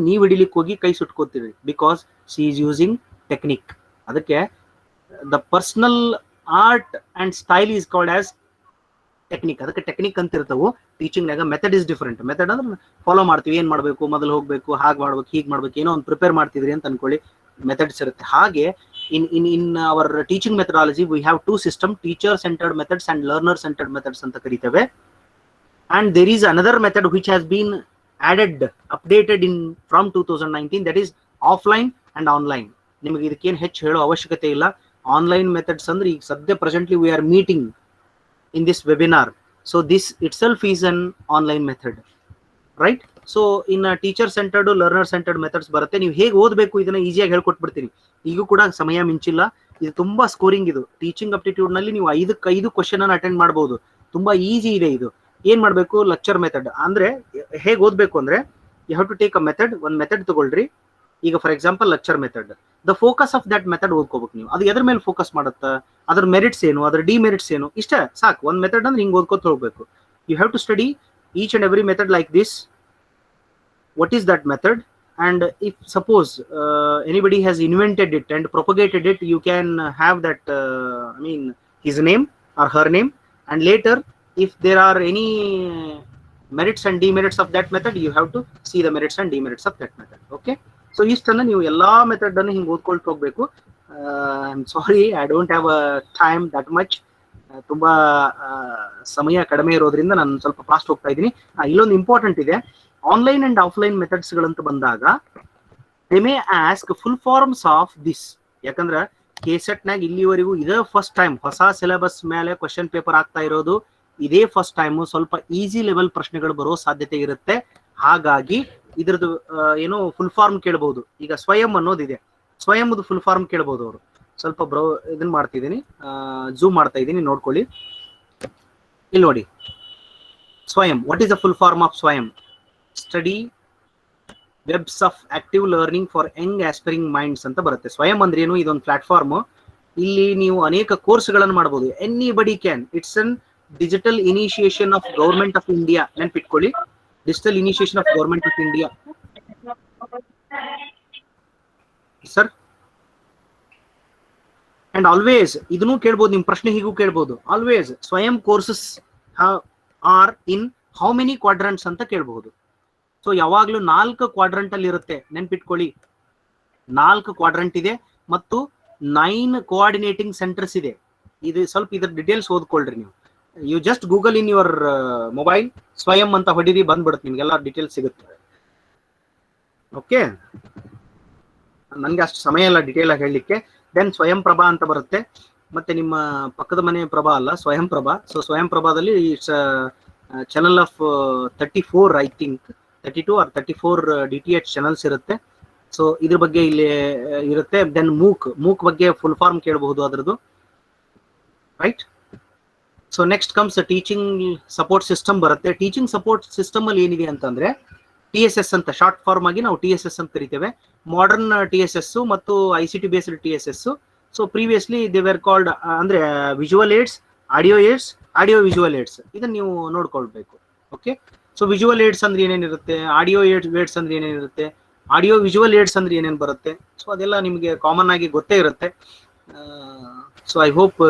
ನೀವು ಹಿಡಿಲಿಕ್ಕೆ ಹೋಗಿ ಕೈ ಸುಟ್ಕೋತೀರಿ, because she is using technique. ಅದಕ್ಕೆ the personal art and style is called as technique. ಅದಕ್ಕೆ ಟೆಕ್ನಿಕ್ ಅಂತ ಇರ್ತಾವು. ಟೀಚಿಂಗ್ನಾಗ ಮೆಥಡ್ ಇಸ್ ಡಿಫರೆಂಟ್. ಮೆಥಡ್ ಅಂದ್ರೆ ಫಾಲೋ ಮಾಡ್ತೀವಿ, ಏನ್ ಮಾಡ್ಬೇಕು, ಮೊದಲು ಹೋಗ್ಬೇಕು, ಹಾಗೆ ಮಾಡ್ಬೇಕು, ಹೀಗೆ ಮಾಡ್ಬೇಕು, ಏನೋ ಒಂದು ಪ್ರಿಪೇರ್ ಮಾಡ್ತಿದ್ರಿ ಅಂತ ಅನ್ಕೊಳ್ಳಿ, ಮೆಥಡ್ಸ್ ಇರುತ್ತೆ. ಹಾಗೆ in our teaching methodology we have 2 system, teacher centered methods and learner centred methods ಅಂತ ಕರಿತೇವೆ. And there is another method which has been updated from 2019, that is offline and online. ನಿಮಗೆ ಇದಕ್ಕೇನು ಹೆಚ್ಚು ಹೇಳೋ ಅವಶ್ಯಕತೆ ಇಲ್ಲ. ಆನ್ಲೈನ್ ಮೆಥಡ್ಸ್ ಅಂದ್ರೆ ಈಗ ಸದ್ಯ presently we are meeting in this webinar. So this itself is an online method, right? So ಇನ್ನು teacher centred, learner centred methods ಬರುತ್ತೆ. ನೀವು ಹೇಗೆ ಓದಬೇಕು ಇದನ್ನ ಈಸಿಯಾಗಿ ಹೇಳ್ಕೊಟ್ಬಿಡ್ತೀನಿ. ಈಗೂ ಕೂಡ ಸಮಯ ಮಿಂಚಿಲ್ಲ. ಇದು ತುಂಬಾ ಸ್ಕೋರಿಂಗ್. ಇದು ಟೀಚಿಂಗ್ ಅಪ್ಟಿಟ್ಯೂಡ್ ನಲ್ಲಿ ನೀವು 5 ಕ್ವಶನ್ ಅನ್ನು ಅಟೆಂಡ್ ಮಾಡಬಹುದು. ತುಂಬಾ ಈಸಿ ಇದೆ ಇದು. ಏನ್ ಮಾಡ್ಬೇಕು? ಲೆಕ್ಚರ್ ಮೆಥಡ್ ಅಂದ್ರೆ ಹೇಗೆ ಓದ್ಬೇಕು ಅಂದ್ರೆ, you have to take a method. ಒಂದ್ ಮೆಥಡ್ ತಗೊಳ್ರಿ. ಈಗ for example lecture method, the focus of that method ಓದ್ಕೋಬೇಕು ನೀವು. ಅದು ಎದ್ರ ಮೇಲೆ ಫೋಕಸ್ ಮಾಡುತ್ತಾ, ಅದ್ರ ಮೆರಿಟ್ಸ್ ಏನು, ಅದ್ರ ಡಿಮೆರಿಟ್ಸ್ ಏನು, ಇಷ್ಟ ಸಾಕು. ಒಂದ್ ಮೆಥಡ್ ಅಂದ್ರೆ ಹಿಂಗ್ ಓದ್ಕೋತ ಹೋಗ್ಬೇಕು. You have to study each and every method like this. What is that method? And if suppose anybody has invented it and propagated it, you can have that his name or her name, and later if there are any merits and demerits of that method, you have to see the merits and demerits of that method. Okay, so istana ನೀವು ಎಲ್ಲಾ ಮೆಥಡ್ ಅನ್ನು ಹಿಂಗೆ ಓದ್ಕೊಳ್ತಾ ಹೋಗ್ಬೇಕು. I'm sorry, I don't have a time that much. ತುಂಬಾ ಸಮಯ ಕಡಿಮೆ ಇರೋದ್ರಿಂದ ನಾನು ಸ್ವಲ್ಪ ಫಾಸ್ಟ್ ಹೋಗ್ತಾ ಇದ್ದೀನಿ. ಇಲ್ಲೊಂದು ಇಂಪಾರ್ಟೆಂಟ್ ಇದೆ. ಆನ್ಲೈನ್ ಅಂಡ್ ಆಫ್ಲೈನ್ ಮೆಥಡ್ಸ್ ಗಳಂತ ಬಂದಾಗ they may ask full forms of this. ಯಾಕಂದ್ರೆ ಕೆಸೆಟ್ ನಾಗ ಇಲ್ಲಿವರೆಗೂ ಇದೇ ಫಸ್ಟ್ ಟೈಮ್ ಹೊಸ ಸಿಲೆಬಸ್ ಮೇಲೆ ಕ್ವಶನ್ ಪೇಪರ್ ಆಗ್ತಾ ಇರೋದು. ಇದೇ ಫಸ್ಟ್ ಟೈಮು. ಸ್ವಲ್ಪ ಈಸಿ ಲೆವೆಲ್ ಪ್ರಶ್ನೆಗಳು ಬರೋ ಸಾಧ್ಯತೆ ಇರುತ್ತೆ. ಹಾಗಾಗಿ ಇದ್ರದ್ದು ಏನೋ ಫುಲ್ ಫಾರ್ಮ್ ಕೇಳಬಹುದು. ಈಗ ಸ್ವಯಂ ಅನ್ನೋದಿದೆ, ಸ್ವಯಂದು ಫುಲ್ ಫಾರ್ಮ್ ಕೇಳಬಹುದು ಅವರು. ಸ್ವಲ್ಪ ಇದನ್ನ ಮಾಡ್ತಿದ್ದೀನಿ, ಜೂಮ್ ಮಾಡ್ತಾ ಇದ್ದೀನಿ, ನೋಡ್ಕೊಳ್ಳಿ. ಇಲ್ಲಿ ನೋಡಿ, ಸ್ವಯಂ. What is the full form of ಸ್ವಯಂ? Study webs of active learning for young aspiring minds ಅಂತ ಬರುತ್ತೆ. ಸ್ವಯಂ ಅಂದ್ರೆ ಏನು, ಇದೊಂದು ಪ್ಲಾಟ್ಫಾರ್ಮ್. ಇಲ್ಲಿ ನೀವು ಅನೇಕ ಕೋರ್ಸ್ಗಳನ್ನು ಮಾಡಬಹುದು. Anybody can. It's an digital initiation of government of India. ನೆನ್ಪಿಟ್ಕೊಳ್ಳಿ, digital initiation of government of India. Sir, and always ಇದನ್ನು ಕೇಳ್ಬೋದು, ನಿಮ್ ಪ್ರಶ್ನೆ ಹೀಗೂ ಕೇಳ್ಬೋದು. Always Swayam courses are in how many quadrants ಅಂತ ಕೇಳಬಹುದು. ಸೊ ಯಾವಾಗ್ಲೂ 4 ಕ್ವಾಡ್ರಂಟ್ ಅಲ್ಲಿ ಇರುತ್ತೆ, ನೆನ್ಪಿಟ್ಕೊಳ್ಳಿ. 4 ಕ್ವಾಡ್ರಂಟ್ ಇದೆ ಮತ್ತು 9 ಕೋಆರ್ಡಿನೇಟಿಂಗ್ ಸೆಂಟರ್ಸ್ ಇದೆ. ಇದು ಸ್ವಲ್ಪ ಇದ್ರ ಡೀಟೇಲ್ಸ್ ಓದ್ಕೊಳ್ರಿ ನೀವು. You just Google in your mobile ಸ್ವಯಂ ಅಂತ ಹೊಡಿರಿ, ಬಂದ್ಬಿಡುತ್ತೆ, ನಿಮ್ಗೆಲ್ಲ ಡೀಟೇಲ್ಸ್ ಸಿಗುತ್ತೆ. ಓಕೆ, ನನ್ಗೆ ಅಷ್ಟು ಸಮಯ ಇಲ್ಲ ಡೀಟೇಲ್ ಆಗಿ ಹೇಳಲಿಕ್ಕೆ. ದೆನ್ ಸ್ವಯಂ ಪ್ರಭಾ ಅಂತ ಬರುತ್ತೆ, ಮತ್ತೆ ನಿಮ್ಮ ಪಕ್ಕದ ಮನೆ ಪ್ರಭಾ ಅಲ್ಲ, ಸ್ವಯಂ ಪ್ರಭಾ. ಸೊ ಸ್ವಯಂ ಪ್ರಭಾದಲ್ಲಿ it's channel of 34 I think 32 or 34 DTH channels ಇರುತ್ತೆ. ಸೊ ಇದ್ರ ಬಗ್ಗೆ ಇಲ್ಲಿ ಇರುತ್ತೆ. ದೆನ್ ಮೂಕ್ ಬಗ್ಗೆ ಫುಲ್ ಫಾರ್ಮ್ ಕೇಳಬಹುದು ಅದ್ರದ್ದು, right. So next comes teaching support system ಬರುತ್ತೆ. ಟೀಚಿಂಗ್ ಸಪೋರ್ಟ್ ಸಿಸ್ಟಮ್ ಅಲ್ಲಿ ಏನಿದೆ ಅಂತಂದ್ರೆ TSS ಅಂತ ಶಾರ್ಟ್ ಫಾರ್ಮ್ ಆಗಿ ನಾವು TSS ಅಂತ ಕರಿತೇವೆ. ಮಾಡರ್ನ್ TSS ಮತ್ತು ICT based TSS. So previously they were called ಅಂದ್ರೆ visual aids, audio aids, audio visual aids. ಇದನ್ನ ನೀವು ನೋಡ್ಕೊಳ್ಬೇಕು. ಓಕೆ, ಸೊ ವಿಜುವಲ್ ಏಡ್ಸ್ ಅಂದ್ರೆ ಏನೇನಿರುತ್ತೆ, ಆಡಿಯೋ ಏಡ್ಸ್ ಅಂದ್ರೆ ಏನೇನಿರುತ್ತೆ, ಆಡಿಯೋ ವಿಜುವಲ್ ಏಡ್ಸ್ ಅಂದ್ರೆ ಏನೇನು ಬರುತ್ತೆ. ಸೊ ಅದೆಲ್ಲ ನಿಮಗೆ ಕಾಮನ್ ಆಗಿ ಗೊತ್ತೇ ಇರುತ್ತೆ. So I hope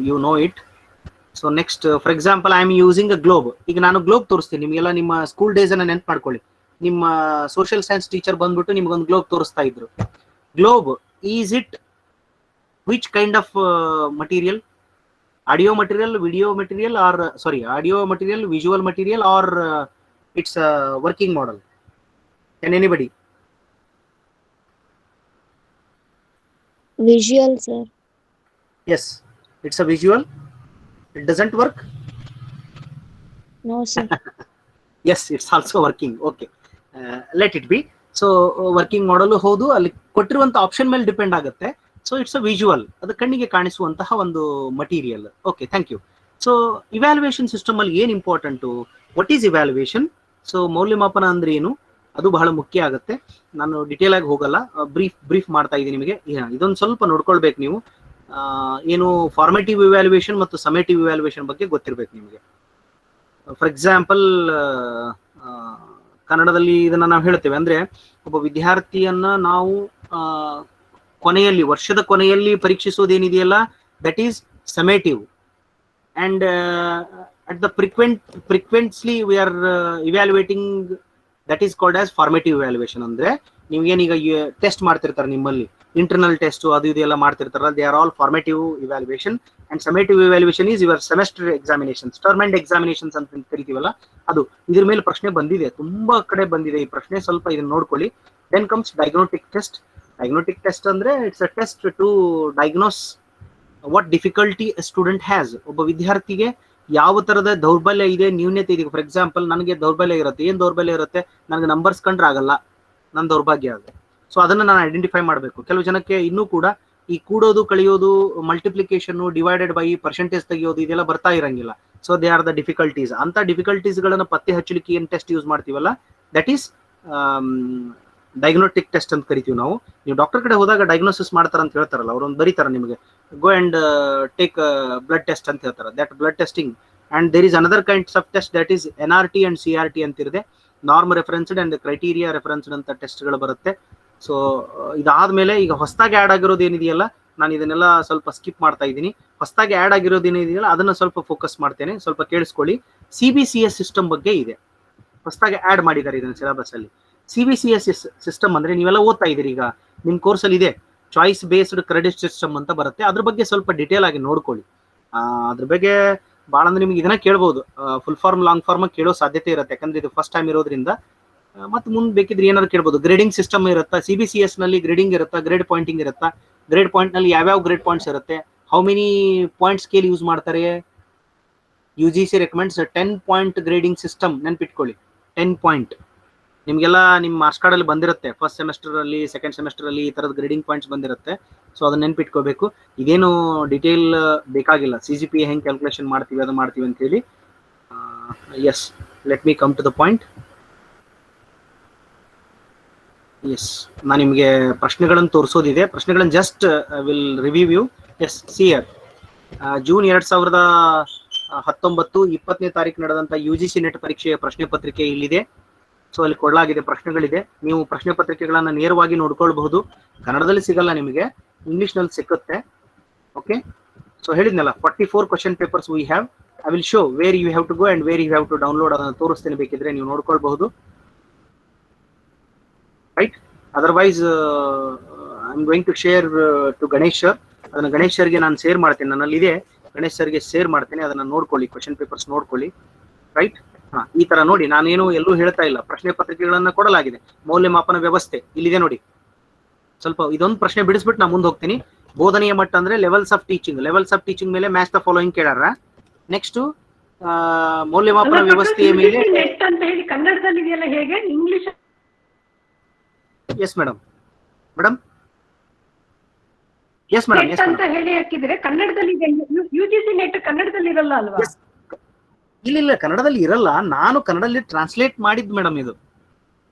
you know it. So next, for example, I am using a globe. ಈಗ ನಾನು ಗ್ಲೋಬ್ ತೋರಿಸ್ತೀನಿ ನಿಮಗೆಲ್ಲ. ನಿಮ್ಮ ಸ್ಕೂಲ್ ಡೇಸ್ ಅನ್ನ ನೆನ್ಪು ಮಾಡ್ಕೊಳ್ಳಿ. ನಿಮ್ಮ ಸೋಷಿಯಲ್ ಸೈನ್ಸ್ ಟೀಚರ್ ಬಂದ್ಬಿಟ್ಟು ನಿಮ್ಗೊಂದು ಗ್ಲೋಬ್ ತೋರಿಸ್ತಾ ಇದ್ರು. Globe is it which kind of material? Audio material, video material, or sorry audio material, visual material, or it's working model? Can anybody? Visual, sir. Yes, it's a visual. It doesn't work. No, sir. Yes, it's also working. Okay, let it be. So working ಮಾಡಲು ಹೌದು, ಅಲ್ಲಿ ಕೊಟ್ಟಿರುವಂತ ಆಪ್ಷನ್ ಮೇಲೆ ಡಿಪೆಂಡ್ ಆಗುತ್ತೆ. ಸೊ ಇಟ್ಸ್ ಅ ವಿಜುವಲ್, ಅದು ಕಣ್ಣಿಗೆ ಕಾಣಿಸುವಂತಹ ಒಂದು material. Okay, thank you. So evaluation system ಅಲ್ಲಿ ಏನ್ important? What is evaluation? So ಮೌಲ್ಯಮಾಪನ ಅಂದ್ರೆ ಏನು, ಅದು ಬಹಳ ಮುಖ್ಯ ಆಗುತ್ತೆ. ನಾನು ಡಿಟೇಲ್ ಆಗಿ ಹೋಗಲ್ಲ, ಬ್ರೀಫ್ ಮಾಡ್ತಾ ಇದ್ದೀನಿ ನಿಮಗೆ. ಇದೊಂದು ಸ್ವಲ್ಪ ನೋಡ್ಕೊಳ್ಬೇಕು ನೀವು. ಏನು ಫಾರ್ಮೇಟಿವ್ ಇವ್ಯಾಲ್ಯೂಯೇಷನ್ ಮತ್ತು ಸಮೇಟಿವ್ ಇವ್ಯಾಲ್ಯೂಯೇಷನ್ ಬಗ್ಗೆ ಗೊತ್ತಿರ್ಬೇಕು ನಿಮಗೆ. ಫಾರ್ ಎಕ್ಸಾಂಪಲ್, ಕನ್ನಡದಲ್ಲಿ ಇದನ್ನ ನಾವು ಹೇಳ್ತೇವೆ ಅಂದ್ರೆ, ಒಬ್ಬ ವಿದ್ಯಾರ್ಥಿಯನ್ನ ನಾವು ಕೊನೆಯಲ್ಲಿ, ವರ್ಷದ ಕೊನೆಯಲ್ಲಿ ಪರೀಕ್ಷಿಸೋದೇನಿದೆಯಲ್ಲ, that is summative. And at the frequently we are evaluating, that is called as formative evaluation. ಅಂದ್ರೆ ನೀವು ಏನೀಗ ಟೆಸ್ಟ್ ಮಾಡ್ತಿರ್ತಾರೆ, ನಿಮ್ಮಲ್ಲಿ ಇಂಟರ್ನಲ್ ಟೆಸ್ಟ್ ಅದು ಇದೆಲ್ಲ ಮಾಡ್ತಿರ್ತಾರಲ್ಲ, they are all formative evaluation. And summative evaluation is your semester examinations, term and examinations ಅಂತ ಕರಿತೀವಲ್ಲ ಅದು. ಇದ್ರ ಮೇಲೆ ಪ್ರಶ್ನೆ ಬಂದಿದೆ, ತುಂಬಾ ಕಡೆ ಬಂದಿದೆ ಈ ಪ್ರಶ್ನೆ, ಸ್ವಲ್ಪ ಇದನ್ನ ನೋಡ್ಕೊಳ್ಳಿ. Then comes diagnostic test. Diagnostic test ಅಂದ್ರೆ it's a test to diagnose what difficulty student has. ಒಬ್ಬ ವಿದ್ಯಾರ್ಥಿಗೆ ಯಾವ ತರದ ದೌರ್ಬಲ್ಯ ಇದೆ, ನ್ಯೂನ್ಯತೆ ಇದೆ. ಫಾರ್ ಎಕ್ಸಾಂಪಲ್, ನನಗೆ ದೌರ್ಬಲ್ಯ ಇರುತ್ತೆ. ಏನ್ ದೌರ್ಬಲ್ಯ ಇರುತ್ತೆ? ನನಗೆ ನಂಬರ್ಸ್ ಕಂಡ್ರೆ ಆಗಲ್ಲ, ನನ್ನ ದೌರ್ಭಾಗ್ಯ ಅದು. ಸೊ ಅದನ್ನ ನಾನು ಐಡೆಂಟಿಫೈ ಮಾಡಬೇಕು. ಕೆಲವು ಜನಕ್ಕೆ ಇನ್ನೂ ಕೂಡ ಈ ಕೂಡೋದು, ಕಳಿಯೋದು, ಮಲ್ಟಿಪ್ಲಿಕೇಶನ್, ಡಿವೈಡೆಡ್ ಬೈ, ಪರ್ಸೆಂಟೇಜ್ ತೆಗೆಯೋದು ಇದೆಲ್ಲ ಬರ್ತಾ ಇರಂಗಿಲ್ಲ. So they are the difficulties. ಅಂತ ಡಿಫಿಕಲ್ಟೀಸ್ ಗಳನ್ನ ಪತ್ತೆ ಹಚ್ಚಲಿಕ್ಕೆ ಏನ್ ಟೆಸ್ಟ್ ಯೂಸ್ ಮಾಡ್ತೀವಲ್ಲ, ದಟ್ ಈಸ್ ಡಯಾಗ್ನೋಸ್ಟಿಕ್ ಟೆಸ್ಟ್ ಅಂತ ಕರಿತೀವಿ ನಾವು. ನೀವು ಡಾಕ್ಟರ್ ಕಡೆ ಹೋದಾಗ ಡಯಾಗ್ನೋಸಿಸ್ ಮಾಡ್ತಾರ ಅಂತ ಹೇಳ್ತಾರಲ್ಲ, ಅವ್ರೊಂದು ಬರೀತಾರ ನಿಮಗೆ, go and take blood test ಅಂತ ಹೇಳ್ತಾರೆ, that blood testing. And there is another kinds of test, that is NRT and CRT ಅಂತ ಇರುತ್ತೆ, norm referenced and criteria referenced ಅಂತ ಟೆಸ್ಟ್ಗಳು ಬರುತ್ತೆ. ಸೊ ಇದಾದ್ಮೇಲೆ ಈಗ ಹೊಸದಾಗಿ ಆ್ಯಡ್ ಆಗಿರೋದು ಏನಿದೆಯಲ್ಲ, ನಾನು ಇದನ್ನೆಲ್ಲ ಸ್ವಲ್ಪ ಸ್ಕಿಪ್ ಮಾಡ್ತಾ ಇದ್ದೀನಿ. ಹೊಸದಾಗಿ ಆ್ಯಡ್ ಆಗಿರೋದು ಏನಿದೆಯಲ್ಲ ಅದನ್ನ ಸ್ವಲ್ಪ ಫೋಕಸ್ ಮಾಡ್ತೇನೆ, ಸ್ವಲ್ಪ ಕೇಳಿಸ್ಕೊಳ್ಳಿ. CBCS ಸಿಸ್ಟಮ್ ಬಗ್ಗೆ ಇದೆ, ಹೊಸದಾಗಿ ಆ್ಯಡ್ ಮಾಡಿದ್ದಾರೆ ಇದನ್ನ ಸಿಲೆಬಸ್ ಅಲ್ಲಿ. CBCS ಸಿಸ್ಟಮ್ ಅಂದ್ರೆ ನೀವೆಲ್ಲ ಓದ್ತಾ ಇದ್ದೀರಿ, ಈಗ ನಿಮ್ ಕೋರ್ಸ್ ಅಲ್ಲಿ ಇದೆ ಚಾಯ್ಸ್ ಬೇಸ್ಡ್ ಕ್ರೆಡಿಟ್ ಸಿಸ್ಟಮ್ ಅಂತ ಬರುತ್ತೆ. ಅದ್ರ ಬಗ್ಗೆ ಸ್ವಲ್ಪ ಡಿಟೇಲ್ ಆಗಿ ನೋಡ್ಕೊಳ್ಳಿ. ಅದ್ರ ಬಗ್ಗೆ ಭಾಳ ಅಂದ್ರೆ ನಿಮ್ಗೆ ಇದನ್ನ ಕೇಳ್ಬೋದು, ಫುಲ್ ಫಾರ್ಮ್ ಲಾಂಗ್ ಫಾರ್ಮ್ ಕೇಳೋ ಸಾಧ್ಯತೆ ಇರುತ್ತೆ, ಯಾಕಂದ್ರೆ ಇದು ಫಸ್ಟ್ ಟೈಮ್ ಇರೋದ್ರಿಂದ. ಮತ್ತೆ ಮುಂದೆ ಬೇಕಿದ್ರೆ ಏನಾದ್ರು ಕೇಳ್ಬೋದು. ಗ್ರೇಡಿಂಗ್ ಸಿಸ್ಟಮ್ ಇರುತ್ತಾ CBCS ನಲ್ಲಿ? ಗ್ರೇಡಿಂಗ್ ಇರುತ್ತಾ, ಗ್ರೇಡ್ ಪಾಯಿಂಟಿಂಗ್ ಇರುತ್ತಾ, ಗ್ರೇಡ್ ಪಾಯಿಂಟ್ ನಲ್ಲಿ ಯಾವ್ಯಾವ ಗ್ರೇಡ್ ಪಾಯಿಂಟ್ಸ್ ಇರುತ್ತೆ, how many point scale use ಮಾಡ್ತಾರೆ? UGC recommends 10 point grading system, ನೆನ್ಪಿಟ್ಕೊಳ್ಳಿ. 10 ಪಾಯಿಂಟ್ ನಿಮ್ಗೆಲ್ಲ ನಿಮ್ಮ ಮಾರ್ಕ್ಸ್ ಕಾರ್ಡ್ ಅಲ್ಲಿ ಬಂದಿರುತ್ತೆ, ಫಸ್ಟ್ ಸೆಮೆಸ್ಟರ್ ಅಲ್ಲಿ, ಸೆಕೆಂಡ್ ಸೆಮೆಸ್ಟರ್ ಅಲ್ಲಿ ಈ ತರದ ಗ್ರೇಡಿಂಗ್ ಪಾಯಿಂಟ್ಸ್ ಬಂದಿರುತ್ತೆ. ಸೊ ಅದನ್ನ ನೆನ್ಪಿಟ್ಕೋಬೇಕು. ಇದೇನು ಡಿಟೇಲ್ ಬೇಕಾಗಿಲ್ಲ, CGPA ಹೆಂಗ್ ಕ್ಯಾಲ್ಕುಲೇಷನ್ ಮಾಡ್ತೀವಿ ಅದು ಮಾಡ್ತೀವಿ ಅಂತ ಹೇಳಿ. Yes, let me come to the point. Yes, ನಾನು ನಿಮಗೆ ಪ್ರಶ್ನೆಗಳನ್ನು ತೋರಿಸೋದಿದೆ. ಪ್ರಶ್ನೆಗಳನ್ನು just will review you. Yes, see here June 2019 20ನೇ ತಾರೀಕು ನಡೆದಂತ UGC ನೆಟ್ ಪರೀಕ್ಷೆಯ ಪ್ರಶ್ನೆ ಪತ್ರಿಕೆ ಇಲ್ಲಿದೆ. ಸೊ ಅಲ್ಲಿ ಕೊಡಲಾಗಿದೆ, ಪ್ರಶ್ನೆಗಳಿದೆ. ನೀವು ಪ್ರಶ್ನೆ ಪತ್ರಿಕೆಗಳನ್ನ ನೇರವಾಗಿ ನೋಡ್ಕೊಳ್ಬಹುದು. ಕನ್ನಡದಲ್ಲಿ ಸಿಗಲ್ಲ ನಿಮಗೆ, ಇಂಗ್ಲಿಷ್ ನಲ್ಲಿ ಸಿಕ್ಕುತ್ತೆ. ಓಕೆ, ಸೊ ಹೇಳಿದ್ನಲ್ಲ 44 question papers we have. I will show where you have to go and where you have to download. ಅದನ್ನು ತೋರಿಸ್ತೇನೆ, ಬೇಕಿದ್ರೆ ನೀವು ನೋಡ್ಕೊಳ್ಬಹುದು. Right, otherwise I am going to share to Ganesh sir. ಅದನ್ನ ಗಣೇಶ್ ಸರ್ಗೆ ನಾನು ಶೇರ್ ಮಾಡ್ತೇನೆ, ನನ್ನಲ್ಲಿ ಇದೆ, ಗಣೇಶ್ ಸರ್ಗೆ ಶೇರ್ ಮಾಡ್ತೇನೆ. ಅದನ್ನ ನೋಡ್ಕೊಳ್ಳಿ, ಕ್ವಶನ್ ಪೇಪರ್ಸ್ ನೋಡ್ಕೊಳ್ಳಿ. ರೈಟ್, ಈ ತರ ನೋಡಿ, ನಾನೇನು ಎಲ್ಲೂ ಹೇಳ್ತಾ ಇಲ್ಲ. ಪ್ರಶ್ನೆ ಪತ್ರಿಕೆಗಳನ್ನ ಕೊಡಲಾಗಿದೆ. ಮೌಲ್ಯಮಾಪನ ವ್ಯವಸ್ಥೆ ಇಲ್ಲಿದೆ ನೋಡಿ. ಸ್ವಲ್ಪ ಇದೊಂದು ಪ್ರಶ್ನೆ ಬಿಡಿಸ್ಬಿಟ್ಟು ನಾ ಮುಂದೆ ಹೋಗ್ತೀನಿ. ಬೋಧನೆಯ ಮಟ್ಟ ಅಂದ್ರೆ levels of teaching. Levels of teaching ಮೇಲೆ ಮ್ಯಾಚ್ ದ ಫಾಲೋಯಿಂಗ್ ಕೇಳಾರ. ನೆಕ್ಸ್ಟ್ ಮೌಲ್ಯಮಾಪನ ವ್ಯವಸ್ಥೆಯ ಮೇಲೆ ಅಂತ ಹೇಳಿ ಕನ್ನಡದಲ್ಲಿ ಇದೆಯಲ್ಲ, ಹೇಗೆ English? Yes madam, madam yes madam, yes ಅಂತ ಹೇಳಿ ಹಾಕಿದ್ರೆ ಕನ್ನಡದಲ್ಲಿ ಇದೆ. UGC ನೆಟ್ ಕನ್ನಡದಲ್ಲಿ ಇರಲ್ಲ ಅಲ್ವಾ? ಇಲ್ಲ, ಕನ್ನಡದಲ್ಲಿ ಇರಲ್ಲ. ನಾನು ಕನ್ನಡದಲ್ಲಿ ಟ್ರಾನ್ಸ್ಲೇಟ್ ಮಾಡಿದ್ ಮೇಡಮ್. ಇದು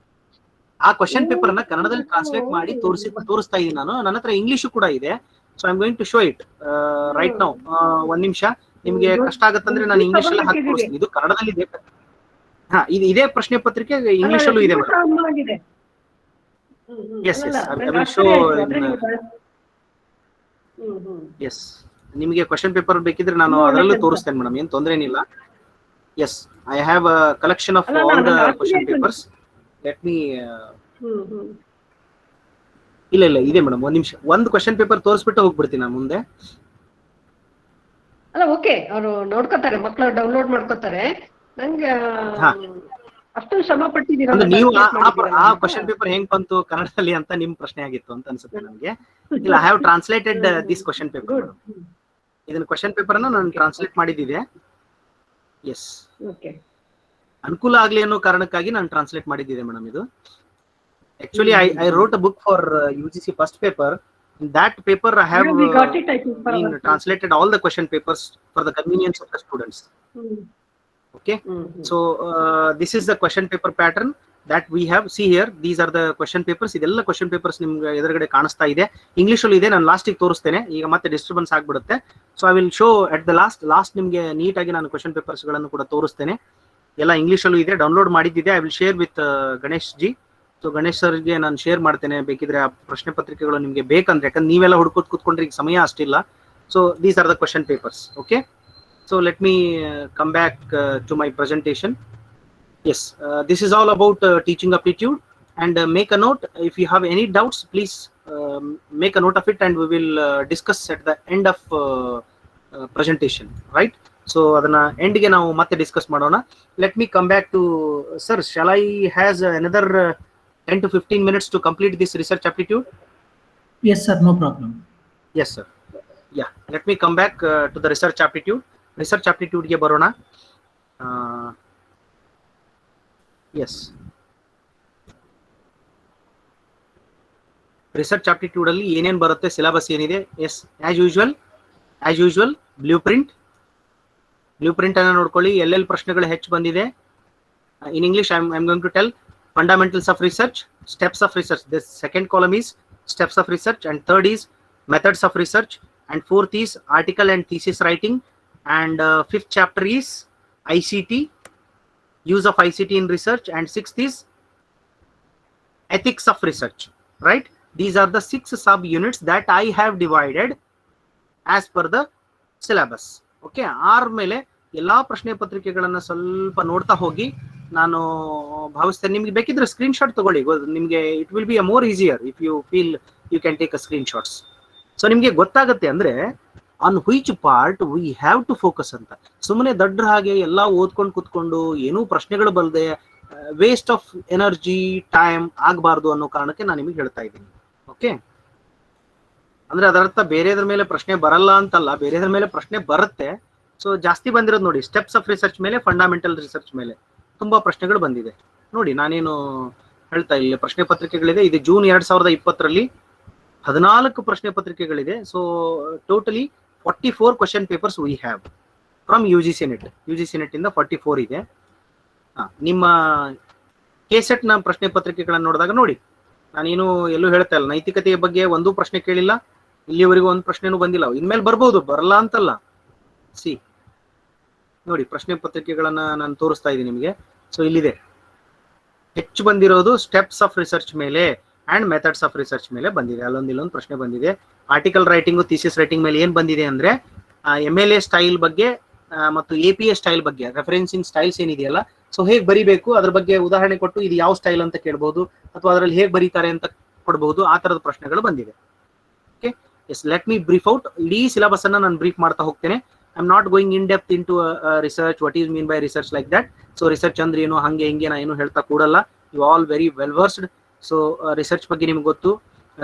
ಆ ಕ್ವಶನ್ ಪೇಪರ್ ಅನ್ನ ಕನ್ನಡದಲ್ಲಿ ಟ್ರಾನ್ಸ್ಲೇಟ್ ಮಾಡಿ ತೋರಿಸ್ತಾ ಇದ್ದೀನಿ ನಾನು. ನನ್ನ ಹತ್ರ ಇಂಗ್ಲಿಷ್ ಕೂಡ ಇದೆ. So I am going to show it right now. ಒಂದ್ ನಿಮಿಷ, ನಿಮ್ಗೆ ಕಷ್ಟ ಆಗತ್ತಂದ್ರೆ ನಾನು ಇಂಗ್ಲಿಷ್ ಅಲ್ಲಿ ಹಾಕಿ ತೋರಿಸ್ತೀನಿ. ಇದು ಕನ್ನಡದಲ್ಲಿ ಇದೆ. ಇದು ಇದೇ ಪ್ರಶ್ನೆ ಪತ್ರಿಕೆ ಇಂಗ್ಲಿಷ್ ಅಲ್ಲೂ ಇದೆ madam. Yes, I will show. Yes, ನಿಮಗೆ ಕ್ವಶನ್ ಪೇಪರ್ ಬೇಕಿದ್ರೆ ನಾನು ಅದರಲ್ಲೂ ತೋರಿಸ್ತೇನೆ ಮೇಡಮ್, ಏನ್ ತೊಂದರೆ ಏನಿಲ್ಲ. Yes, I have a collection of all the question papers. Let me. ಇಲ್ಲ ಇದೆ ಮೇಡಮ್, ಒಂದ್ ನಿಮಿಷ. ಒಂದು ಕ್ವಶನ್ ಪೇಪರ್ ತೋರಿಸ್ಬಿಟ್ಟು ಹೋಗ್ಬಿಡ್ತೀನಿ ನಾನು ಮುಂದೆ. ಅಲ್ಲ, ಓಕೆ, ಅವರು ನೋಡ್ಕೋತಾರೆ, ಮಕ್ಕಳು ಡೌನ್ಲೋಡ್ ಮಾಡ್ಕೋತಾರೆ. ನಂಗೆ ಅಷ್ಟೊಂದು ಶ್ರಮ ಪಟ್ಟಿದ್ದೀರಾ. ನೀವು ಆ ಕ್ವಶನ್ ಪೇಪರ್ ಹೆಂಗ್ ಬಂತು ಕನ್ನಡದಲ್ಲಿ ಅಂತ ನಿಮ್ ಪ್ರಶ್ನೆ ಆಗಿತ್ತು ಅಂತ ಅನ್ಸುತ್ತೆ ನಮ್ಗೆ. ಇಲ್ಲ, I have translated this question paper. ಇದನ್ನ ಕ್ವಶನ್ ಪೇಪರ್ ಅನ್ನ ನಾನು ಟ್ರಾನ್ಸ್ಲೇಟ್ ಮಾಡಿದ್ದಿದೆ. ಎಸ್, ಅನುಕೂಲ ಆಗ್ಲಿ ಅನ್ನೋ ಕಾರಣಕ್ಕಾಗಿ ನಾನು ಟ್ರಾನ್ಸ್ಲೇಟ್ ಮಾಡಿದ್ದಿದೆ ಮೇಡಮ್. ಇದು actually I wrote a book for UGC first paper. In that paper I have translated all the question papers for the convenience of the students. Okay, so this is the question paper pattern that we have. See here, these are the question papers. ಇದೆಲ್ಲ question papers ನಿಮ್ಗೆ ಎದುರುಗಡೆ ಕಾಣಿಸ್ತಾ ಇದೆ. ಇಂಗ್ಲಿಷ್ ಅಲ್ಲಿ ಇದೆ, ನಾನು ಲಾಸ್ಟಿಗೆ ತೋರಿಸ್ತೇನೆ. ಈಗ ಮತ್ತೆ ಡಿಸ್ಟರ್ಬೆನ್ಸ್ ಆಗ್ಬಿಡುತ್ತೆ. So I will show at the last ನಿಮ್ಗೆ ನೀಟಾಗಿ ನಾನು ಕ್ವಶನ್ ಪೇಪರ್ಸ್ ಗಳನ್ನು ಕೂಡ ತೋರಿಸ್ತೇನೆ. ಎಲ್ಲ ಇಂಗ್ಲಿಷ್ ಅಲ್ಲೂ ಇದೆ, ಡೌನ್ಲೋಡ್ ಮಾಡಿದ್ದಿದೆ. I will share with Ganesh ji. So Ganesh ಸರ್ಗೆ ನಾನು ಶೇರ್ ಮಾಡ್ತೇನೆ, ಬೇಕಿದ್ರೆ ಆ ಪ್ರಶ್ನೆ ಪತ್ರಿಕೆಗಳು ನಿಮ್ಗೆ ಬೇಕಂದ್ರೆ. ಯಾಕಂದ್ರೆ ನೀವೆಲ್ಲ ಹುಡುಕೋದ್ ಕೂತ್ಕೊಂಡ್ರೆ ಈಗ ಸಮಯ ಅಷ್ಟಿಲ್ಲ. So these are the question papers. Okay, so let me come back to my presentation. Yes, this is all about teaching aptitude. And make a note, if you have any doubts, please make a note of it, and we will discuss at the end of presentation, right? So adana end ge ನಾವು ಮತ್ತೆ ಡಿಸ್ಕಸ್ ಮಾಡೋಣ. Let me come back to sir. Shall I has another 10 to 15 minutes to complete this research aptitude? Yes sir, no problem. Yes sir. Yeah, let me come back to the research aptitude. Research aptitude ಗೆ ಬರೋಣ. ಎಸ್, ರಿಸರ್ಚ್ ಆಪ್ಟಿಟ್ಯೂಡ್ ಅಲ್ಲಿ ಏನೇನ್ ಬರುತ್ತೆ, ಸಿಲೆಬಸ್ ಏನಿದೆ. Yes, as usual blue print ಅನ್ನ ನೋಡ್ಕೊಳ್ಳಿ. ಎಲ್ಲೆಲ್ಲಿ ಪ್ರಶ್ನೆಗಳು ಹೆಚ್ಚು ಬಂದಿದೆ. In English I am going to tell fundamentals of research, steps of research. This second column is steps of research, and third is methods of research, and fourth is article and thesis writing. And fifth chapter is ICT, use of ICT in research, and sixth is ethics of research, right? These are the 6 sub units that I have divided as per the syllabus. Okay, ಆರ್ ಮೇಲೆ ಎಲ್ಲಾ ಪ್ರಶ್ನೆ ಪತ್ರಿಕೆಗಳನ್ನ ಸ್ವಲ್ಪ ನೋಡ್ತಾ ಹೋಗಿ ನಾನು ಭಾವಿಸ್ತೇನೆ. ನಿಮ್ಗೆ ಬೇಕಿದ್ರೆ ಸ್ಕ್ರೀನ್ ಶಾಟ್ ತಗೊಳ್ಳಿ, ನಿಮ್ಗೆ it will be a more easier if you feel you can take a screen shots. So ನಿಮ್ಗೆ ಗೊತ್ತಾಗುತ್ತೆ ಅಂದ್ರೆ on which part we have to focus ಅಂತ. ಸುಮ್ಮನೆ ದಡ್ರ ಹಾಗೆ ಎಲ್ಲ ಓದ್ಕೊಂಡು ಕುತ್ಕೊಂಡು ಏನೂ ಪ್ರಶ್ನೆಗಳು ಬಲ್ಲದೆ ವೇಸ್ಟ್ ಆಫ್ ಎನರ್ಜಿ ಟೈಮ್ ಆಗಬಾರ್ದು ಅನ್ನೋ ಕಾರಣಕ್ಕೆ ನಾನು ನಿಮಗೆ ಹೇಳ್ತಾ ಇದ್ದೀನಿ. ಓಕೆ, ಅಂದ್ರೆ ಅದರರ್ಥ ಬೇರೆದ್ರ ಮೇಲೆ ಪ್ರಶ್ನೆ ಬರಲ್ಲ ಅಂತಲ್ಲ, ಬೇರೆದ್ರ ಮೇಲೆ ಪ್ರಶ್ನೆ ಬರುತ್ತೆ. ಸೊ ಜಾಸ್ತಿ ಬಂದಿರೋದು ನೋಡಿ, ಸ್ಟೆಪ್ಸ್ ಆಫ್ ರಿಸರ್ಚ್ ಮೇಲೆ, ಫಂಡಮೆಂಟಲ್ ರಿಸರ್ಚ್ ಮೇಲೆ ತುಂಬಾ ಪ್ರಶ್ನೆಗಳು ಬಂದಿದೆ. ನೋಡಿ, ನಾನೇನು ಹೇಳ್ತಾ ಇಲ್ಲ, ಪ್ರಶ್ನೆ ಪತ್ರಿಕೆಗಳಿದೆ. ಇದು ಜೂನ್ 2020ರಲ್ಲಿ 14 ಪ್ರಶ್ನೆ ಪತ್ರಿಕೆಗಳಿದೆ. So totally 44 question papers we have from UGC net ಇಂದ 44 ಇದೆ. ನಿಮ್ಮ KSET ನ ಪ್ರಶ್ನೆ ಪತ್ರಿಕೆಗಳನ್ನು ನೋಡಿದಾಗ ನೋಡಿ, ನಾನೇನು ಎಲ್ಲೂ ಹೇಳ್ತಾ ಇಲ್ಲ, ನೈತಿಕತೆಯ ಬಗ್ಗೆ ಒಂದೂ ಪ್ರಶ್ನೆ ಕೇಳಿಲ್ಲ, ಇಲ್ಲಿವರೆಗೂ ಒಂದು ಪ್ರಶ್ನೆನೂ ಬಂದಿಲ್ಲ. ಇನ್ಮೇಲೆ ಬರ್ಬೋದು, ಬರಲ್ಲ ಅಂತಲ್ಲ. ಸಿ ನೋಡಿ, ಪ್ರಶ್ನೆ ಪತ್ರಿಕೆಗಳನ್ನ ನಾನು ತೋರಿಸ್ತಾ ಇದ್ದೀನಿ ನಿಮಗೆ. ಸೊ ಇಲ್ಲಿದೆ, ಹೆಚ್ಚು ಬಂದಿರೋದು ಸ್ಟೆಪ್ಸ್ ಆಫ್ ರಿಸರ್ಚ್ ಮೇಲೆ ಅಂಡ್ ಮೆಥಡ್ಸ್ ಆಫ್ ರಿಸರ್ಚ್ ಮೇಲೆ ಬಂದಿದೆ. ಇಲ್ಲೊಂದು ಪ್ರಶ್ನೆ ಬಂದಿದೆ. ಆರ್ಟಿಕಲ್ ರೈಟಿಂಗು, ಥೀಸಿಸ್ ರೈಟಿಂಗ್ ಮೇಲೆ ಏನ್ ಬಂದಿದೆ ಅಂದ್ರೆ MLA ಸ್ಟೈಲ್ ಬಗ್ಗೆ ಮತ್ತು APA ಸ್ಟೈಲ್ ಬಗ್ಗೆ, ರೆಫರೆನ್ಸಿಂಗ್ ಸ್ಟೈಲ್ಸ್ ಏನಿದೆಯಲ್ಲ, ಸೊ ಹೇಗೆ ಬರಿಬೇಕು ಅದ್ರ ಬಗ್ಗೆ ಉದಾಹರಣೆ ಕೊಟ್ಟು ಇದು ಯಾವ ಸ್ಟೈಲ್ ಅಂತ ಕೇಳಬಹುದು, ಅಥವಾ ಅದರಲ್ಲಿ ಹೇಗೆ ಬರೀತಾರೆ ಅಂತ ಕೊಡಬಹುದು. ಆ ತರದ ಪ್ರಶ್ನೆಗಳು ಬಂದಿದೆ. Okay, yes, let me brief out. ಇಡೀ ಸಿಲೆಬಸ್ ಅನ್ನ ನಾನು ಬ್ರೀಫ್ ಮಾಡ್ತಾ ಹೋಗ್ತೇನೆ. I am not going in depth in to research, what is mean by research like that. So research ಅಂದ್ರೆ ಏನು, ಹಂಗೆ ಹಿಂಗೆ ನಾ ಏನು ಹೇಳ್ತಾ ಕೂಡಲ್ಲ. You all very well versed. So research ಬಗ್ಗೆ ನಿಮ್ಗೆ ಗೊತ್ತು.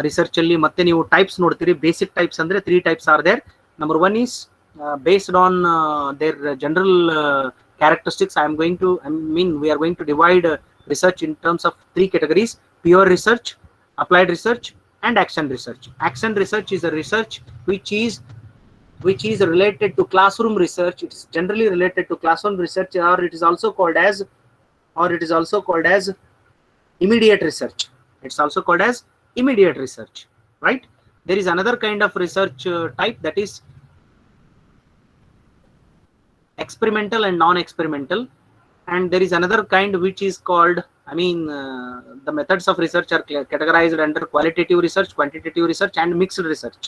ರಿಸರ್ಚ್ ಅಲ್ಲಿ ಮತ್ತೆ ನೀವು ಟೈಪ್ಸ್ ನೋಡ್ತೀರಿ. ಬೇಸಿಕ್ ಟೈಪ್ಸ್ ಅಂದ್ರೆ 3 types are there. Number 1 is based on their general characteristics. We are going to divide research in terms of 3 categories: pure research, applied research, and action research. Action research is a research which is related to classroom research. It is generally related to classroom research, or it is also called as immediate research. It's also called as immediate research, right? There is another kind of research type, that is experimental and non-experimental, and there is another kind which is called, the methods of research are categorized under qualitative research, quantitative research, and mixed research,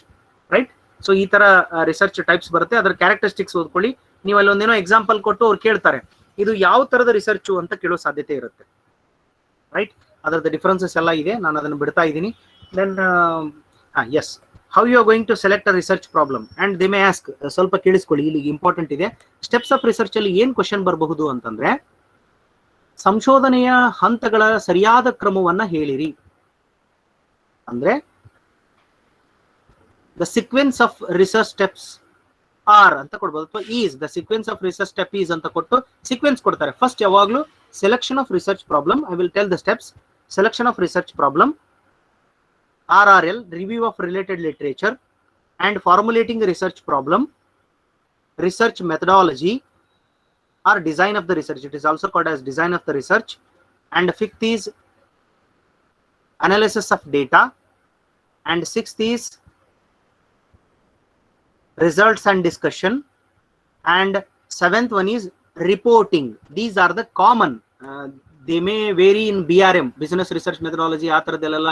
right? So ಈ ತರ ರಿಸರ್ಚ್ ಟೈಪ್ಸ್ ಬರುತ್ತೆ. ಅದರ ಕ್ಯಾರೆಕ್ಟರಿಸ್ಟಿಕ್ಸ್ ಓದ್ಕೊಳ್ಳಿ. ನೀವು ಅಲ್ಲೊಂದೇನೋ ಎಕ್ಸಾಂಪಲ್ ಕೊಟ್ಟು ಅವ್ರು ಕೇಳ್ತಾರೆ, ಇದು ಯಾವ ತರದ ರಿಸರ್ಚ್ ಅಂತ ಕೇಳೋ ಸಾಧ್ಯತೆ ಇರುತ್ತೆ, ರೈಟ್? ಅದರದ ಡಿಫರೆನ್ಸಸ್ ಎಲ್ಲ ಇದೆ, ನಾನು ಅದನ್ನು ಬಿಡ್ತಾ ಇದ್ದೀನಿ. Then yes, how you are going to select a research problem, and they may ask, ಸ್ವಲ್ಪ ಕೇಳಿಸ್ಕೊಳ್ಳಿ, ಇಲ್ಲಿ ಇಂಪಾರ್ಟೆಂಟ್ ಇದೆ. ಸ್ಟೆಪ್ಸ್ ಆಫ್ ರಿಸರ್ಚ್ ಅಲ್ಲಿ ಏನ್ ಕ್ವಶನ್ ಬರಬಹುದು ಅಂತಂದ್ರೆ, ಸಂಶೋಧನೆಯ ಹಂತಗಳ ಸರಿಯಾದ ಕ್ರಮವನ್ನ ಹೇಳಿರಿ ಅಂದ್ರೆ, the sequence of research steps R ಅಂತ ಕೊಡ್ಬೋದು, ಅಥವಾ is the sequence of research step is ಅಂತ ಕೊಟ್ಟು ಸೀಕ್ವೆನ್ಸ್ ಕೊಡ್ತಾರೆ. ಫಸ್ಟ್ ಯಾವಾಗ್ಲೂ selection of research problem, I will tell the steps. Selection of research problem, RRL, review of related literature, and formulating a research problem, research methodology or design of the research. It is also called as design of the research. And 5th is analysis of data, and 6th is results and discussion, and 7th one is reporting. These are the common, they may vary in BRM, business research methodology. ಆ ತರದೆಲ್ಲ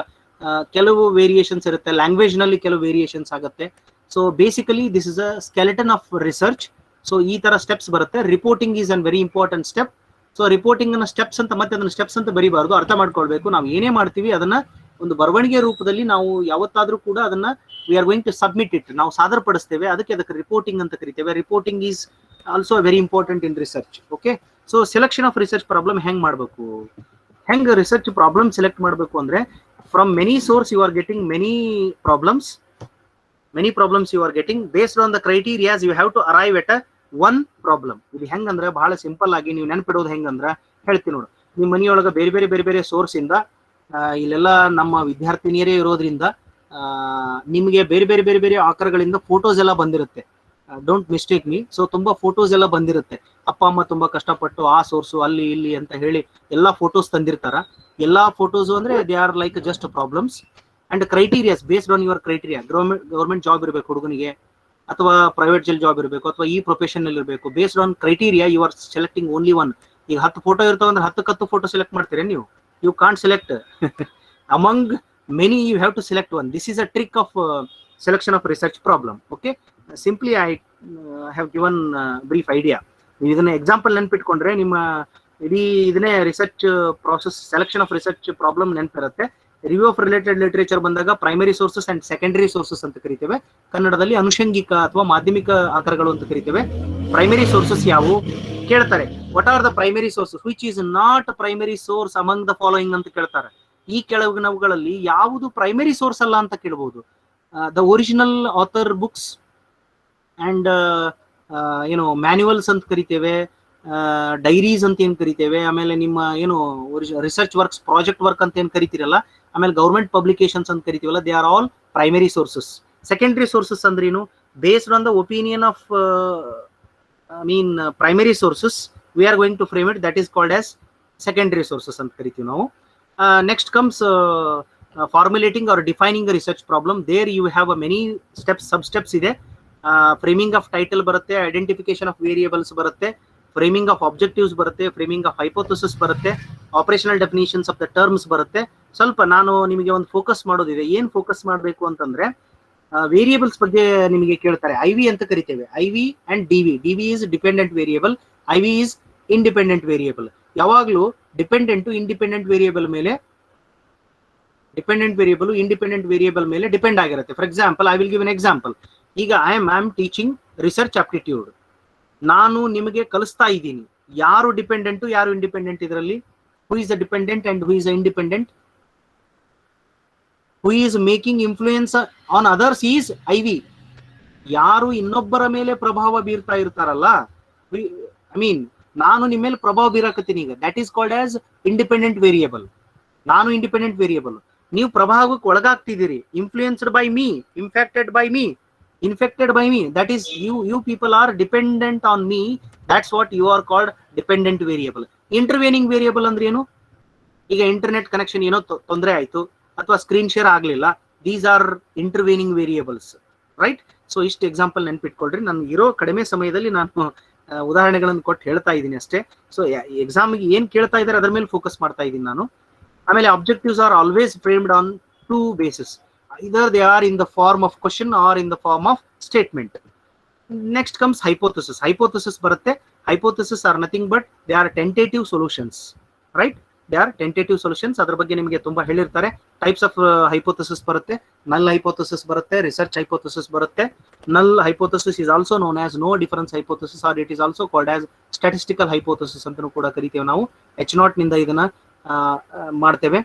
ಕೆಲವು ವೇರಿಯೇಷನ್ಸ್ ಇರುತ್ತೆ, ಲ್ಯಾಂಗ್ವೇಜ್ ನಲ್ಲಿ ಕೆಲವು ವೇರಿಯೇಷನ್ಸ್ ಆಗುತ್ತೆ. So basically this is a skeleton of research. So ಈ ತರ ಸ್ಟೆಪ್ಸ್ ಬರುತ್ತೆ. Reporting is an very important step. So reporting ಅನ್ನ ಸ್ಟೆಪ್ಸ್ ಅಂತ ಮತ್ತೆ ಅದನ್ನ ಸ್ಟೆಪ್ಸ್ ಅಂತ ಬರೀಬಾರ್ದು, ಅರ್ಥ ಮಾಡ್ಕೊಳ್ಬೇಕು. ನಾವು ಏನೇ ಮಾಡ್ತೀವಿ ಅದನ್ನ ಒಂದು ಬರವಣಿಗೆ ರೂಪದಲ್ಲಿ ನಾವು ಯಾವತ್ತಾದ್ರೂ ಕೂಡ ಅದನ್ನ we are going to submit it, ನಾವು ಸಾದರ ಪಡಿಸ್ತೇವೆ, ಅದಕ್ಕೆ ರಿಪೋರ್ಟಿಂಗ್ ಅಂತ ಕರಿತೇವೆ. Reporting is also very important in research. Okay, so selection of research problem ಹೆಂಗ್ ಮಾಡಬೇಕು, ಹೆಂಗ್ ರಿಸರ್ಚ್ ಪ್ರಾಬ್ಲಮ್ ಸೆಲೆಕ್ಟ್ ಮಾಡಬೇಕು ಅಂದ್ರೆ, from many source you are getting many problems you are getting. Based on the criteria you have to arrive at a one problem. ಇದು ಹೆಂಗಂದ್ರೆ ಬಹಳ ಸಿಂಪಲ್ ಆಗಿ ನೀವು ನೆನಪಿಡೋದು ಹೆಂಗಂದ್ರೆ ಹೇಳ್ತೀನಿ ನೋಡು. ನಿಮ್ಮ ಮನೆಯೊಳಗೆ ಬೇರೆ ಬೇರೆ ಸೋರ್ಸ್ ಇಂದ, ಇಲ್ಲೆಲ್ಲ ನಮ್ಮ ವಿದ್ಯಾರ್ಥಿನಿಯರೇ ಇರೋದ್ರಿಂದ ನಿಮಗೆ ಬೇರೆ ಆಕಾರಗಳಿಂದ ಫೋಟೋಸ್ ಎಲ್ಲ ಬಂದಿರುತ್ತೆ. Don't mistake me. ಸೊ ತುಂಬಾ ಫೋಟೋಸ್ ಎಲ್ಲ ಬಂದಿರುತ್ತೆ. ಅಪ್ಪ ಅಮ್ಮ ತುಂಬಾ ಕಷ್ಟಪಟ್ಟು ಆ ಸೋರ್ಸು ಅಲ್ಲಿ ಇಲ್ಲಿ ಅಂತ ಹೇಳಿ ಎಲ್ಲಾ ಫೋಟೋಸ್ ತಂದಿರ್ತಾರ. ಎಲ್ಲಾ ಫೋಟೋಸ್ ಅಂದ್ರೆ they are like just problems and criterias. Based on your criteria, government job ಇರಬೇಕು ಹುಡುಗನಿಗೆ, ಅಥವಾ ಪ್ರೈವೇಟ್ ಜಾಬ್ ಇರಬೇಕು, ಅಥವಾ ಈ ಪ್ರೊಫೆಷನ್ ಅಲ್ಲಿ ಇರಬೇಕು. Based on criteria you are selecting only one. ಈಗ 10 ಫೋಟೋ ಇರ್ತಾವ ಅಂದ್ರೆ 10 ಫೋಟೋ ಸೆಲೆಕ್ಟ್ ಮಾಡ್ತೀರಾ ನೀವು? You can't select among many, you have to select one. This is a trick of selection of research problem. Okay, simply I have given brief idea. ನೀವು ಇದನ್ನ ಎಕ್ಸಾಂಪಲ್ ನೆನ್ಪಿಟ್ಕೊಂಡ್ರೆ ನಿಮ್ಮ ಇಡೀ ಇದನ್ನೇ research process, selection of research problem ನೆನಪಿರುತ್ತೆ. ರಿವ್ಯೂ ಆಫ್ ರಿಲೇಟೆಡ್ ಲಿಟರೇಚರ್ ಬಂದಾಗ primary sources and secondary sources ಅಂತ ಕರಿತೇವೆ. ಕನ್ನಡದಲ್ಲಿ ಅನುಷಂಗಿಕ ಅಥವಾ ಮಾಧ್ಯಮಿಕ ಆಕರಗಳು ಅಂತ ಕರಿತೇವೆ. ಪ್ರೈಮರಿ ಸೋರ್ಸಸ್ ಯಾವುವು ಕೇಳ್ತಾರೆ. What are the primary sources which is not primary source among the following ಅಂತ ಕೇಳ್ತಾರೆ. ಈ ಕೆಳಗಿನವುಗಳಲ್ಲಿ ಯಾವುದು ಪ್ರೈಮರಿ ಸೋರ್ಸ್ ಅಲ್ಲ ಅಂತ ಕೇಳಬಹುದು. The original author books and manuals ಅಂತ ಕರಿತೇವೆ, ಡೈರೀಸ್ ಅಂತ ಏನ್ ಕರಿತೇವೆ, ಆಮೇಲೆ ನಿಮ್ಮ ರಿಸರ್ಚ್ ವರ್ಕ್ಸ್, ಪ್ರಾಜೆಕ್ಟ್ ವರ್ಕ್ ಅಂತ ಏನ್ ಕರಿತೀರಲ್ಲ, ಆಮೇಲೆ ಗೌರ್ಮೆಂಟ್ ಪಬ್ಲಿಕೇಶನ್ಸ್ ಅಂತ ಕರಿತೀವಲ್ಲ, they are all primary sources. Secondary sources ಅಂದ್ರೇನು? Based on the opinion of primary sources we are going to frame it, that is called as secondary sources ಅಂತ ಕರಿತೀವಿ ನಾವು. Next comes formulating or defining research problem. There you have a many steps, sub steps ಇದೆ. ಫ್ರೇಮಿಂಗ್ ಆಫ್ ಟೈಟಲ್ ಬರುತ್ತೆ, ಐಡೆಂಟಿಫಿಕೇಶನ್ ಆಫ್ ವೇರಿಯೇಬಲ್ಸ್ ಬರುತ್ತೆ, ಫ್ರೇಮಿಂಗ್ ಆಫ್ ಆಬ್ಜೆಕ್ಟಿವ್ಸ್ ಬರುತ್ತೆ, ಫ್ರೇಮಿಂಗ್ ಆಫ್ ಹೈಪೋಥೆಸಿಸ್ ಬರುತ್ತೆ, operational definitions of the terms ಬರುತ್ತೆ. ಸ್ವಲ್ಪ ನಾನು ನಿಮಗೆ ಒಂದು ಫೋಕಸ್ ಮಾಡೋದಿದೆ. ಏನ್ ಫೋಕಸ್ ಮಾಡಬೇಕು ಅಂತಂದ್ರೆ ವೇರಿಯೇಬಲ್ಸ್ ಬಗ್ಗೆ ನಿಮಗೆ ಕೇಳ್ತಾರೆ. ಐವಿ ಅಂತ ಕರಿತೇವೆ, IV and DV. DV is dependent variable, IV is independent variable. ಯಾವಾಗ್ಲೂ ಡಿಪೆಂಡೆಂಟ್ ಇಂಡಿಪೆಂಡೆಂಟ್ ವೇರಿಯೇಬಲ್ ಮೇಲೆ ಇಂಡಿಪೆಂಡೆಂಟ್ ವೇರಿಯೇಬಲ್ ಮೇಲೆ ಡಿಪೆಂಡ್ ಆಗಿರುತ್ತೆ. For example, I will give an example. ಈಗ I am teaching research aptitude. ನಾನು ನಿಮಗೆ ಕಲಿಸ್ತಾ ಇದ್ದೀನಿ. ಯಾರು ಡಿಪೆಂಡೆಂಟ್ ಯಾರು ಇಂಡಿಪೆಂಡೆಂಟ್ ಇದರಲ್ಲಿ? Who is the dependent and who is the independent? Who is making influence on others is IV. ಯಾರು ಇನ್ನೊಬ್ಬರ ಮೇಲೆ ಪ್ರಭಾವ ಬೀರ್ತಾ ಇರ್ತಾರಲ್ಲ, ಐ ಮೀನ್ ನಾನು ನಿಮ್ಮ ಮೇಲೆ ಪ್ರಭಾವ ಬೀರಕತ್ತೀನಿ ಈಗ, that is called as independent variable. ನಾನು ಇಂಡಿಪೆಂಡೆಂಟ್ ವೇರಿಯೇಬಲ್, ನೀವು ಪ್ರಭಾವಕ್ಕೆ ಒಳಗಾಗ್ತಿದ್ದೀರಿ. Influenced by me, infected by me, that is you people are dependent on me. That's what you are called dependent variable. Intervening variable ಅಂದ್ರೆ ಏನು? ಈಗ ಇಂಟರ್ನೆಟ್ ಕನೆಕ್ಷನ್ ಏನೋ ತೊಂದರೆ ಆಯ್ತು ಅಥವಾ ಸ್ಕ್ರೀನ್ ಶೇರ್ ಆಗ್ಲಿಲ್ಲ, these are intervening variables, right? So ಇಷ್ಟು ಎಕ್ಸಾಂಪಲ್ ನೆನ್ಪಿಟ್ಕೊಳ್ರಿ. ನಾನು ಇರೋ ಕಡಿಮೆ ಸಮಯದಲ್ಲಿ ನಾನು ಉದಾಹರಣೆಗಳನ್ನು ಕೊಟ್ಟು ಹೇಳ್ತಾ ಇದ್ದೀನಿ ಅಷ್ಟೇ. ಸೊ ಎಕ್ಸಾಮ್ಗೆ ಏನ್ ಕೇಳ್ತಾ ಇದ್ದಾರೆ ಅದ್ರ ಮೇಲೆ ಫೋಕಸ್ ಮಾಡ್ತಾ ಇದ್ದೀನಿ ನಾನು. ಆಮೇಲೆ objectives are always framed on 2 bases. Either they are in the form of question or in the form of statement. Next comes hypothesis. Hypothesis barutte. Hypothesis are nothing but they are tentative solutions, right? They are tentative solutions. Adar bagge nimage tumba helirtare. Types of hypothesis barutte. Null hypothesis barutte, research hypothesis barutte. Null hypothesis is also known as no difference hypothesis, or it is also called as statistical hypothesis antanu kuda kariteve ನಾವು. H0 ನಿಂದ ಇದನ್ನ ಮಾಡ್ತೇವೆ,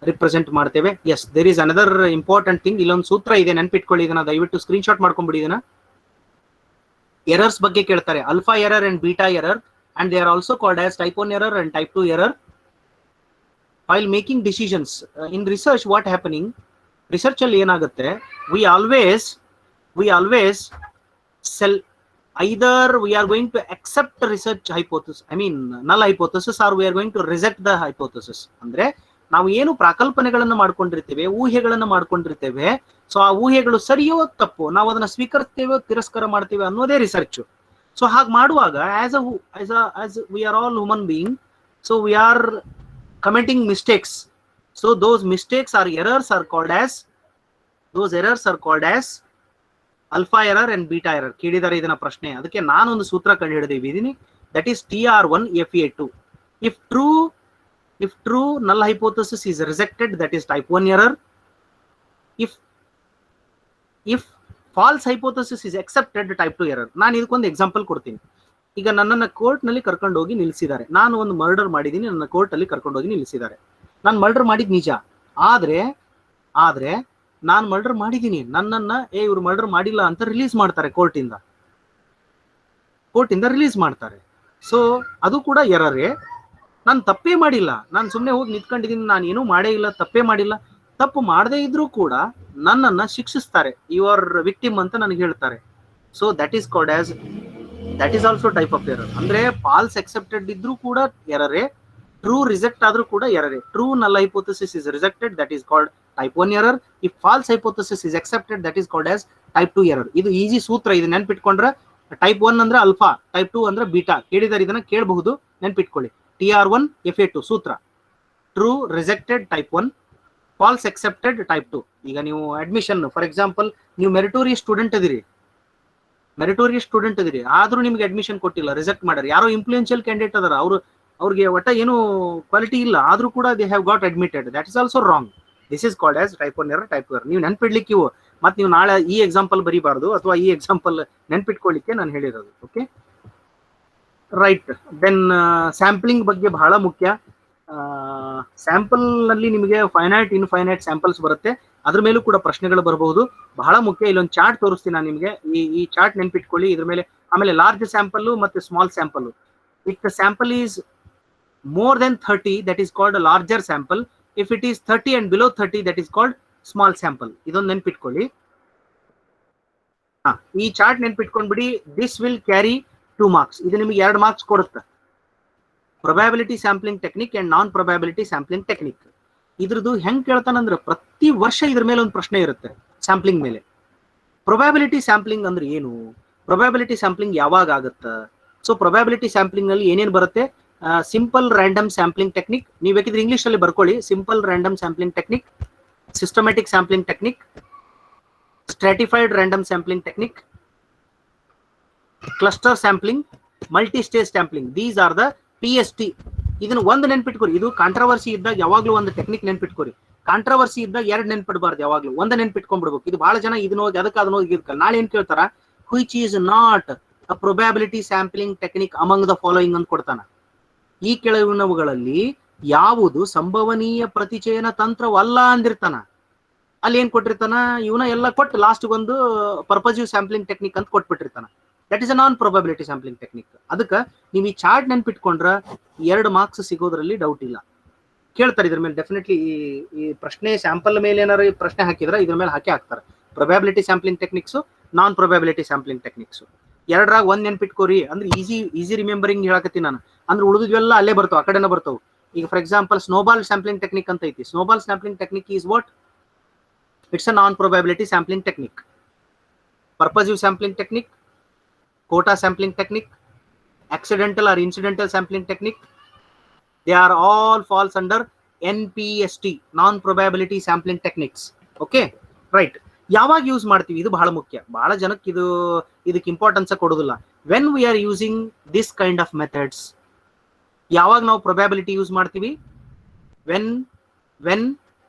ರಿಪ್ರೆಸೆಂಟ್ ಮಾಡ್ತೇವೆ. Yes, there is another important thing. ಇಲ್ಲೊಂದು ಸೂತ್ರ ಇದೆ, ನೆನ್ಪಿಟ್ಕೊಳ್ಳಿ. ಇದನ್ನ ದಯವಿಟ್ಟು ಸ್ಕ್ರೀನ್ ಶಾಟ್ ಮಾಡ್ಕೊಂಡ್ಬಿಡಿ. ಇದನ್ನ ಎರರ್ಸ್ ಬಗ್ಗೆ ಕೇಳ್ತಾರೆ, alpha error and beta error, and they are also called as type 1 error and type 2 error. While making decisions in research, what happening research ಅಲ್ಲಿ ಏನಾಗುತ್ತೆ, we always cell either we are going to accept research hypothesis, I mean null hypothesis, or we are going to reject the hypothesis. ಅಂದ್ರೆ ನಾವು ಏನು ಪ್ರಾಕಲ್ಪನೆಗಳನ್ನು ಮಾಡ್ಕೊಂಡಿರ್ತೇವೆ, ಊಹೆಗಳನ್ನು ಮಾಡ್ಕೊಂಡಿರ್ತೇವೆ, ಸೊ ಆ ಊಹೆಗಳು ಸರಿಯೋ ತಪ್ಪು, ನಾವು ಅದನ್ನ ಸ್ವೀಕರಿಸ್ತೇವೆ ತಿರಸ್ಕಾರ ಮಾಡ್ತೇವೆ ಅನ್ನೋದೇ ರಿಸರ್ಚ್. ಸೊ ಹಾಗೆ ಮಾಡುವಾಗ as we are all human being, so we are committing mistakes. So those mistakes or errors are called as alpha error and beta error. ಕೇಳಿದಾರೆ ಇದನ್ನ ಪ್ರಶ್ನೆ, ಅದಕ್ಕೆ ನಾನೊಂದು ಸೂತ್ರ ಕಂಡು ಹಿಡಿದಿದ್ದೀನಿ. That is TR1 FA2. If true null hypothesis is rejected, that is type 1 error. If false hypothesis is accepted, type 2 error. ನಾನು ಇದಕ್ಕೊಂದು ಎಕ್ಸಾಂಪಲ್ ಕೊಡ್ತೀನಿ. ಈಗ ನನ್ನನ್ನು ಕೋರ್ಟ್ ನಲ್ಲಿ ಕರ್ಕೊಂಡು ಹೋಗಿ ನಿಲ್ಲಿಸಿದ್ದಾರೆ. ನಾನು ಒಂದು ಮರ್ಡರ್ ಮಾಡಿದ್ದೀನಿ, ನನ್ನ ಕೋರ್ಟ್ ಅಲ್ಲಿ ಕರ್ಕೊಂಡು ಹೋಗಿ ನಿಲ್ಲಿಸಿದ್ದಾರೆ. ನಾನು ಮರ್ಡರ್ ಮಾಡಿದ್ ನಿಜ, ಆದ್ರೆ ನಾನು ಮರ್ಡರ್ ಮಾಡಿದ್ದೀನಿ, ನನ್ನನ್ನ ಇವ್ರು ಮರ್ಡರ್ ಮಾಡಿಲ್ಲ ಅಂತ ರಿಲೀಸ್ ಮಾಡ್ತಾರೆ, ಕೋರ್ಟಿಂದ ರಿಲೀಸ್ ಮಾಡ್ತಾರೆ. ಸೊ ಅದು ಕೂಡ ಎರರೇ. ನಾನು ತಪ್ಪೇ ಮಾಡಿಲ್ಲ, ನಾನು ಸುಮ್ಮನೆ ಹೋಗಿ ನಿಂತ್ಕೊಂಡಿದ್ದೀನಿ, ನಾನು ಏನೂ ಮಾಡೇ ಇಲ್ಲ, ತಪ್ಪೇ ಮಾಡಿಲ್ಲ. ತಪ್ಪು ಮಾಡದೇ ಇದ್ರೂ ಕೂಡ ನನ್ನನ್ನ ಶಿಕ್ಷಿಸ್ತಾರೆ, ಯು ಆರ್ ವಿಕ್ಟಿಮ್ ಅಂತ ನನಗೆ ಹೇಳ್ತಾರೆ. So that is called as, that is also type of error. ಅಂದ್ರೆ ಫಾಲ್ಸ್ ಅಕ್ಸೆಪ್ಟೆಡ್ ಇದ್ರೂ ಕೂಡ ಎರರೇ, ಟ್ರೂ ರಿಜೆಕ್ಟ್ ಆದ್ರೂ ಕೂಡ ಎರರೇ. True null hypothesis is rejected, that is called type 1 error. If false hypothesis is accepted, that is called as type 2 error. ಇದು ಈಜಿ ಸೂತ್ರ, ಇದು ನೆನ್ಪಿಟ್ಕೊಂಡ್ರೆ ಟೈಪ್ 1 ಅಂದ್ರೆ ಅಲ್ಫಾ, ಟೈಪ್ 2 ಅಂದ್ರೆ ಬೀಟಾ. ಕೇಳಿದಾರೆ ಇದನ್ನ ಕೇಳಬಹುದು, ನೆನ್ಪಿಟ್ಕೊಳ್ಳಿ. TR1 FA2 ಸೂತ್ರ. True rejected type 1, false accepted type 2. ಈಗ ನೀವು ಅಡ್ಮಿಷನ್, ಫಾರ್ ಎಕ್ಸಾಂಪಲ್, ನೀವು ಮೆರಿಟೋರಿಯಸ್ ಸ್ಟೂಡೆಂಟ್ ಇದೀರಿ, ಆದ್ರೂ ನಿಮ್ಗೆ ಅಡ್ಮಿಷನ್ ಕೊಟ್ಟಿಲ್ಲ, ರಿಜೆಕ್ಟ್ ಮಾಡ್ಯಾರ. ಯಾರೋ ಇನ್ಫ್ಲೂಯೆನ್ಷಿಯಲ್ ಕ್ಯಾಂಡಿಡೇಟ್ ಅದಾರ, ಅವ್ರಿಗೆ ಒಟ್ಟ ಏನು ಕ್ವಾಲಿಟಿ ಇಲ್ಲ, ಆದ್ರೂ ಕೂಡ they have got admitted. That is also wrong. This is called as type 1 error, type 2 error. ನೀವು ನೆನ್ಪಿಡ್ಲಿಕ್ಕೆ ಇವು, ಮತ್ತೆ ನೀವು ನಾಳೆ ಈ ಎಕ್ಸಾಂಪಲ್ ಬರೀಬಾರ್ದು, ಅಥವಾ ಈ ಎಕ್ಸಾಂಪಲ್ ನೆನ್ಪಿಟ್ಕೊಳ್ಳಿಕ್ಕೆ ನಾನು ಹೇಳಿರೋದು. Okay, right. ದೆನ್ ಸ್ಯಾಂಪಲಿಂಗ್ ಬಗ್ಗೆ ಬಹಳ ಮುಖ್ಯ. ಸ್ಯಾಂಪಲ್ ನಲ್ಲಿ ನಿಮಗೆ ಫೈನೈಟ್ ಇನ್ಫೈನೈಟ್ ಸ್ಯಾಂಪಲ್ಸ್ ಬರುತ್ತೆ, ಅದ್ರ ಮೇಲೂ ಕೂಡ ಪ್ರಶ್ನೆಗಳು ಬರಬಹುದು. ಬಹಳ ಮುಖ್ಯ. ಇಲ್ಲೊಂದು ಚಾರ್ಟ್ ತೋರಿಸ್ತೀನಿ ನಾನು ನಿಮಗೆ, ಈ ಚಾರ್ಟ್ ನೆನ್ಪಿಟ್ಕೊಳ್ಳಿ. ಇದ್ರ ಮೇಲೆ ಆಮೇಲೆ ಲಾರ್ಜ್ ಸ್ಯಾಂಪಲ್ ಮತ್ತೆ small sample. If the sample is more than 30, that is called a larger sample. If it is 30 and below 30, that is called small sample. ಇದೊಂದು ನೆನ್ಪಿಟ್ಕೊಳ್ಳಿ. ಈ ಚಾರ್ಟ್ ನೆನ್ಪಿಟ್ಕೊಂಡ್ಬಿಡಿ. This will carry 2 marks. ಇದು ನಿಮಗೆ 2 marks ಕೊಡುತ್ತೆ. Probability sampling technique and non probability sampling technique. ಇದ್ರದ್ದು ಹೆಂಗ್ ಕೇಳ್ತಾನಂದ್ರೆ ಪ್ರತಿ ವರ್ಷ ಇದ್ರ ಮೇಲೆ ಒಂದು ಪ್ರಶ್ನೆ ಇರುತ್ತೆ ಸ್ಯಾಂಪ್ಲಿಂಗ್ ಮೇಲೆ. ಪ್ರೊಬ್ಯಾಬಿಲಿಟಿ ಸ್ಯಾಂಪ್ಲಿಂಗ್ ಅಂದ್ರೆ ಏನು, ಪ್ರೊಬ್ಯಾಬಿಲಿಟಿ ಸ್ಯಾಂಪ್ಲಿಂಗ್ ಯಾವಾಗ ಆಗುತ್ತೆ. ಸೊ ಪ್ರೊಬ್ಯಾಬಿಲಿಟಿ ಸ್ಯಾಂಪ್ಲಿಂಗ್ ನಲ್ಲಿ ಏನೇನು ಬರುತ್ತೆ, ಸಿಂಪಲ್ ರ್ಯಾಂಡಮ್ ಸ್ಯಾಂಪ್ಲಿಂಗ್ ಟೆಕ್ನಿಕ್, ನೀವು ಬೇಕಿದ್ರೆ ಇಂಗ್ಲಿಷ್ ಅಲ್ಲಿ ಬರ್ಕೊಳ್ಳಿ, simple random sampling technique, systematic sampling technique, stratified random sampling technique, cluster sampling, multi stage sampling. These are the PST. ಇದನ್ನ ಒಂದು ನೆನ್ಪಿಟ್ಕೋರಿ, ಇದು ಕಾಂಟ್ರವರ್ಸಿ ಇದ್ದಾಗ ಯಾವಾಗ್ಲೂ ಒಂದು ಟೆಕ್ನಿಕ್ ನೆನ್ಪಿಟ್ಕೋರಿ. ಕಾಂಟ್ರವರ್ಸಿ ಇದ್ದಾಗ ಎರಡು ನೆನ್ಪಿಡಬಾರ್ದು, ಯಾವಾಗ್ಲೂ ಒಂದು ನೆನ್ಪಿಟ್ಕೊಂಡ್ಬಿಡ್ಬೇಕು. ಇದು ಬಹಳ ಜನ ಇದನ್ನ ಹೋಗಿ ಅದಕ್ಕೆ ಅದನ್ನ ಹೋಗಿ ಇದಕ್ಕೆ ನಾಳೆ ಏನ್ ಕೇಳ್ತಾರ, which is not a probability sampling technique among the following ಅಂತ ಕೊಡ್ತಾನ. ಈ ಕೆಳಗಿನವುಗಳಲ್ಲಿ ಯಾವುದು ಸಂಭವನೀಯ ಪ್ರತಿಚಯನ ತಂತ್ರವಲ್ಲ ಅಂದಿರ್ತಾನ. ಅಲ್ಲಿ ಏನ್ ಕೊಟ್ಟಿರ್ತಾನ, ಇವನ ಎಲ್ಲ ಕೊಟ್ಟು ಲಾಸ್ಟ್ ಒಂದು ಪರ್ಪಸಿವ್ ಸ್ಯಾಂಪ್ಲಿಂಗ್ ಟೆಕ್ನಿಕ್ ಅಂತ ಕೊಟ್ಬಿಟ್ಟಿರ್ತಾನ. That is a non probability sampling technique. ಅದಕ್ಕೆ ನೀವು ಈ ಚಾರ್ಟ್ ನೆನ್ಪಿಟ್ಕೊಂಡ್ರ 2 ಮಾರ್ಕ್ಸ್ ಸಿಗೋದ್ರಲ್ಲಿ ಡೌಟ್ ಇಲ್ಲ. ಕೇಳ್ತಾರೆ ಇದ್ರ ಮೇಲೆ ಡೆಫಿನೆಟ್ಲಿ. ಈ ಪ್ರಶ್ನೆ ಸ್ಯಾಂಪಲ್ ಮೇಲೆ ಏನಾರು ಪ್ರಶ್ನೆ ಹಾಕಿದ್ರೆ ಇದ್ರ ಮೇಲೆ ಹಾಕ್ತಾರೆ. Probability sampling techniques, non probability sampling techniques. 2ರಾಗ 1 ನೆನ್ಪಿಟ್ಕೋರಿ ಅಂದ್ರೆ ಈಸಿ ರಿಮೆಂಬರಿಂಗ್ ಹೇಳಕತ್ತೀನಿ ನಾನು. ಅಂದ್ರೆ ಉಳಿದಿದ್ವೆಲ್ಲ ಅಲ್ಲೇ ಬರ್ತಾವ, ಆ ಕಡೆನ ಬರ್ತಾವ. ಈಗ for example snowball sampling technique ಅಂತ ಐತಿ. Snowball sampling technique is what? It's a non probability sampling technique. ಪರ್ಪಸಿವ್ sampling technique, quota sampling technique, accidental or incidental sampling technique, they are all falls under NPST, non probability sampling techniques. Okay, right. ಯಾವಾಗ ಯೂಸ್ ಮಾಡ್ತೀವಿ ಇದು ಬಹಳ ಮುಖ್ಯ. ಬಹಳ ಜನಕ್ಕೆ ಇದಕ್ಕೆ ಇಂಪಾರ್ಟೆನ್ಸ್ ಕೊಡೋದಿಲ್ಲ. when we are using this kind of methods, ಯಾವಾಗ ನಾವು probability ಯೂಸ್ ಮಾಡ್ತೀವಿ, when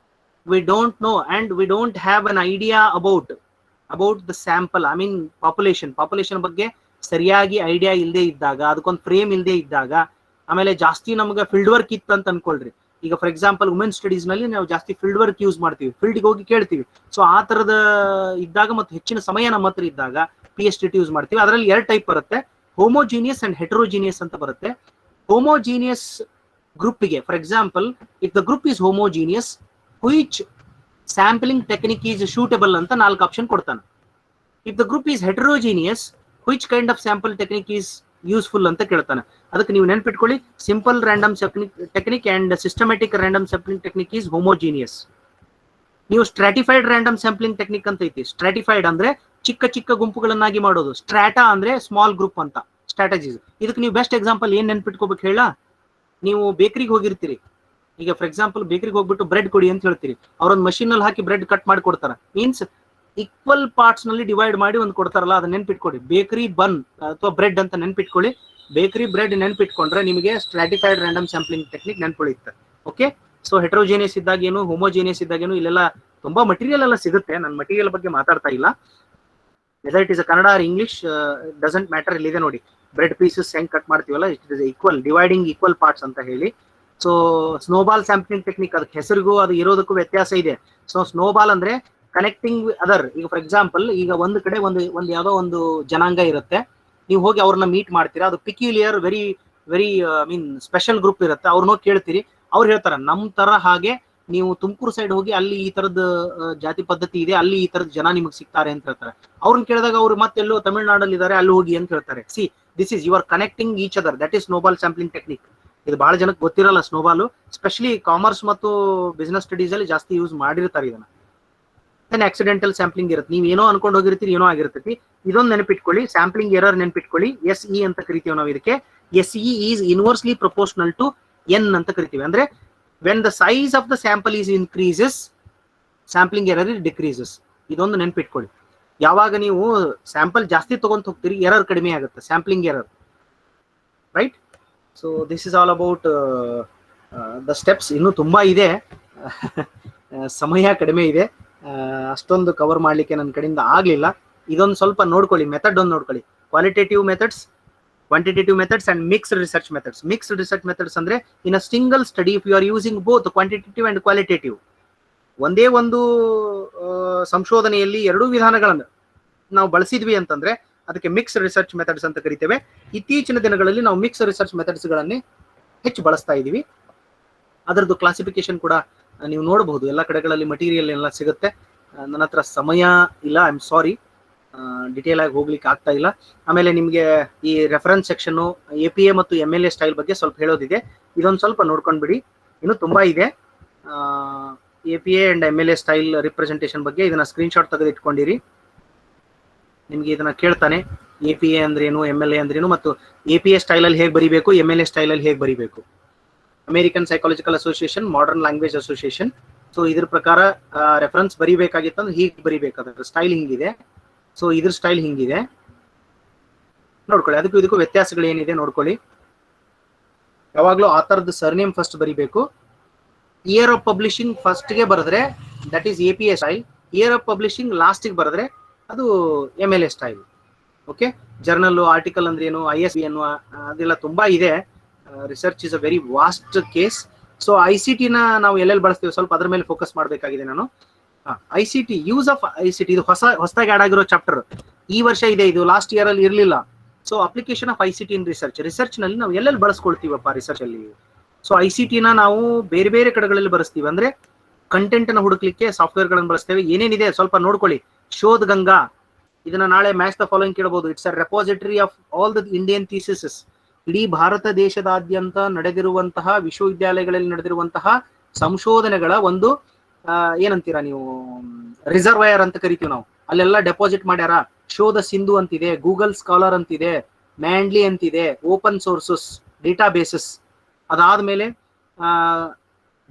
we don't know and we don't have an idea about the sample, I mean population ಬಗ್ಗೆ ಸರಿಯಾಗಿ ಐಡಿಯಾ ಇಲ್ಲದೆ ಇದ್ದಾಗ, ಅದಕ್ಕೊಂದು ಫ್ರೇಮ್ ಇಲ್ಲದೆ ಇದ್ದಾಗ, ಆಮೇಲೆ ಜಾಸ್ತಿ ನಮ್ಗೆ ಫೀಲ್ಡ್ ವರ್ಕ್ ಇತ್ತು ಅಂತ ಅನ್ಕೊಳ್ರಿ. ಈಗ ಫಾರ್ ಎಕ್ಸಾಂಪಲ್ ವುಮೆನ್ ಸ್ಟಡೀಸ್ ನಲ್ಲಿ ನಾವು ಜಾಸ್ತಿ ಫೀಲ್ಡ್ ವರ್ಕ್ ಯೂಸ್ ಮಾಡ್ತೀವಿ, ಫೀಲ್ಡ್ಗೆ ಹೋಗಿ ಕೇಳ್ತೀವಿ. ಸೊ ಆ ತರದ ಇದ್ದಾಗ ಮತ್ತು ಹೆಚ್ಚಿನ ಸಮಯ ನಮ್ಮ ಹತ್ರ ಇದ್ದಾಗ PST ಯೂಸ್ ಮಾಡ್ತೀವಿ. ಅದರಲ್ಲಿ 2 ಟೈಪ್ ಬರುತ್ತೆ, ಹೋಮೋಜಿನಿಯಸ್ ಅಂಡ್ ಹೆಟರೋಜಿನಿಯಸ್ ಅಂತ ಬರುತ್ತೆ. ಹೋಮೋಜಿನಿಯಸ್ ಗ್ರೂಪ್ಗೆ for example if the group is homogeneous, which sampling technique is suitable ಅಂತ 4 ಆಪ್ಷನ್ ಕೊಡ್ತಾನೆ. If the group is heterogeneous, which kind of sample technique is useful ಅಂತ ಕೇಳ್ತಾನೆ. ಅದಕ್ಕೆ ನೀವು ನೆನ್ಪಿಟ್ಕೊಳ್ಳಿ, simple random technique and systematic random sampling technique is homogeneous. ನೀವು ಸ್ಟ್ರಾಟಿಫೈಡ್ ರ್ಯಾಂಡಮ್ ಸ್ಯಾಂಪ್ಲಿಂಗ್ ಟೆಕ್ನಿಕ್ ಅಂತ ಐತಿ. ಸ್ಟ್ರಾಟಿಫೈಡ್ ಅಂದ್ರೆ ಚಿಕ್ಕ ಗುಂಪುಗಳನ್ನಾಗಿ ಮಾಡೋದು, ಸ್ಟ್ರಾಟಾ ಅಂದ್ರೆ ಸ್ಮಾಲ್ ಗ್ರೂಪ್ ಅಂತ ಸ್ಟ್ರಾಟಜೀಸ್. ಇದಕ್ಕೆ ನೀವು ಬೆಸ್ಟ್ ಎಕ್ಸಾಂಪಲ್ ಏನ್ ನೆನ್ಪಿಟ್ಕೋಬೇಕು ಹೇಳ, ನೀವು ಬೇಕರಿಗೆ ಹೋಗಿರ್ತೀರಿ. ಈಗ ಫಾರ್ ಎಕ್ಸಾಂಪಲ್ ಬೇಕರಿಗೆ ಹೋಗ್ಬಿಟ್ಟು ಬ್ರೆಡ್ ಕೊಡಿ ಅಂತ ಹೇಳ್ತೀರಿ. ಅವ್ರೊಂದು ಮಷೀನ್ ಅಲ್ಲಿ ಹಾಕಿ ಬ್ರೆಡ್ ಕಟ್ ಮಾಡಿ ಕೊಡ್ತಾರ. ಮೀನ್ಸ್ ಈಕ್ವಲ್ ಪಾರ್ಟ್ಸ್ ನಲ್ಲಿ ಡಿವೈಡ್ ಮಾಡಿ ಒಂದು ಕೊಡ್ತಾರಲ್ಲ, ಅದನ್ನ ನೆನ್ಪಿಟ್ಕೊಳ್ಳಿ. ಬೇಕರಿ ಬನ್ ಅಥವಾ ಬ್ರೆಡ್ ಅಂತ ನೆನ್ಪಿಟ್ಕೊಳ್ಳಿ. ಬೇಕರಿ ಬ್ರೆಡ್ ನೆನ್ಪಿಟ್ಕೊಂಡ್ರೆ ನಿಮಗೆ ಸ್ಟ್ರಾಟಿಫೈಡ್ ರ್ಯಾಂಡಮ್ ಸ್ಯಾಂಪ್ಲಿಂಗ್ ಟೆಕ್ನಿಕ್ ನೆನ್ಪುಳಿಯುತ್ತೆ. ಓಕೆ, ಸೊ ಹೆಟರೋಜಿನಿಯಸ್ ಇದ್ದಾಗ ಏನು, ಹೋಮೋಜಿನಿಯಸ್ ಇದ್ದಾಗ ಏನು, ಇಲ್ಲೆಲ್ಲ ತುಂಬಾ ಮಟೀರಿಯಲ್ ಎಲ್ಲ ಸಿಗುತ್ತೆ. ನಾನು ಮಟೀರಿಯಲ್ ಬಗ್ಗೆ ಮಾತಾಡ್ತಾ ಇಲ್ಲ. Whether it is a Kannada or English doesn't matter. ಇಲ್ಲಿದೆ ನೋಡಿ, ಬ್ರೆಡ್ ಪೀಸಸ್ ಹೆಂಗ್ ಕಟ್ ಮಾಡ್ತೀವಲ್ಲ, it is equal, dividing equal parts ಅಂತ ಹೇಳಿ. ಸೊ ಸ್ನೋಬಾಲ್ ಸ್ಯಾಂಪ್ಲಿಂಗ್ ಟೆಕ್ನಿಕ್, ಅದಕ್ಕೆ ಹೆಸರಿಗೂ ಅದು ಇರೋದಕ್ಕೂ ವ್ಯತ್ಯಾಸ ಇದೆ. ಸೊ ಸ್ನೋಬಾಲ್ ಅಂದ್ರೆ ಕನೆಕ್ಟಿಂಗ್ ಅದರ್. ಈಗ ಫಾರ್ ಎಕ್ಸಾಂಪಲ್ ಈಗ ಒಂದು ಕಡೆ ಒಂದು ಯಾವುದೋ ಒಂದು ಜನಾಂಗ ಇರುತ್ತೆ, ನೀವು ಹೋಗಿ ಅವ್ರನ್ನ ಮೀಟ್ ಮಾಡ್ತೀರಾ. ಅದು ಪಿಕ್ಯುಲಿಯರ್ ವೆರಿ ಸ್ಪೆಷಲ್ ಗ್ರೂಪ್ ಇರುತ್ತೆ. ಅವ್ರನ್ನ ಕೇಳ್ತೀರಿ, ಅವ್ರು ಹೇಳ್ತಾರೆ ನಮ್ ತರ ಹಾಗೆ ನೀವು ತುಮಕೂರು ಸೈಡ್ ಹೋಗಿ ಅಲ್ಲಿ ಈ ತರದ ಜಾತಿ ಪದ್ಧತಿ ಇದೆ, ಅಲ್ಲಿ ಈ ತರದ ಜನ ನಿಮಗೆ ಸಿಗ್ತಾರೆ ಅಂತ ಹೇಳ್ತಾರೆ. ಅವ್ರನ್ನ ಕೇಳಿದಾಗ ಅವ್ರು ಮತ್ತೆಲ್ಲೋ ತಮಿಳ್ನಾಡಲ್ಲಿ ಇದ್ದಾರೆ, ಅಲ್ಲಿ ಹೋಗಿ ಅಂತ ಹೇಳ್ತಾರೆ. See, this is you are connecting each other. That is snowball sampling technique. ಇದು ಬಹಳ ಜನಕ್ಕೆ ಗೊತ್ತಿರಲ್ಲ ಸ್ನೋಬಾಲು. ಸ್ಪೆಷಲಿ ಕಾಮರ್ಸ್ ಮತ್ತು ಬಿಸಿನೆಸ್ ಸ್ಟಡೀಸ್ ಅಲ್ಲಿ ಜಾಸ್ತಿ ಯೂಸ್ ಮಾಡಿರ್ತಾರೆ ಇದನ್ನ. ದೆನ್ ಆಕ್ಸಿಡೆಂಟಲ್ ಸ್ಯಾಂಪ್ಲಿಂಗ್ ಇರುತ್ತೆ. ನೀವು ಏನೋ ಅನ್ಕೊಂಡು ಹೋಗಿರ್ತೀರಿ, ಏನೋ ಆಗಿರ್ತೈತಿ. ಇದೊಂದು ನೆನಪಿಟ್ಕೊಳ್ಳಿ, ಸ್ಯಾಂಪ್ಲಿಂಗ್ ಎರರ್ ನೆನಪಿಟ್ಕೊಳ್ಳಿ. SE ಅಂತ ಕರಿತೀವಿ ನಾವು ಇದಕ್ಕೆ. SE is inversely proportional to N ಅಂತ ಕರಿತೀವಿ. ಅಂದ್ರೆ when the size of the sample is increases, sampling error is decreases. ಇದೊಂದು ನೆನಪಿಟ್ಕೊಳ್ಳಿ. ಯಾವಾಗ ನೀವು ಸ್ಯಾಂಪಲ್ ಜಾಸ್ತಿ ತಗೊಂತ ಹೋಗ್ತೀರಿ, ಎರರ್ ಕಡಿಮೆ ಆಗುತ್ತೆ, sampling error. Right. So this is all about the steps. ಇನ್ನೂ ತುಂಬಾ ಇದೆ, ಸಮಯ ಕಡಿಮೆ ಇದೆ, ಅಷ್ಟೊಂದು ಕವರ್ ಮಾಡ್ಲಿಕ್ಕೆ ನನ್ನ ಕಡೆಯಿಂದ ಆಗ್ಲಿಲ್ಲ. ಇದೊಂದು ಸ್ವಲ್ಪ ನೋಡ್ಕೊಳ್ಳಿ, ಮೆಥಡ್ ಒಂದು ನೋಡ್ಕೊಳ್ಳಿ. Qualitative methods, quantitative methods and mixed research methods. Mixed research methods ಅಂದ್ರೆ in a single study if you are using both quantitative and qualitative. ಒಂದೇ ಒಂದು ಸಂಶೋಧನೆಯಲ್ಲಿ 2 ವಿಧಾನಗಳನ್ನು ನಾವು ಬಳಸಿದ್ವಿ ಅಂತಂದ್ರೆ ಅದಕ್ಕೆ ಮಿಕ್ಸ್ಡ್ ರಿಸರ್ಚ್ ಮೆಥಡ್ಸ್ ಅಂತ ಕರಿತೇವೆ. ಇತ್ತೀಚಿನ ದಿನಗಳಲ್ಲಿ ನಾವು ಮಿಕ್ಸ್ಡ್ ರಿಸರ್ಚ್ ಮೆಥಡ್ಸ್ ಗಳನ್ನೇ ಹೆಚ್ಚು ಬಳಸ್ತಾ ಇದೀವಿ. ಅದರದ್ದು ಕ್ಲಾಸಿಫಿಕೇಶನ್ ಕೂಡ ನೀವು ನೋಡಬಹುದು, ಎಲ್ಲ ಕಡೆಗಳಲ್ಲಿ ಮಟೀರಿಯಲ್ ಎಲ್ಲ ಸಿಗುತ್ತೆ. ನನ್ನ ಹತ್ರ ಸಮಯ ಇಲ್ಲ, ಐ ಆಮ್ ಸಾರಿ, ಡಿಟೇಲ್ ಆಗಿ ಹೋಗ್ಲಿಕ್ಕೆ ಆಗ್ತಾ ಇಲ್ಲ. ಆಮೇಲೆ ನಿಮಗೆ ಈ ರೆಫರೆನ್ಸ್ ಸೆಕ್ಷನ್, APA ಮತ್ತು MLA ಸ್ಟೈಲ್ ಬಗ್ಗೆ ಸ್ವಲ್ಪ ಹೇಳೋದಿದೆ. ಇದೊಂದು ಸ್ವಲ್ಪ ನೋಡ್ಕೊಂಡ್ಬಿಡಿ, ಇನ್ನು ತುಂಬಾ ಇದೆ. APA and MLA style representation ಬಗ್ಗೆ ಇದನ್ನ ಸ್ಕ್ರೀನ್ಶಾಟ್ ತೆಗೆದು ಇಟ್ಕೊಂಡಿರಿ. ನಿಮ್ಗೆ ಇದನ್ನ ಕೇಳ್ತಾನೆ APA ಅಂದ್ರೇನು, MLA ಅಂದ್ರೇನು, ಮತ್ತು APA ಸ್ಟೈಲಲ್ಲಿ ಹೇಗೆ ಬರಿಬೇಕು, MLA ಸ್ಟೈಲಲ್ಲಿ ಹೇಗೆ ಬರಿಬೇಕು. American psychological association, modern language association. So ಇದ್ರ ಪ್ರಕಾರ ರೆಫರೆನ್ಸ್ ಬರಿಬೇಕಾಗಿತ್ತಂದ್ರೆ ಹೀಗೆ ಬರಿಬೇಕಾದ್ರೆ ಸ್ಟೈಲ್ ಹಿಂಗಿದೆ. ಸೊ ಇದ್ರ ಸ್ಟೈಲ್ ಹಿಂಗಿದೆ ನೋಡ್ಕೊಳ್ಳಿ. ಅದಕ್ಕೂ ಇದಕ್ಕೂ ವ್ಯತ್ಯಾಸಗಳು ಏನಿದೆ ನೋಡ್ಕೊಳ್ಳಿ. ಯಾವಾಗಲೂ ಆಥರ್ದು ಸರ್ನೇಮ್ ಫಸ್ಟ್ ಬರಿಬೇಕು. ಇಯರ್ ಆಫ್ ಪಬ್ಲಿಷಿಂಗ್ ಫಸ್ಟ್ಗೆ ಬರೆದ್ರೆ that is APA style. Year of publishing ಲಾಸ್ಟಿಗೆ ಬರೆದ್ರೆ ಅದು MLA style. Okay, journal article ಅಂದ್ರೆ ಏನು, ISB ಅನ್ನುವ ಅದೆಲ್ಲ ತುಂಬಾ ಇದೆ. Research is a very vast case. So ICT ನ ನಾವು ಎಲ್ಲೆಲ್ಲಿ ಬಳಸ್ತೀವಿ ಸ್ವಲ್ಪ ಅದ್ರ ಮೇಲೆ ಫೋಕಸ್ ಮಾಡಬೇಕಾಗಿದೆ ನಾನು. ICT, ಯೂಸ್ ಆಫ್ ICT, ಇದು ಹೊಸದಾಗಿ ಆಡ್ ಆಗಿರೋ ಚಾಪ್ಟರ್. ಈ ವರ್ಷ ಇದೆ, ಇದು ಲಾಸ್ಟ್ ಇಯರ್ ಅಲ್ಲಿ ಇರಲಿಲ್ಲ. So application of ICT in research ನಲ್ಲಿ ನಾವು ಎಲ್ಲೆಲ್ಲಿ ಬಳಸ್ಕೊಳ್ತೀವಪ್ಪ ರಿಸರ್ಚ್ ಅಲ್ಲಿ. ಸೊ ICT ನ ನಾವು ಬೇರೆ ಬೇರೆ ಕಡೆಗಳಲ್ಲಿ ಬಳಸ್ತೀವಿ. ಅಂದ್ರೆ ಕಂಟೆಂಟ್ ನ ಹುಡುಕ್ಲಿಕ್ಕೆ ಸಾಫ್ಟ್ವೇರ್ ಗಳನ್ನು ಬಳಸ್ತೇವೆ. ಏನೇನಿದೆ ಸ್ವಲ್ಪ ನೋಡ್ಕೊಳ್ಳಿ. ಶೋಧ್ ಗಂಗಾ, ಇದನ್ನ ನಾಳೆ ಮ್ಯಾಚ್ ದ ಫಾಲೋಯಿಂಗ್ ಕೇಳಬಹುದು. It's a repository of all the Indian theses. ಇಡೀ ಭಾರತ ದೇಶದಾದ್ಯಂತ ನಡೆದಿರುವಂತಹ ವಿಶ್ವವಿದ್ಯಾಲಯಗಳಲ್ಲಿ ನಡೆದಿರುವಂತಹ ಸಂಶೋಧನೆಗಳ ಒಂದು ಏನಂತೀರಾ ನೀವು, ರಿಸರ್ವಯರ್ ಅಂತ ಕರಿತೀವಿ ನಾವು. ಅಲ್ಲೆಲ್ಲ ಡೆಪಾಸಿಟ್ ಮಾಡ್ಯಾರ. ಶೋಧ ಸಿಂಧು ಅಂತಿದೆ, ಗೂಗಲ್ ಸ್ಕಾಲರ್ ಅಂತಿದೆ, ಮ್ಯಾಂಡ್ಲಿ ಅಂತಿದೆ, ಓಪನ್ ಸೋರ್ಸಸ್, ಡೇಟಾ ಬೇಸಸ್. ಅದಾದ್ಮೇಲೆ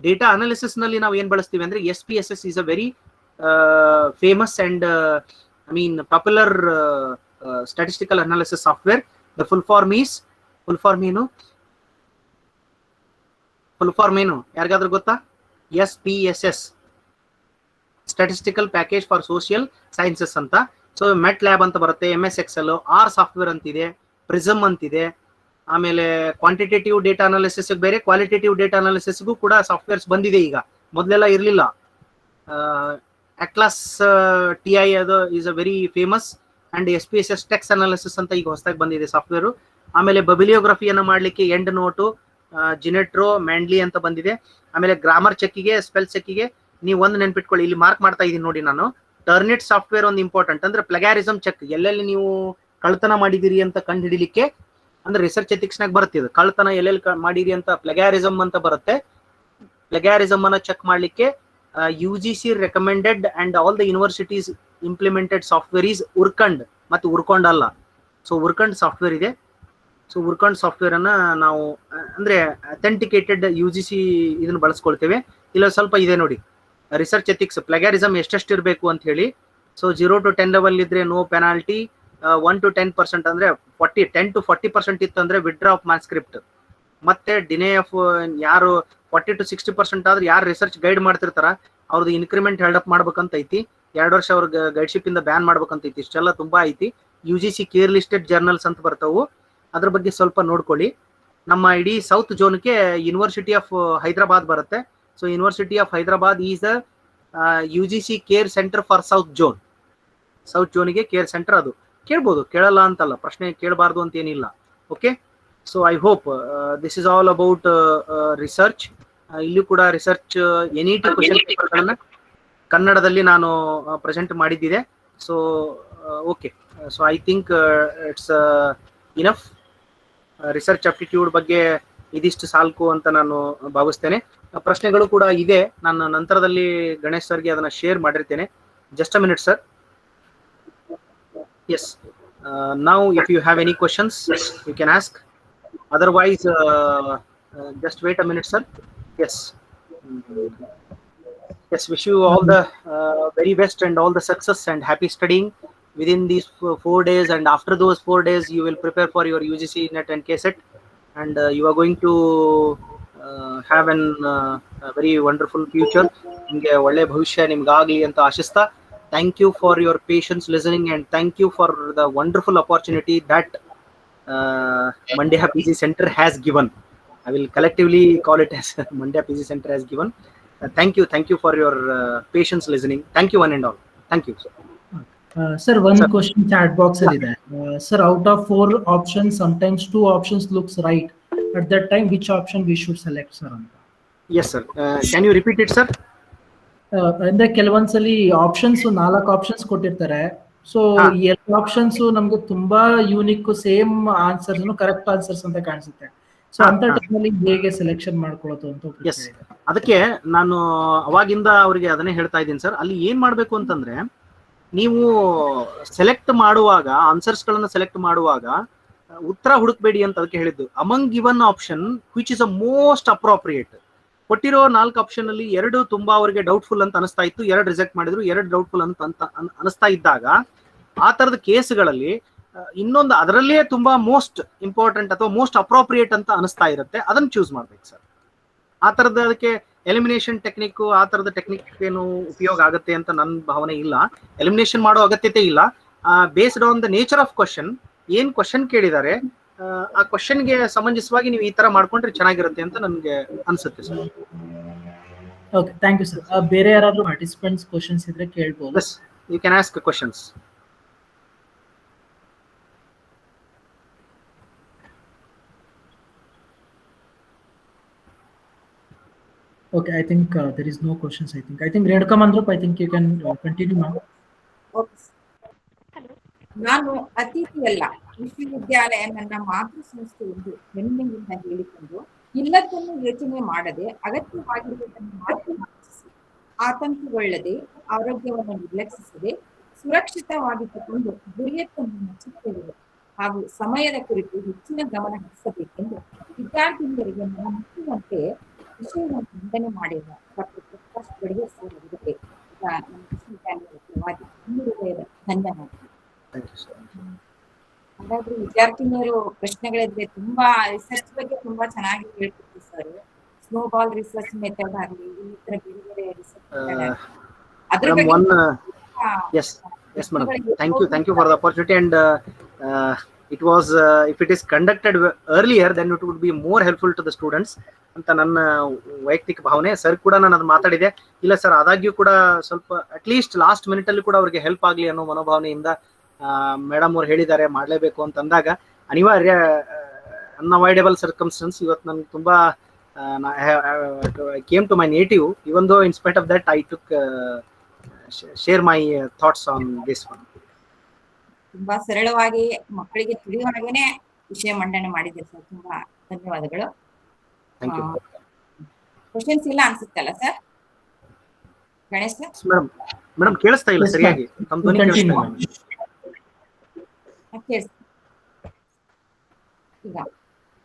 ಡೇಟಾ ಅನಾಲಿಸಿಸ್ ನಲ್ಲಿ ನಾವು ಏನ್ ಬಳಸ್ತೀವಿ ಅಂದ್ರೆ SPSS is a very famous and I mean popular statistical analysis software. The full form ಏನು ಯಾರಿಗಾದ್ರೂ ಗೊತ್ತಾ? SPSS, statistical package for social sciences ಅಂತ. ಸೊ ಮೆಟ್ ಲ್ಯಾಬ್ ಅಂತ ಬರುತ್ತೆ, MS Excel, ಆರ್ ಸಾಫ್ಟ್ವೇರ್ ಅಂತಿದೆ, ಪ್ರಿಸಮ್ ಅಂತಿದೆ. ಆಮೇಲೆ ಕ್ವಾಂಟಿಟೇಟಿವ್ ಡೇಟಾ ಅನಾಲಿಸಿಸ್ ಬೇರೆ, ಕ್ವಾಲಿಟೇಟಿವ್ ಡೇಟಾ ಅನಾಲಿಸಿಸ್ಗೂ ಕೂಡ ಸಾಫ್ಟ್ವೇರ್ಸ್ ಬಂದಿದೆ ಈಗ, ಮೊದಲೆಲ್ಲ ಇರಲಿಲ್ಲ. ಅಟ್ಲಾಸ್ TI ಅದು is a very famous. And SPSS text analysis ಅಂತ ಈಗ ಹೊಸದಾಗಿ ಬಂದಿದೆ ಸಾಫ್ಟ್ವೇರು. ಆಮೇಲೆ ಬಬಿಲಿಯೋಗ್ರಫಿಯನ್ನು ಮಾಡಲಿಕ್ಕೆ ಎಂಡ್ ನೋಟು, ಜಿನೆಟ್ರೋ, ಮ್ಯಾಂಡ್ಲಿ ಅಂತ ಬಂದಿದೆ. ಆಮೇಲೆ ಗ್ರಾಮರ್ ಚೆಕ್ಕಿಗೆ, ಸ್ಪೆಲ್ ಚೆಕ್ಕಿಗೆ ನೀವು ಒಂದು ನೆನ್ಪಿಟ್ಕೊಳ್ಳಿ, ಇಲ್ಲಿ ಮಾರ್ಕ್ ಮಾಡ್ತಾ ಇದ್ದೀನಿ ನೋಡಿ ನಾನು. ಟರ್ನಿಟ್ ಸಾಫ್ಟ್ವೇರ್ ಒಂದು ಇಂಪಾರ್ಟೆಂಟ್. ಅಂದ್ರೆ ಪ್ಲಗ್ಯಾರಿಸಮ್ ಚೆಕ್, ಎಲ್ಲೆಲ್ಲಿ ನೀವು ಕಳ್ತನ ಮಾಡಿದಿರಿ ಅಂತ ಕಂಡು ಹಿಡಿಲಿಕ್ಕೆ, ಅಂದ್ರೆ ರಿಸರ್ಚ್ ಎಥಿಕ್ಸ್ನಾಗ ಬರುತ್ತೆ ಇದು. ಕಳ್ತನ ಎಲ್ಲೆಲ್ಲಿ ಮಾಡಿರಿ ಅಂತ ಪ್ಲಗ್ಯಾರಿಸಮ್ ಅಂತ ಬರುತ್ತೆ. ಪ್ಲಗ್ಯಾರಿಸಮ್ ಅನ್ನ ಚೆಕ್ ಮಾಡ್ಲಿಕ್ಕೆ UGC recommended and all the universities implemented software is Urkund. ಮತ್ತು ಉರ್ಕೊಂಡ್ ಅಲ್ಲ, ಸೊ ಉರ್ಕಂಡ್ ಸಾಫ್ಟ್ವೇರ್ ಇದೆ. ಸೊ ಉರ್ಕಂಡ್ ಸಾಫ್ಟ್ವೇರ್ ಅನ್ನ ನಾವು ಅಂದ್ರೆ ಅಥೆಂಟಿಕೇಟೆಡ್ UGC ಇದನ್ನ ಬಳಸ್ಕೊಳ್ತೇವೆ. ಇಲ್ಲ ಸ್ವಲ್ಪ ಇದೆ ನೋಡಿ, ರಿಸರ್ಚ್ ಎಥಿಕ್ಸ್ ಪ್ಲಗ್ಯಾರಿಸಮ್ ಎಷ್ಟೆಷ್ಟು ಇರಬೇಕು ಅಂತ ಹೇಳಿ. ಸೊ 0 to 10 ಲೆವೆಲ್ ಇದ್ರೆ ನೋ ಪೆನಾಲ್ಟಿ, 1 to 10% ಅಂದ್ರೆ 10 to 40% ಇತ್ತು ಅಂದ್ರೆ ವಿಡ್ರಾ ಆಫ್ ಮ್ಯಾನ್ಸ್ಕ್ರಿಪ್ಟ್. ಮತ್ತೆ ಡಿನೇ ಆಫ್ ಯಾರು 40 to 60% ಆದ್ರೆ ಯಾರು ರಿಸರ್ಚ್ ಗೈಡ್ ಮಾಡ್ತಿರ್ತಾರ ಅವ್ರದ್ದು ಇನ್ಕ್ರಿಮೆಂಟ್ ಹೆಲ್ಡ್ ಅಪ್ ಮಾಡ್ಬೇಕಂತ ಐತಿ. 2 ವರ್ಷ ಅವ್ರ ಗೈಡ್ಶಿಪ್ ಇಂದ ಬ್ಯಾನ್ ಮಾಡ್ಬೇಕಂತ ಐತಿ. ಇಷ್ಟೆಲ್ಲ ತುಂಬಾ ಐತಿ. UGC ಕೇರ್ ಲಿಸ್ಟೆಡ್ ಜರ್ನಲ್ಸ್ ಅಂತ ಬರ್ತಾವು, ಅದ್ರ ಬಗ್ಗೆ ಸ್ವಲ್ಪ ನೋಡ್ಕೊಳ್ಳಿ. ನಮ್ಮ ಇಡೀ ಸೌತ್ ಝೋನ್ಗೆ ಯೂನಿವರ್ಸಿಟಿ ಆಫ್ ಹೈದರಾಬಾದ್ ಬರುತ್ತೆ. So university of Hyderabad is a UGC care centre for south zone. South ಝೋನ್ಗೆ ಕೇರ್ ಸೆಂಟರ್. ಅದು ಕೇಳ್ಬೋದು, ಕೇಳಲ್ಲ ಅಂತಲ್ಲ, ಪ್ರಶ್ನೆ ಕೇಳಬಾರ್ದು ಅಂತ ಏನಿಲ್ಲ. Okay, so I hope this is all about research. ಇಲ್ಲೂ ಕೂಡ ರಿಸರ್ಚ್ NET ಕ್ವೆಶ್ಚನ್ ಪೇಪರ್ಗಳನ್ನ ಕನ್ನಡದಲ್ಲಿ ನಾನು ಪ್ರೆಸೆಂಟ್ ಮಾಡಿದ್ದಿದೆ. So okay, so I think it's enough. Research aptitude ಬಗ್ಗೆ ಇದಿಷ್ಟು ಸಾಲ್ಕು ಅಂತ ನಾನು ಭಾವಿಸ್ತೇನೆ. ಪ್ರಶ್ನೆಗಳು ಕೂಡ ಇದೆ, ನಾನು ನಂತರದಲ್ಲಿ ಗಣೇಶ್ ಸರ್ಗೆ ಅದನ್ನ ಶೇರ್ ಮಾಡಿರ್ತೇನೆ. Just a minute sir. Yes. Now, if you have any questions, you can ask. Otherwise, just wait a minute, sir. Yes. Yes. Wish you all the very best and all the success and happy studying within these 4 days. And after those 4 days, you will prepare for your UGC NET and KCET, and you are going to have a very wonderful future. ನಿಮಗೆ ಒಳ್ಳೆ ಭವಿಷ್ಯ ನಿಮ್ಗಾಗ್ಲಿ ಅಂತ ಆಶಿಸ್ತಾ, thank you for your patience listening, and thank you for the wonderful opportunity that Mandya PG Center has given. I will collectively call it as Mandya PG Center has given. Thank you for your patience listening. Thank you one and all. Thank you. Sir, one question chat box ಅಲ್ಲಿ ಇದೆ. Sir, out of 4 options, sometimes 2 options looks right. At that time, which option we should select, sir? Yes, sir. Can you repeat it, sir? ಅಂದ್ರೆ ಕೆಲವೊಂದ್ಸಲಿ ಆಪ್ಷನ್ಸ್ 4 ಆಪ್ಷನ್ಸ್ ಕೊಟ್ಟಿರ್ತಾರೆ. ಸೊ 2 ಆಪ್ಷನ್ಸ್ ನಮ್ಗೆ ತುಂಬಾ unique same answers, correct answers ಅಂತ ಕಾಣಿಸುತ್ತೆ. ಸೊ ಅಂತ ಟೈಮಲ್ಲಿ ಹೇಗೆ ಸೆಲೆಕ್ಷನ್ ಮಾಡ್ಕೊಳ್ಳೋದು ಅಂತ ಒಬ್ರು ಎಸ್, ಕೇಳಿದ್ರು. ಅದಕ್ಕೆ ನಾನು ಅವಾಗಿಂದ ಅವರಿಗೆ ಅದನ್ನೇ ಹೇಳ್ತಾ ಇದ್ದೀನಿ ಸರ್. ಅಲ್ಲಿ ಏನ್ ಮಾಡ್ಬೇಕು ಅಂತಂದ್ರೆ, ನೀವು ಸೆಲೆಕ್ಟ್ ಮಾಡುವಾಗ ಆನ್ಸರ್ಸ್ ಗಳನ್ನ ಸೆಲೆಕ್ಟ್ ಮಾಡುವಾಗ ಉತ್ತರ ಹುಡುಕ್ಬೇಡಿ ಅಂತ ಅದಕ್ಕೆ ಹೇಳಿದ್ದು. Among given option which is a most appropriate. ಕೊಟ್ಟಿರೋ 4 ಆಪ್ಷನ್ ಅಲ್ಲಿ 2 ತುಂಬಾ ಅವರಿಗೆ ಡೌಟ್ಫುಲ್ ಅಂತ ಅನಿಸ್ತಾ ಇತ್ತು, 2 ರಿಜೆಕ್ಟ್ ಮಾಡಿದ್ರು, 2 ಡೌಟ್ಫುಲ್ ಅಂತ ಅನಿಸ್ತಾ ಇದ್ದಾಗ ಆ ತರದ ಕೇಸ್ಗಳಲ್ಲಿ ಇನ್ನೊಂದು ಅದರಲ್ಲೇ ತುಂಬಾ ಮೋಸ್ಟ್ ಇಂಪಾರ್ಟೆಂಟ್ ಅಥವಾ ಮೋಸ್ಟ್ ಅಪ್ರೋಪ್ರಿಯೇಟ್ ಅಂತ ಅನಿಸ್ತಾ ಇರುತ್ತೆ, ಅದನ್ನ ಚೂಸ್ ಮಾಡ್ಬೇಕು ಸರ್. ಆ ತರದ ಅದಕ್ಕೆ ಎಲಿಮಿನೇಷನ್ ಟೆಕ್ನಿಕ್, ಆ ತರದ ಟೆಕ್ನಿಕ್ ಏನು ಉಪಯೋಗ ಆಗುತ್ತೆ ಅಂತ ನನ್ನ ಭಾವನೆ ಇಲ್ಲ. ಎಲಿಮಿನೇಷನ್ ಮಾಡೋ ಅಗತ್ಯತೆ ಇಲ್ಲ. Based on the nature of question, ಏನ್ ಕ್ವಶನ್ ಕೇಳಿದ್ದಾರೆ ಆ ಕ್ವಶನ್ಗೆ ಸಮಂಜಸವಾಗಿ ನೀವು ಈ ತರ ಮಾಡ್ಕೊಂಡ್ರೆ ಚೆನ್ನಾಗಿರುತ್ತೆ ಅಂತ ನನ್ಗೆ ಅನ್ಸುತ್ತೆ sir. Okay, thank you sir. ಬೇರೆ ಯಾರಾದ್ರೂ ಪಾರ್ಟಿಸಿಪೆಂಟ್ಸ್ ಕ್ವಶನ್ಸ್ ಇದ್ರೆ ಕೇಳ್ಬೋದು. Yes, you can ask questions. Okay, I think there is no questions. I think Renuka Mandrup, I think you can continue now. Okay. ನಾನು ಅತಿಥಿ ಅಲ್ಲ, ವಿಶ್ವವಿದ್ಯಾಲಯ ನನ್ನ ಮಾತೃ ಸಂಸ್ಥೆ ಎಂದು ಹೆಮ್ಮೆಯಿಂದ ಹೇಳಿಕೊಂಡು ಇಲ್ಲದನ್ನು ಯೋಚನೆ ಮಾಡದೆ ಅಗತ್ಯವಾಗಿರುವುದನ್ನು ಮಾತ್ರ ಯೋಚಿಸಿ, ಆತಂಕಗೊಳ್ಳದೆ ಆರೋಗ್ಯವನ್ನು ನಿರ್ಲಕ್ಷಿಸದೆ ಸುರಕ್ಷಿತವಾಗಿಟ್ಟುಕೊಂಡು ಗುರಿಯತ್ತ ಮುನ್ನಡೆಯುವುದು ಹಾಗೂ ಸಮಯದ ಕುರಿತು ಹೆಚ್ಚಿನ ಗಮನ ಹರಿಸಬೇಕೆಂದು ವಿದ್ಯಾರ್ಥಿನಿಯರಿಗೆ ಮುಟ್ಟುವಂತೆ ವಿಷಯವನ್ನು ಖಂಡನೆ ಮಾಡಿರುವ ಡಾಕ್ಟರ್ ಪ್ರಕಾಶ್ ಬಡಿಗೆ ಸರ್ ಅವರಿಗೆ ನಮ್ಮ ವಿಶ್ವವಿದ್ಯಾಲಯದ ಪರವಾಗಿ ಹೃದಯದ ಧನ್ಯವಾದಗಳು. ಹಾಗಾದ್ರೆ ವಿದ್ಯಾರ್ಥಿನಿಯರು ಪ್ರಶ್ನೆಗಳಿದ್ರೆ ತುಂಬಾ ರಿಸರ್ಚ್ ಬಗ್ಗೆ ತುಂಬಾ ಚೆನ್ನಾಗಿ ಹೇಳ್ತಿದ್ರು ಸರ್. ಸ್ನೋಬಾಲ್ ರಿಸರ್ಚ್ ಮೆಥಡ್ ಆಗಲಿ, ಇನ್ನಿತರ ಬೇರೆ ಬೇರೆ ರಿಸರ್ಚ್ ಅದ್ರ ಬಗ್ಗೆ Yes, madam. Thank you for the opportunity. And it was, if it is conducted earlier, then it would be more helpful to the students ಅಂತ ನನ್ನ ವೈಯಕ್ತಿಕ ಭಾವನೆ. ಸರ್ ಕೂಡ ನಾನು ಅದು ಮಾತಾಡಿದೆ. ಇಲ್ಲ ಸರ್, ಆದಾಗ್ಯೂ ಕೂಡ ಸ್ವಲ್ಪ ಅಟ್ಲೀಸ್ಟ್ ಲಾಸ್ಟ್ ಮಿನಿಟ್ ಅಲ್ಲಿ ಕೂಡ ಅವ್ರಿಗೆ ಹೆಲ್ಪ್ ಆಗಲಿ ಅನ್ನೋ ಮನೋಭಾವನೆಯಿಂದ ಮೇಡಮ್ ಅವ್ರು ಹೇಳಿದ್ದಾರೆ ಮಾಡಲೇಬೇಕು ಅಂತ ಅಂದಾಗ ಅನಿವಾರ್ಯ, ಅನ್ಅವಾಯ್ಡಬಲ್ ಸರ್ಕಮ್ಸ್ಟೆನ್ಸ್. ಇವತ್ತು ನನ್ಗೆ ತುಂಬಾ ಕೇಮ್ ಟು ಮೈ ನೇಟಿವ್, ಇವನ್ ದೋ in spite of that I took share my thoughts on this one. ತುಂಬಾ ಸರಳವಾಗಿ ಮಕ್ಕಳಿಗೆ ತಿಳಿಯುವ ಹಾಗೇನೆ ವಿಷಯ ಮಂಡನೆ ಮಾಡಿದೆ ಸರ್. ತುಂಬಾ ಧನ್ಯವಾದಗಳು. Thank you. ಕ್ವಶನ್ಸ್ ಇಲ್ಲ ಅನ್ಸುತ್ತಲ್ಲ ಸರ್? ಗಣೇಶ್ ಸರ್, ಮೇಡಮ್ ಕೇಳಿಸ್ತಾ ಇಲ್ಲ ಸರಿಯಾಗಿ, ತಮ್ಮ ಧ್ವನಿ ಕೇಳಿಸ್ತಾ ಇಲ್ಲ. ಈಗ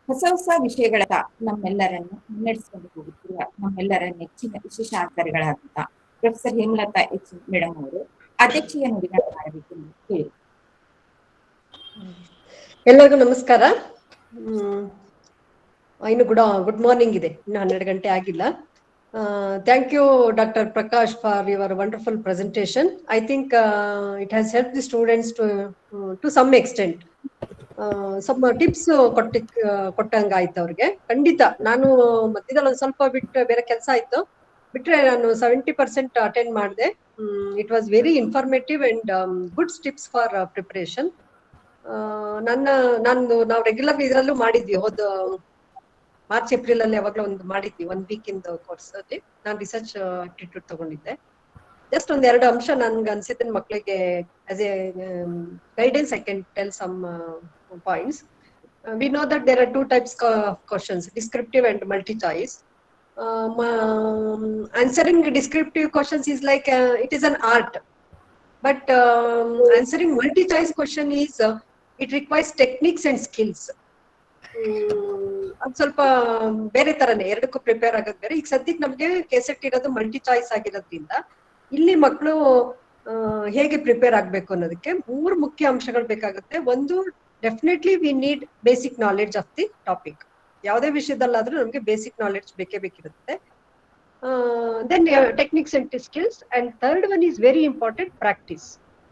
ಹೊಸ ವಿಷಯಗಳತ್ತ ನಮ್ಮೆಲ್ಲರನ್ನು ಮುನ್ನಡೆಸಿಕೊಂಡು ಹೋಗುತ್ತಿರುವ ನಮ್ಮೆಲ್ಲರ ನೆಚ್ಚಿನ ವಿಶೇಷಾಧಿಕಾರಿಗಳಾದಂತ ಪ್ರೊಫೆಸರ್ ಹೇಮಲತಾ ಎಚ್ ಮೇಡಮ್ ಅವರು ಅಧ್ಯಕ್ಷೀಯ ನುಡಿಗಳ ಮಾಡಬೇಕೆಂದು ಹೇಳಿ. ಎಲ್ಲರಿಗೂ ನಮಸ್ಕಾರ. ಇನ್ನು ಗುಡ್ ಮಾರ್ನಿಂಗ್ ಇದೆ, ಇನ್ನು 12 ಗಂಟೆ ಆಗಿಲ್ಲ. Thank you doctor Prakash for your wonderful presentation. I think it has help the students to some extent. Some tips ಕೊಟ್ಟಂಗಾಯ್ತು ಅವ್ರಿಗೆ. ಖಂಡಿತ ನಾನು ಮಧ್ಯದಲ್ಲಿ ಒಂದು ಸ್ವಲ್ಪ ಬಿಟ್ಟು ಬೇರೆ ಕೆಲಸ ಆಯ್ತು, ಬಿಟ್ರೆ ನಾನು 70% ಅಟೆಂಡ್ ಮಾಡಿದೆ. It was very informative and good tips for preparation. ನಾವು ರೆಗ್ಯುಲರ್ ಇದರಲ್ಲೂ ಮಾಡಿದ್ವಿ, ಹೋದ ಮಾರ್ಚ್ ಏಪ್ರಿಲ್ ಅಲ್ಲಿ ಯಾವಾಗಲೂ ಒಂದು ಮಾಡಿದ್ವಿ, 1 ವೀಕ್ ಇಂದ ಕೋರ್ಸ್ ಅಲ್ಲಿ ನಾನು ರಿಸರ್ಚ್ ಆಪ್ಟಿಟ್ಯೂಡ್ ತಗೊಂಡಿದ್ದೆ. ಜಸ್ಟ್ 1-2 ಅಂಶ ನನ್ಗೆ ಅನ್ಸಿದ್ದ ಮಕ್ಕಳಿಗೆ as a guidance I can tell some points. We know that there are 2 types of questions, descriptive and multi choice. Answering descriptive questions is like it is an art, but answering multi choice question is it requires techniques and skills. ಅದು ಸ್ವಲ್ಪ ಬೇರೆ ತರನೇ, ಎರಡಕ್ಕೂ ಪ್ರಿಪೇರ್ ಆಗೋದು ಬೇರೆ. ಈಗ ಸದ್ಯಕ್ಕೆ ನಮ್ಗೆ ಕೆಸೆಟ್ ಇರೋದು ಮಲ್ಟಿ ಚಾಯ್ಸ್ ಆಗಿರೋದ್ರಿಂದ ಇಲ್ಲಿ ಮಕ್ಕಳು ಹೇಗೆ ಪ್ರಿಪೇರ್ ಆಗ್ಬೇಕು ಅನ್ನೋದಕ್ಕೆ 3 ಮುಖ್ಯ ಅಂಶಗಳು ಬೇಕಾಗುತ್ತೆ. ಒಂದು, definitely we need basic knowledge of the topic. ಯಾವುದೇ ವಿಷಯದಲ್ಲಾದ್ರೂ ನಮ್ಗೆ ಬೇಸಿಕ್ ನಾಲೆಡ್ಜ್ ಬೇಕಿರುತ್ತೆ. Then techniques and skills, and third one is very important, practice.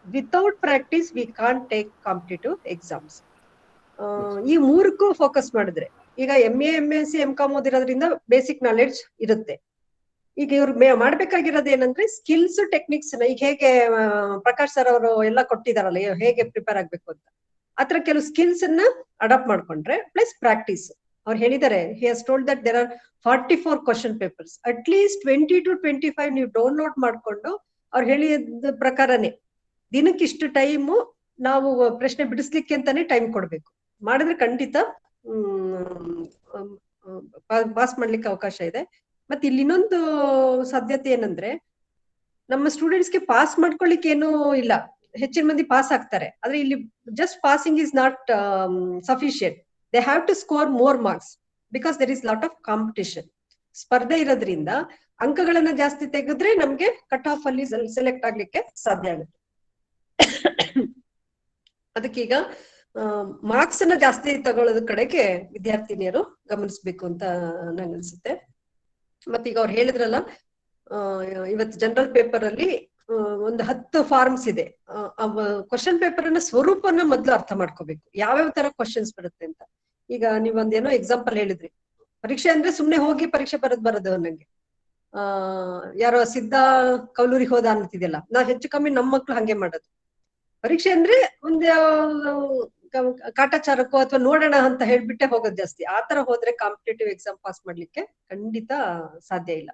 Without practice we can't take competitive exams. ಈ 3ಕ್ಕೂ ಫೋಕಸ್ ಮಾಡಿದ್ರೆ, ಈಗ MA MSc MCom ಓದಿರೋದ್ರಿಂದ ಬೇಸಿಕ್ ನಾಲೆಡ್ಜ್ ಇರುತ್ತೆ. ಈಗ ಇವ್ರು ಮಾಡ್ಬೇಕಾಗಿರೋದು ಏನಂದ್ರೆ ಸ್ಕಿಲ್ಸ್ ಟೆಕ್ನಿಕ್ಸ್. ಈಗ ಹೇಗೆ ಪ್ರಕಾಶ್ ಸರ್ ಅವರು ಎಲ್ಲ ಕೊಟ್ಟಿದಾರಲ್ಲ ಹೇಗೆ ಪ್ರಿಪೇರ್ ಆಗ್ಬೇಕು ಅಂತ, ಆತರ ಕೆಲವು ಸ್ಕಿಲ್ಸ್ ಅನ್ನ ಅಡಾಪ್ಟ್ ಮಾಡ್ಕೊಂಡ್ರೆ ಪ್ಲಸ್ ಪ್ರಾಕ್ಟೀಸ್. ಅವ್ರು ಹೇಳಿದ್ದಾರೆ, he has told that there are 44 question papers, at least 20 to 25 ನೀವು ಡೌನ್ಲೋಡ್ ಮಾಡ್ಕೊಂಡು ಅವ್ರು ಹೇಳಿದ ಪ್ರಕಾರನೇ ದಿನಕ್ಕೆ ಇಷ್ಟು ಟೈಮು ನಾವು ಪ್ರಶ್ನೆ ಬಿಡಿಸ್ಲಿಕ್ಕೆ ಅಂತಾನೆ ಟೈಮ್ ಕೊಡ್ಬೇಕು. ಮಾಡಿದ್ರೆ ಖಂಡಿತ ಪಾಸ್ ಮಾಡ್ಲಿಕ್ಕೆ ಅವಕಾಶ ಇದೆ. ಮತ್ತೆ ಇಲ್ಲಿ ಇನ್ನೊಂದು ಸಾಧ್ಯತೆ ಏನಂದ್ರೆ, ನಮ್ಮ ಸ್ಟೂಡೆಂಟ್ಸ್ಗೆ ಪಾಸ್ ಮಾಡ್ಕೊಳ್ಳಿಕ್ಕೆ ಏನೂ ಇಲ್ಲ, ಹೆಚ್ಚಿನ ಮಂದಿ ಪಾಸ್ ಆಗ್ತಾರೆ. ಆದ್ರೆ ಇಲ್ಲಿ just passing is not sufficient. They have to score more marks because there is lot of competition. ಸ್ಪರ್ಧೆ ಇರೋದ್ರಿಂದ ಅಂಕಗಳನ್ನ ಜಾಸ್ತಿ ತೆಗೆದ್ರೆ ನಮ್ಗೆ ಕಟ್ ಆಫ್ ಅಲ್ಲಿ ಸೆಲೆಕ್ಟ್ ಆಗ್ಲಿಕ್ಕೆ ಸಾಧ್ಯ ಆಗುತ್ತೆ. ಅದಕ್ಕೀಗ ಮಾರ್ಕ್ಸ್ ಅನ್ನ ಜಾಸ್ತಿ ತಗೊಳ್ಳೋದ ಕಡೆಗೆ ವಿದ್ಯಾರ್ಥಿನಿಯರು ಗಮನಿಸ್ಬೇಕು ಅಂತ ನಂಗನ್ಸುತ್ತೆ. ಮತ್ತೀಗ ಅವ್ರು ಹೇಳಿದ್ರಲ್ಲ, ಇವತ್ತು ಜನರಲ್ ಪೇಪರ್ ಅಲ್ಲಿ ಒಂದು 10 ಫಾರ್ಮ್ಸ್ ಇದೆ. ಕ್ವಶನ್ ಪೇಪರ್ ಅನ್ನ ಸ್ವರೂಪನ ಮೊದ್ಲು ಅರ್ಥ ಮಾಡ್ಕೋಬೇಕು, ಯಾವ್ಯಾವ ತರ ಕ್ವಶನ್ಸ್ ಬರುತ್ತೆ ಅಂತ. ಈಗ ನೀವೊಂದೇನೋ ಎಕ್ಸಾಂಪಲ್ ಹೇಳಿದ್ರಿ, ಪರೀಕ್ಷೆ ಅಂದ್ರೆ ಸುಮ್ನೆ ಹೋಗಿ ಪರೀಕ್ಷೆ ಬರೋದು ನಂಗೆ. ಯಾರೋ ಸಿದ್ಧ ಕೌಲೂರಿಗೆ ಹೋದ ಅಂತಿದೆಯಲ್ಲ, ನಾವ್ ಹೆಚ್ಚು ಕಮ್ಮಿ ನಮ್ಮ ಮಕ್ಳು ಹಂಗೆ ಮಾಡೋದು. ಪರೀಕ್ಷೆ ಅಂದ್ರೆ ಒಂದು ಕಾಟಾಚಾರಕ್ಕೋ ಅಥವಾ ನೋಡೋಣ ಅಂತ ಹೇಳ್ಬಿಟ್ಟೆ ಹೋಗೋದು ಜಾಸ್ತಿ. ಆತರ ಹೋದ್ರೆ ಕಾಂಪಿಟೇಟಿವ್ ಎಕ್ಸಾಮ್ ಪಾಸ್ ಮಾಡ್ಲಿಕ್ಕೆ ಖಂಡಿತ ಸಾಧ್ಯ ಇಲ್ಲ.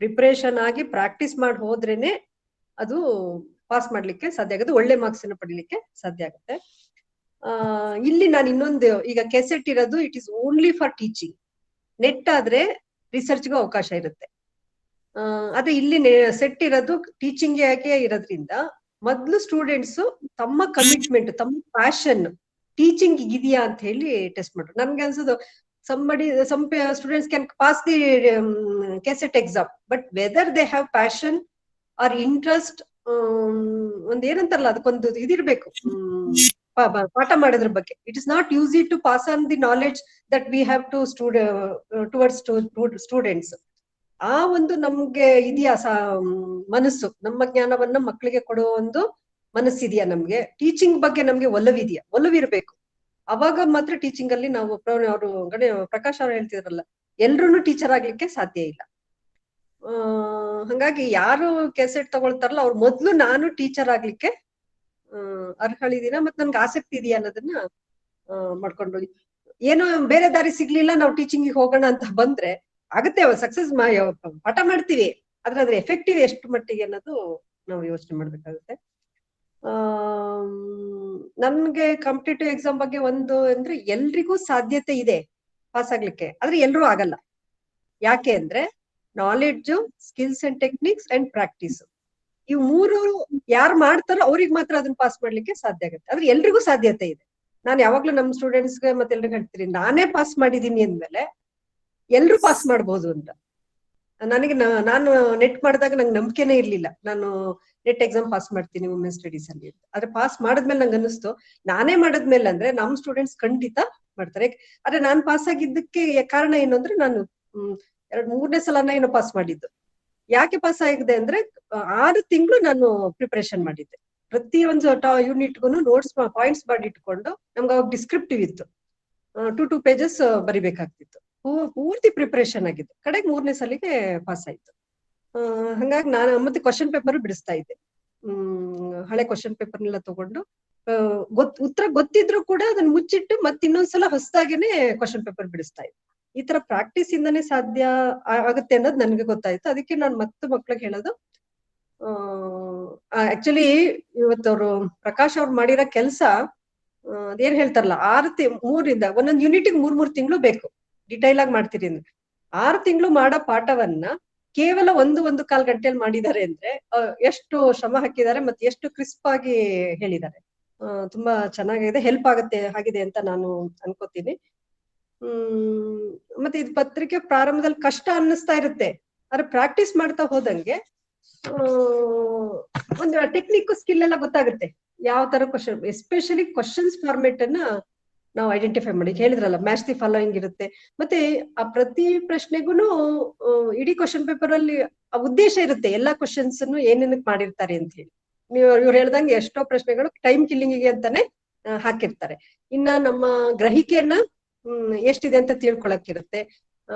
ಪ್ರಿಪರೇಷನ್ ಆಗಿ ಪ್ರಾಕ್ಟೀಸ್ ಮಾಡಿ ಹೋದ್ರೇನೆ ಅದು ಪಾಸ್ ಮಾಡ್ಲಿಕ್ಕೆ ಸಾಧ್ಯ ಆಗುತ್ತೆ, ಒಳ್ಳೆ ಮಾರ್ಕ್ಸ್ ಅನ್ನು ಪಡಿಲಿಕ್ಕೆ ಸಾಧ್ಯ ಆಗುತ್ತೆ. ಇಲ್ಲಿ ನಾನು ಇನ್ನೊಂದು, ಈಗ ಕೆಸೆಟ್ ಇರೋದು it is only for teaching. Net ಆದ್ರೆ ರಿಸರ್ಚ್ಗೂ ಅವಕಾಶ ಇರುತ್ತೆ. ಅದೇ ಇಲ್ಲಿ ಸೆಟ್ ಇರೋದು ಟೀಚಿಂಗ್ ಯಾಕೆ ಇರೋದ್ರಿಂದ ಮೊದ್ಲು ಸ್ಟೂಡೆಂಟ್ಸ್ ತಮ್ಮ ಕಮಿಟ್ಮೆಂಟ್, ತಮ್ಮ ಪ್ಯಾಷನ್ ಟೀಚಿಂಗ್ ಇದೆಯಾ ಅಂತ ಹೇಳಿ ಟೆಸ್ಟ್ ಮಾಡ್ರು. ನನ್ಗೆ ಅನ್ಸೋದು some students can pass the KCET exam, but whether they have passion or interest, ಒಂದೇನಂತಾರಲ್ಲ ಅದಕ್ಕೊಂದು ಇದಿರ್ಬೇಕು, ಪಾಠ ಮಾಡೋದ್ರ ಬಗ್ಗೆ. It is not easy to pass on the knowledge that we have to towards students. ಆ ಒಂದು ನಮ್ಗೆ ಇದೆಯಾ ಮನಸ್ಸು, ನಮ್ಮ ಜ್ಞಾನವನ್ನ ಮಕ್ಕಳಿಗೆ ಕೊಡುವ ಒಂದು ಮನಸ್ಸಿದೆಯಾ, ನಮ್ಗೆ ಟೀಚಿಂಗ್ ಬಗ್ಗೆ ನಮ್ಗೆ ಒಲವಿದೆಯಾ, ಒಲವಿರ್ಬೇಕು. ಅವಾಗ ಮಾತ್ರ ಟೀಚಿಂಗ್ ಅಲ್ಲಿ ನಾವು ಅವರು ಪ್ರಕಾಶ್ ಅವ್ರು ಹೇಳ್ತಿದ್ರಲ್ಲ, ಎಲ್ರು ಟೀಚರ್ ಆಗ್ಲಿಕ್ಕೆ ಸಾಧ್ಯ ಇಲ್ಲ. ಹಂಗಾಗಿ ಯಾರು ಕೆಸೆಟ್ ತಗೊಳ್ತಾರಲ್ಲ ಅವ್ರು ಮೊದ್ಲು ನಾನು ಟೀಚರ್ ಆಗ್ಲಿಕ್ಕೆ ಅರ್ಹಳಿದೀನ ಮತ್ತೆ ನನ್ಗೆ ಆಸಕ್ತಿ ಇದೆಯಾ ಅನ್ನೋದನ್ನ ಮಾಡ್ಕೊಂಡು, ಏನೋ ಬೇರೆ ದಾರಿ ಸಿಗ್ಲಿಲ್ಲ ನಾವು ಟೀಚಿಂಗ್ ಹೋಗೋಣ ಅಂತ ಬಂದ್ರೆ ಆಗತ್ತೆ, ಸಕ್ಸಸ್ ಪಾಠ ಮಾಡ್ತೀವಿ, ಆದ್ರೆ ಅದ್ರ ಎಫೆಕ್ಟಿವ್ ಎಷ್ಟು ಮಟ್ಟಿಗೆ ಅನ್ನೋದು ನಾವು ಯೋಚನೆ ಮಾಡ್ಬೇಕಾಗುತ್ತೆ. ನನ್ಗೆ ಕಾಂಪಿಟೇಟಿವ್ ಎಕ್ಸಾಮ್ ಬಗ್ಗೆ ಒಂದು ಅಂದ್ರೆ, ಎಲ್ರಿಗೂ ಸಾಧ್ಯತೆ ಇದೆ ಪಾಸ್ ಆಗ್ಲಿಕ್ಕೆ, ಆದ್ರೆ ಎಲ್ರೂ ಆಗಲ್ಲ. ಯಾಕೆ ಅಂದ್ರೆ knowledge, skills and techniques and practice, ಇವ್ ಮೂರು ಯಾರು ಮಾಡ್ತಾರೋ ಅವ್ರಿಗೆ ಮಾತ್ರ ಅದನ್ನ ಪಾಸ್ ಮಾಡ್ಲಿಕ್ಕೆ ಸಾಧ್ಯ ಆಗುತ್ತೆ. ಆದ್ರೆ ಎಲ್ರಿಗೂ ಸಾಧ್ಯತೆ ಇದೆ. ನಾನು ಯಾವಾಗ್ಲೂ ನಮ್ ಸ್ಟೂಡೆಂಟ್ಸ್ಗೆ ಮತ್ತೆ ಎಲ್ರಿಗೂ ಹೇಳ್ತೀನಿ, ನಾನೇ ಪಾಸ್ ಮಾಡಿದೀನಿ ಅಂದ್ಮೇಲೆ ಎಲ್ರು ಪಾಸ್ ಮಾಡ್ಬೋದು ಅಂತ. ನನಗೆ ನಾನು ನೆಟ್ ಮಾಡಿದಾಗ ನಂಗೆ ನಂಬಿಕೆನೇ ಇರ್ಲಿಲ್ಲ, ನಾನು ನೆಟ್ ಎಕ್ಸಾಮ್ ಪಾಸ್ ಮಾಡ್ತೀನಿ ವುಮೆನ್ ಸ್ಟಡೀಸ್ ಅಲ್ಲಿ ಅಂತ. ಆದ್ರೆ ಪಾಸ್ ಮಾಡಿದ್ಮೇಲೆ ನಂಗೆ ಅನಿಸ್ತು, ನಾನೇ ಮಾಡಿದ್ಮೇಲೆ ಅಂದ್ರೆ ನಮ್ ಸ್ಟೂಡೆಂಟ್ಸ್ ಖಂಡಿತ ಮಾಡ್ತಾರೆ. ಆದ್ರೆ ನಾನ್ ಪಾಸ್ ಆಗಿದ್ದಕ್ಕೆ ಕಾರಣ ಏನು ಅಂದ್ರೆ, ನಾನು 2-3ನೇ ಸಲನ ಏನೋ ಪಾಸ್ ಮಾಡಿದ್ದು. ಯಾಕೆ ಪಾಸ್ ಆಗಿದೆ ಅಂದ್ರೆ 6 ತಿಂಗಳು ನಾನು ಪ್ರಿಪರೇಷನ್ ಮಾಡಿದ್ದೆ. ಪ್ರತಿ ಒಂದು ಯೂನಿಟ್ಗೂ ನೋಟ್ಸ್ ಪಾಯಿಂಟ್ಸ್ ಮಾಡಿ ಇಟ್ಕೊಂಡು, ನಮ್ಗೆ ಅವಾಗ ಡಿಸ್ಕ್ರಿಪ್ಟಿವ್ ಇತ್ತು, 2 ಪೇಜಸ್ ಬರಿಬೇಕಾಗ್ತಿತ್ತು. ಪೂರ್ತಿ ಪ್ರಿಪರೇಷನ್ ಆಗಿದ್ದು. ಕಡೆಗೆ 3ನೇ ಸಲಿಗೆ ಪಾಸ್ ಆಯ್ತು. ಹಂಗಾಗಿ ನಾನು ಮತ್ತೆ ಕ್ವಶನ್ ಪೇಪರ್ ಬಿಡಿಸ್ತಾ ಇದ್ದೆ. ಹಳೆ ಕ್ವಶನ್ ಪೇಪರ್ನೆಲ್ಲ ತಗೊಂಡು ಉತ್ತರ ಗೊತ್ತಿದ್ರು ಕೂಡ ಅದನ್ನ ಮುಚ್ಚಿಟ್ಟು ಮತ್ತೆ ಇನ್ನೊಂದ್ಸಲ ಹೊಸದಾಗೇನೆ ಕ್ವಶನ್ ಪೇಪರ್ ಬಿಡಿಸ್ತಾ ಇದ್ದೆ. ಈ ತರ ಪ್ರಾಕ್ಟೀಸ್ ಇಂದಾನೆ ಸಾಧ್ಯ ಆಗುತ್ತೆ ಅನ್ನೋದು ನನ್ಗೆ ಗೊತ್ತಾಯ್ತು. ಅದಕ್ಕೆ ನಾನು ಮತ್ತೆ ಮಕ್ಳಿಗೆ ಹೇಳೋದು, ಆಕ್ಚುಲಿ ಇವತ್ತವ್ರು ಪ್ರಕಾಶ್ ಅವ್ರು ಮಾಡಿರೋ ಕೆಲ್ಸ ಅದೇನ್ ಹೇಳ್ತಾರಲ್ಲ, 3 ಒಂದೊಂದು ಯೂನಿಟಿಗೆ 3 ತಿಂಗಳು ಬೇಕು ಡಿಟೈಲ್ ಆಗಿ ಮಾಡ್ತೀರಿ ಅಂದ್ರೆ. 6 ತಿಂಗಳು ಮಾಡೋ ಪಾಠವನ್ನ ಕೇವಲ 1-1.25 ಗಂಟೆಯಲ್ಲಿ ಮಾಡಿದ್ದಾರೆ ಅಂದ್ರೆ ಎಷ್ಟು ಶ್ರಮ ಹಾಕಿದ್ದಾರೆ ಮತ್ತೆ ಎಷ್ಟು ಕ್ರಿಸ್ಪ್ ಆಗಿ ಹೇಳಿದ್ದಾರೆ. ತುಂಬಾ ಚೆನ್ನಾಗಿದೆ, ಹೆಲ್ಪ್ ಆಗಿದೆ ಅಂತ ನಾನು ಅನ್ಕೋತೀನಿ. ಮತ್ತೆ ಇದು ಪತ್ರಿಕೆ ಪ್ರಾರಂಭದಲ್ಲಿ ಕಷ್ಟ ಅನ್ನಿಸ್ತಾ ಇರುತ್ತೆ, ಆದ್ರೆ ಪ್ರಾಕ್ಟೀಸ್ ಮಾಡ್ತಾ ಹೋದಂಗೆ ಒಂದು ಟೆಕ್ನಿಕ್, ಸ್ಕಿಲ್ ಎಲ್ಲ ಗೊತ್ತಾಗುತ್ತೆ. ಯಾವ ತರ ಕ್ವಶನ್, ಎಸ್ಪೆಷಲಿ ಕ್ವಶನ್ಸ್ ಫಾರ್ಮೆಟ್ ಅನ್ನ ನಾವು ಐಡೆಂಟಿಫೈ ಮಾಡಿ, ಹೇಳಿದ್ರಲ್ಲ ಮ್ಯಾಚ್ ದಿ ಫಾಲೋಯಿಂಗ್ ಇರುತ್ತೆ. ಮತ್ತೆ ಆ ಪ್ರತಿ ಪ್ರಶ್ನೆಗೂ ಇಡೀ ಕ್ವಶನ್ ಪೇಪರ್ ಅಲ್ಲಿ ಆ ಉದ್ದೇಶ ಇರುತ್ತೆ, ಎಲ್ಲಾ ಕ್ವಶನ್ಸ್ ಏನೇನಕ್ ಮಾಡಿರ್ತಾರೆ ಅಂತ ಹೇಳಿ. ಇವ್ರು ಹೇಳ್ದಂಗೆ ಎಷ್ಟೋ ಪ್ರಶ್ನೆಗಳು ಟೈಮ್ ಕಿಲ್ಲಿಂಗಿಗೆ ಅಂತಾನೆ ಹಾಕಿರ್ತಾರೆ. ಇನ್ನ ನಮ್ಮ ಗ್ರಹಿಕೆಯನ್ನ ಎಷ್ಟಿದೆ ಅಂತ ತಿಳ್ಕೊಳಕ್ಕಿರುತ್ತೆ,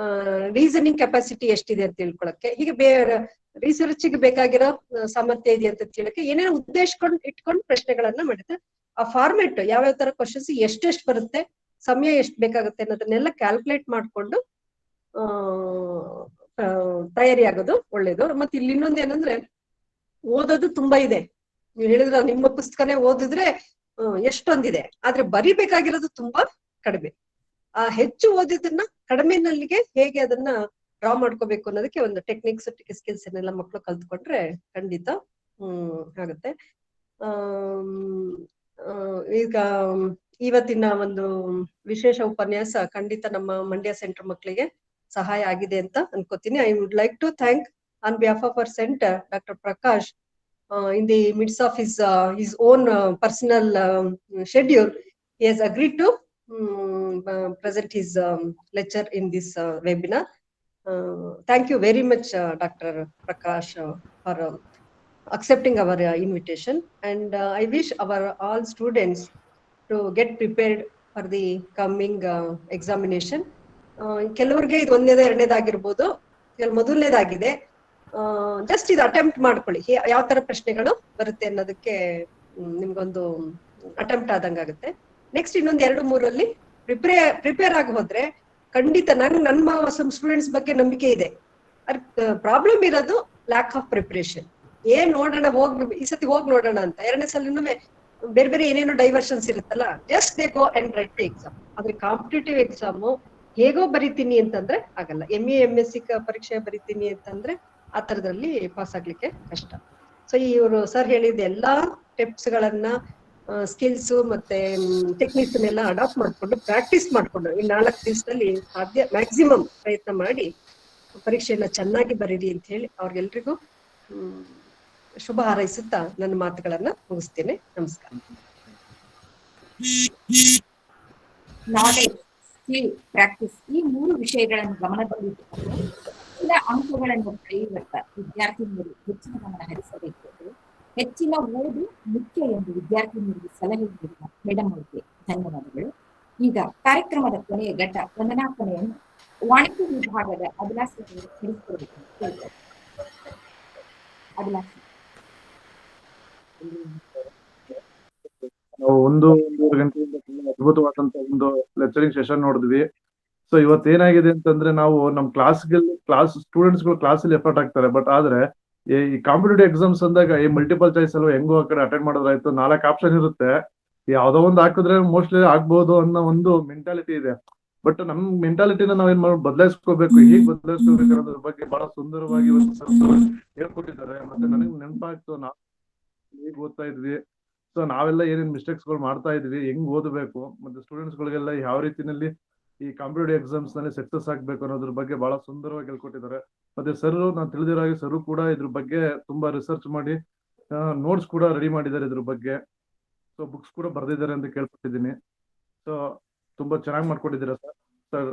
ರೀಸನಿಂಗ್ ಕೆಪಾಸಿಟಿ ಎಷ್ಟಿದೆ ಅಂತ ತಿಳ್ಕೊಳಕ್ಕೆ, ಹೀಗೆ ಬೇರೆ ರಿಸರ್ಚ್ ಗೆ ಬೇಕಾಗಿರೋ ಸಾಮರ್ಥ್ಯ ಇದೆ ಅಂತ ತಿಳಕ್ಕೆ ಏನೇನೋ ಉದ್ದೇಶ ಇಟ್ಕೊಂಡು ಪ್ರಶ್ನೆಗಳನ್ನ ಮಾಡಿದ್ರೆ, ಆ ಫಾರ್ಮೆಟ್ ಯಾವ್ಯಾವ ತರ ಕ್ವಶನ್ಸ್ ಎಷ್ಟೆಷ್ಟು ಬರುತ್ತೆ, ಸಮಯ ಎಷ್ಟು ಬೇಕಾಗುತ್ತೆ ಅನ್ನೋದನ್ನೆಲ್ಲ ಕ್ಯಾಲ್ಕುಲೇಟ್ ಮಾಡ್ಕೊಂಡು ತಯಾರಿ ಆಗೋದು ಒಳ್ಳೇದು. ಮತ್ತೆ ಇಲ್ಲಿ ಇನ್ನೊಂದು ಏನಂದ್ರೆ, ಓದೋದು ತುಂಬಾ ಇದೆ. ನೀವು ಹೇಳಿದ್ರ ನಿಮ್ಮ ಪುಸ್ತಕನೇ ಓದಿದ್ರೆ ಎಷ್ಟೊಂದಿದೆ, ಆದ್ರೆ ಬರಿಬೇಕಾಗಿರೋದು ತುಂಬಾ ಕಡಿಮೆ. ಆ ಹೆಚ್ಚು ಓದಿದ್ದನ್ನ ಕಡಿಮೆನಲ್ಲಿಗೆ ಹೇಗೆ ಅದನ್ನ ಡ್ರಾ ಮಾಡ್ಕೋಬೇಕು ಅನ್ನೋದಕ್ಕೆ ಒಂದು ಟೆಕ್ನಿಕ್ಸ್ ಸ್ಕಿಲ್ಸ್ ಅನ್ನೆಲ್ಲ ಮಕ್ಕಳು ಕಲ್ತ್ಕೊಂಡ್ರೆ ಖಂಡಿತ ಆಗುತ್ತೆ. ಈಗ ಇವತ್ತಿನ ಒಂದು ವಿಶೇಷ ಉಪನ್ಯಾಸ ಖಂಡಿತ ನಮ್ಮ ಮಂಡ್ಯ ಸೆಂಟರ್ ಮಕ್ಕಳಿಗೆ ಸಹಾಯ ಆಗಿದೆ ಅಂತ ಅನ್ಕೋತೀನಿ. I would like to thank on behalf of our center doctor Prakash in the midst of his own personal schedule. He has agreed to present his lecture in this webinar. Thank you very much, Dr. Prakash, for accepting our invitation, and I wish our all students to get prepared for the coming examination. ಕೆಲವರಿಗೆ ಇದು ಒಂದನೇದ ಎರಡನೇದಾಗಿರ್ಬೋದು, ಮೊದಲನೇದಾಗಿದೆ. ಜಸ್ಟ್ ಇದು ಅಟೆಂಪ್ಟ್ ಮಾಡ್ಕೊಳ್ಳಿ, ಯಾವ ತರ ಪ್ರಶ್ನೆಗಳು ಬರುತ್ತೆ ಅನ್ನೋದಕ್ಕೆ ನಿಮ್ಗೊಂದು ಅಟೆಂಪ್ಟ್ ಆದಂಗಾಗುತ್ತೆ. ನೆಕ್ಸ್ಟ್ ಇನ್ನೊಂದ್ 2-3 ಪ್ರಿಪೇರ್ ಆಗಿ ಹೋದ್ರೆ ಖಂಡಿತ ನನ್ನ ಸ್ಟೂಡೆಂಟ್ಸ್ ಬಗ್ಗೆ ನಂಬಿಕೆ ಇದೆ. ಪ್ರಾಬ್ಲಮ್ ಇರೋದು ಲ್ಯಾಕ್ ಆಫ್ ಪ್ರಿಪರೇಷನ್. ನೋಡೋಣ ಈ ಸತಿ ಹೋಗಿ ನೋಡೋಣ ಅಂತ, ಎರಡನೇ ಸಲ ಬೇರೆ ಏನೇನೋ ಡೈವರ್ಷನ್ಸ್ ಇರುತ್ತಲ್ಲ, just they go and write the exam. ಆದ್ರೆ ಕಾಂಪಿಟೇಟಿವ್ ಎಕ್ಸಾಮು ಹೇಗೋ ಬರಿತೀನಿ ಅಂತಂದ್ರೆ ಆಗಲ್ಲ. MA MSc ಪರೀಕ್ಷೆ ಬರಿತೀನಿ ಅಂತಂದ್ರೆ ಆ ತರದಲ್ಲಿ ಪಾಸ್ ಆಗ್ಲಿಕ್ಕೆ ಕಷ್ಟ. ಸೊ ಇವರು ಸರ್ ಹೇಳಿದ ಎಲ್ಲಾ ಟಿಪ್ಸ್ ಗಳನ್ನ, ಸ್ಕಿಲ್ಸ್ ಮತ್ತೆ ಟೆಕ್ನಿಕ್ಸ್ ನೆಲ್ಲ ಅಡಾಪ್ಟ್ ಮಾಡ್ಕೊಂಡು ಪ್ರಾಕ್ಟೀಸ್ ಮಾಡ್ಕೊಂಡು ಈ 4 ದಿವಸದಲ್ಲಿ ಸಾಧ್ಯ ಮ್ಯಾಕ್ಸಿಮಮ್ ಪ್ರಯತ್ನ ಮಾಡಿ ಪರೀಕ್ಷೆಯನ್ನ ಚೆನ್ನಾಗಿ ಬರೀರಿ ಅಂತ ಹೇಳಿ ಅವ್ರಿಗೆಲ್ರಿಗೂ ಶುಭ ಹಾರೈಸುತ್ತಾ ನನ್ನ ಮಾತುಗಳನ್ನ ಮುಗಿಸ್ತೇನೆ. ನಮಸ್ಕಾರ. ನಾಲೆಡ್ಜ್, ಸ್ಕಿಲ್, ಪ್ರಾಕ್ಟೀಸ್ ಈ 3 ವಿಷಯಗಳನ್ನು ಗಮನದಲ್ಲಿಟ್ಟುಕೊಂಡು ಹೆಚ್ಚಿನ ಅಂಕಗಳನ್ನು ಪಡೆಯುವತ್ತ ವಿದ್ಯಾರ್ಥಿನಿಯರು ಹೆಚ್ಚಿನ ಗಮನ ಹರಿಸಬೇಕು. ಹೆಚ್ಚಿನ ಓದು ಮುಖ್ಯ ಎಂದು ವಿದ್ಯಾರ್ಥಿನಿಯರಿಗೆ ಸಲಹೆ ನೀಡಿದ ಮೇಡಮ್ ಅವರಿಗೆ ಧನ್ಯವಾದಗಳು. ಈಗ ಕಾರ್ಯಕ್ರಮದ ಕೊನೆಯ ಘಟ್ಟ ವಂದನಾರ್ಪಣೆಯನ್ನು ವಾಣಿಜ್ಯ ವಿಭಾಗದ ಅಭಿಲಾಷ ತಿಳಿಸಿಕೊಡಬೇಕು. ಅಭಿಲಾಷ, ನಾವು 1-1.5 ಗಂಟೆಯಿಂದ ತುಂಬಾ ಅದ್ಭುತವಾದಂತ ಒಂದು ಲೆಕ್ಚರಿಂಗ್ ಸೆಷನ್ ನೋಡಿದ್ವಿ. ಸೊ ಇವತ್ತೇನಾಗಿದೆ ಅಂತಂದ್ರೆ, ನಾವು ನಮ್ಮ ಕ್ಲಾಸ್ ಸ್ಟೂಡೆಂಟ್ಸ್ಗಳು ಕ್ಲಾಸಲ್ಲಿ ಎಫರ್ಟ್ ಆಗ್ತಾರೆ, ಬಟ್ ಆದ್ರೆ ಈ ಕಾಂಪಿಟೇಟಿವ್ ಎಕ್ಸಾಮ್ಸ್ ಅಂದಾಗ ಈ ಮಲ್ಟಿಪಲ್ ಚಾಯ್ಸ್ ಅಲ್ವಾ, ಹೆಂಗೋ ಆ ಕಡೆ ಅಟೆಂಡ್ ಮಾಡೋದಾಯ್ತು, 4 ಆಪ್ಷನ್ ಇರುತ್ತೆ, ಯಾವ್ದೋ ಒಂದು ಹಾಕಿದ್ರೆ ಮೋಸ್ಟ್ಲಿ ಆಗ್ಬಹುದು ಅನ್ನೋ ಒಂದು ಮೆಂಟಾಲಿಟಿ ಇದೆ. ಬಟ್ ನಮ್ ಮೆಂಟಾಲಿಟಿನ ನಾವೇನ್ ಮಾಡೋದು, ಬದಲಾಯಿಸ್ಕೋಬೇಕು. ಹೇಗೆ ಬದಲಾಯಿಸ್ಕೋಬೇಕು ಅನ್ನೋದ್ರ ಬಗ್ಗೆ ಬಹಳ ಸುಂದರವಾಗಿ ಹೇಳ್ಕೊಟ್ಟಿದ್ದಾರೆ. ಮತ್ತೆ ನನಗೆ ನೆನಪಾಯ್ತು, ನಾವು ಹೇಗ್ ಓದ್ತಾ ಇದ್ವಿ, ಸೊ ನಾವೆಲ್ಲ ಏನೇನ್ ಮಿಸ್ಟೇಕ್ಸ್ ಗಳು ಮಾಡ್ತಾ ಇದ್ವಿ, ಹೆಂಗ್ ಓದಬೇಕು, ಮತ್ತೆ ಸ್ಟೂಡೆಂಟ್ಸ್ ಗಳಿಗೆಲ್ಲ ಯಾವ ರೀತಿನಲ್ಲಿ ಈ ಕಾಂಪಿಟೇಟಿವ್ ಎಕ್ಸಾಮ್ಸ್ ನಲ್ಲಿ ಸಕ್ಸಸ್ ಆಗ್ಬೇಕು ಅನ್ನೋದ್ರ ಬಗ್ಗೆ ಬಹಳ ಸುಂದರವಾಗಿ ಹೇಳ್ಕೊಟ್ಟಿದ್ದಾರೆ. ಮತ್ತೆ ಸರ್, ನಾನು ತಿಳಿದಿರೋ ಹಾಗೆ ಸರ್ ಕೂಡ ಇದ್ರ ಬಗ್ಗೆ ತುಂಬಾ ರಿಸರ್ಚ್ ಮಾಡಿ ನೋಟ್ಸ್ ಕೂಡ ರೆಡಿ ಮಾಡಿದ್ದಾರೆ ಇದ್ರ ಬಗ್ಗೆ. ಸೊ ಬುಕ್ಸ್ ಕೂಡ ಬರ್ದಿದ್ದಾರೆ ಅಂತ ಕೇಳ್ಪಟ್ಟಿದ್ದೀನಿ. ಸೊ ತುಂಬಾ ಚೆನ್ನಾಗಿ ಮಾಡ್ಕೊಟ್ಟಿದ್ದೀರಾ sir.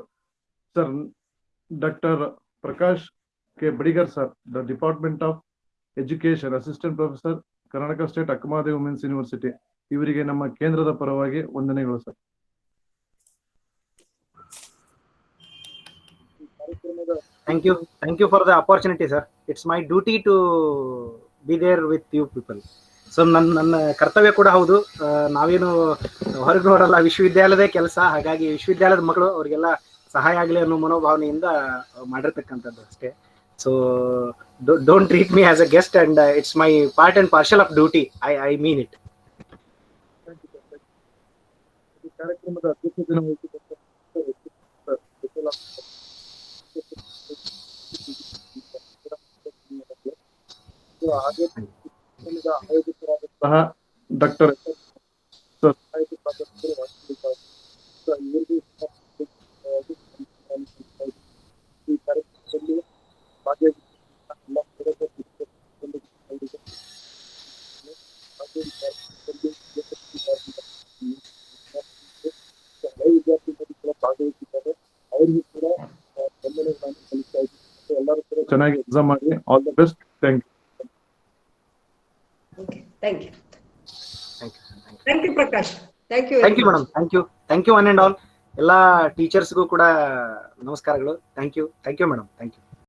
Doctor Prakash K Badiger sir, the department of education, assistant professor, Karnataka state Akkamahadevi women's university, ಇವರಿಗೆ ನಮ್ಮ ಕೇಂದ್ರದ ಪರವಾಗಿ ವಂದನೆಗಳು sir. Thank you for the opportunity, sir. It's my duty to be there with you people. So ನನ್ನ ಕರ್ತವ್ಯ ಕೂಡ ಹೌದು. ನಾವೇನು ಹೊರಗೆ ನೋಡಲ್ಲ, ವಿಶ್ವವಿದ್ಯಾಲಯದ ಕೆಲಸ, ಹಾಗಾಗಿ ವಿಶ್ವವಿದ್ಯಾಲಯದ ಮಕ್ಕಳು ಅವ್ರಿಗೆಲ್ಲ ಸಹಾಯ ಆಗಲಿ ಅನ್ನೋ ಮನೋಭಾವನೆಯಿಂದ ಮಾಡಿರ್ತಕ್ಕಂಥದ್ದು ಅಷ್ಟೇ. So don't treat me as a guest, and it's my part and partial of duty. I mean it. ಕಾರ್ಯಕ್ರಮದ ಅಧ್ಯಕ್ಷತೆಯನ್ನು ಆಯೋಜಕರಾದಂತಹ ಡಾಕ್ಟರ್ ಈ ಕಾರ್ಯಕ್ರಮದಲ್ಲಿ ವಿದ್ಯಾರ್ಥಿಗಳು ಭಾಗವಹಿಸಿದ್ದಾರೆ. ಅವರಿಗೂ ಕೂಡ ವಂದನೆಗಳನ್ನು ಸಲ್ಲಿಸ್ತಾ ಇದ್ದೀನಿ. ಎಲ್ಲರೂ ಕೂಡ ಚೆನ್ನಾಗಿ ಎಕ್ಸಾಮ್ ಮಾಡಿ. All the best. Thank you. Thank you Prakash. Thank you madam. Thank you one and all. ಎಲ್ಲ ಟೀಚರ್ಸ್ಗೂ ಕೂಡ ನಮಸ್ಕಾರಗಳು. Thank you madam. Thank you.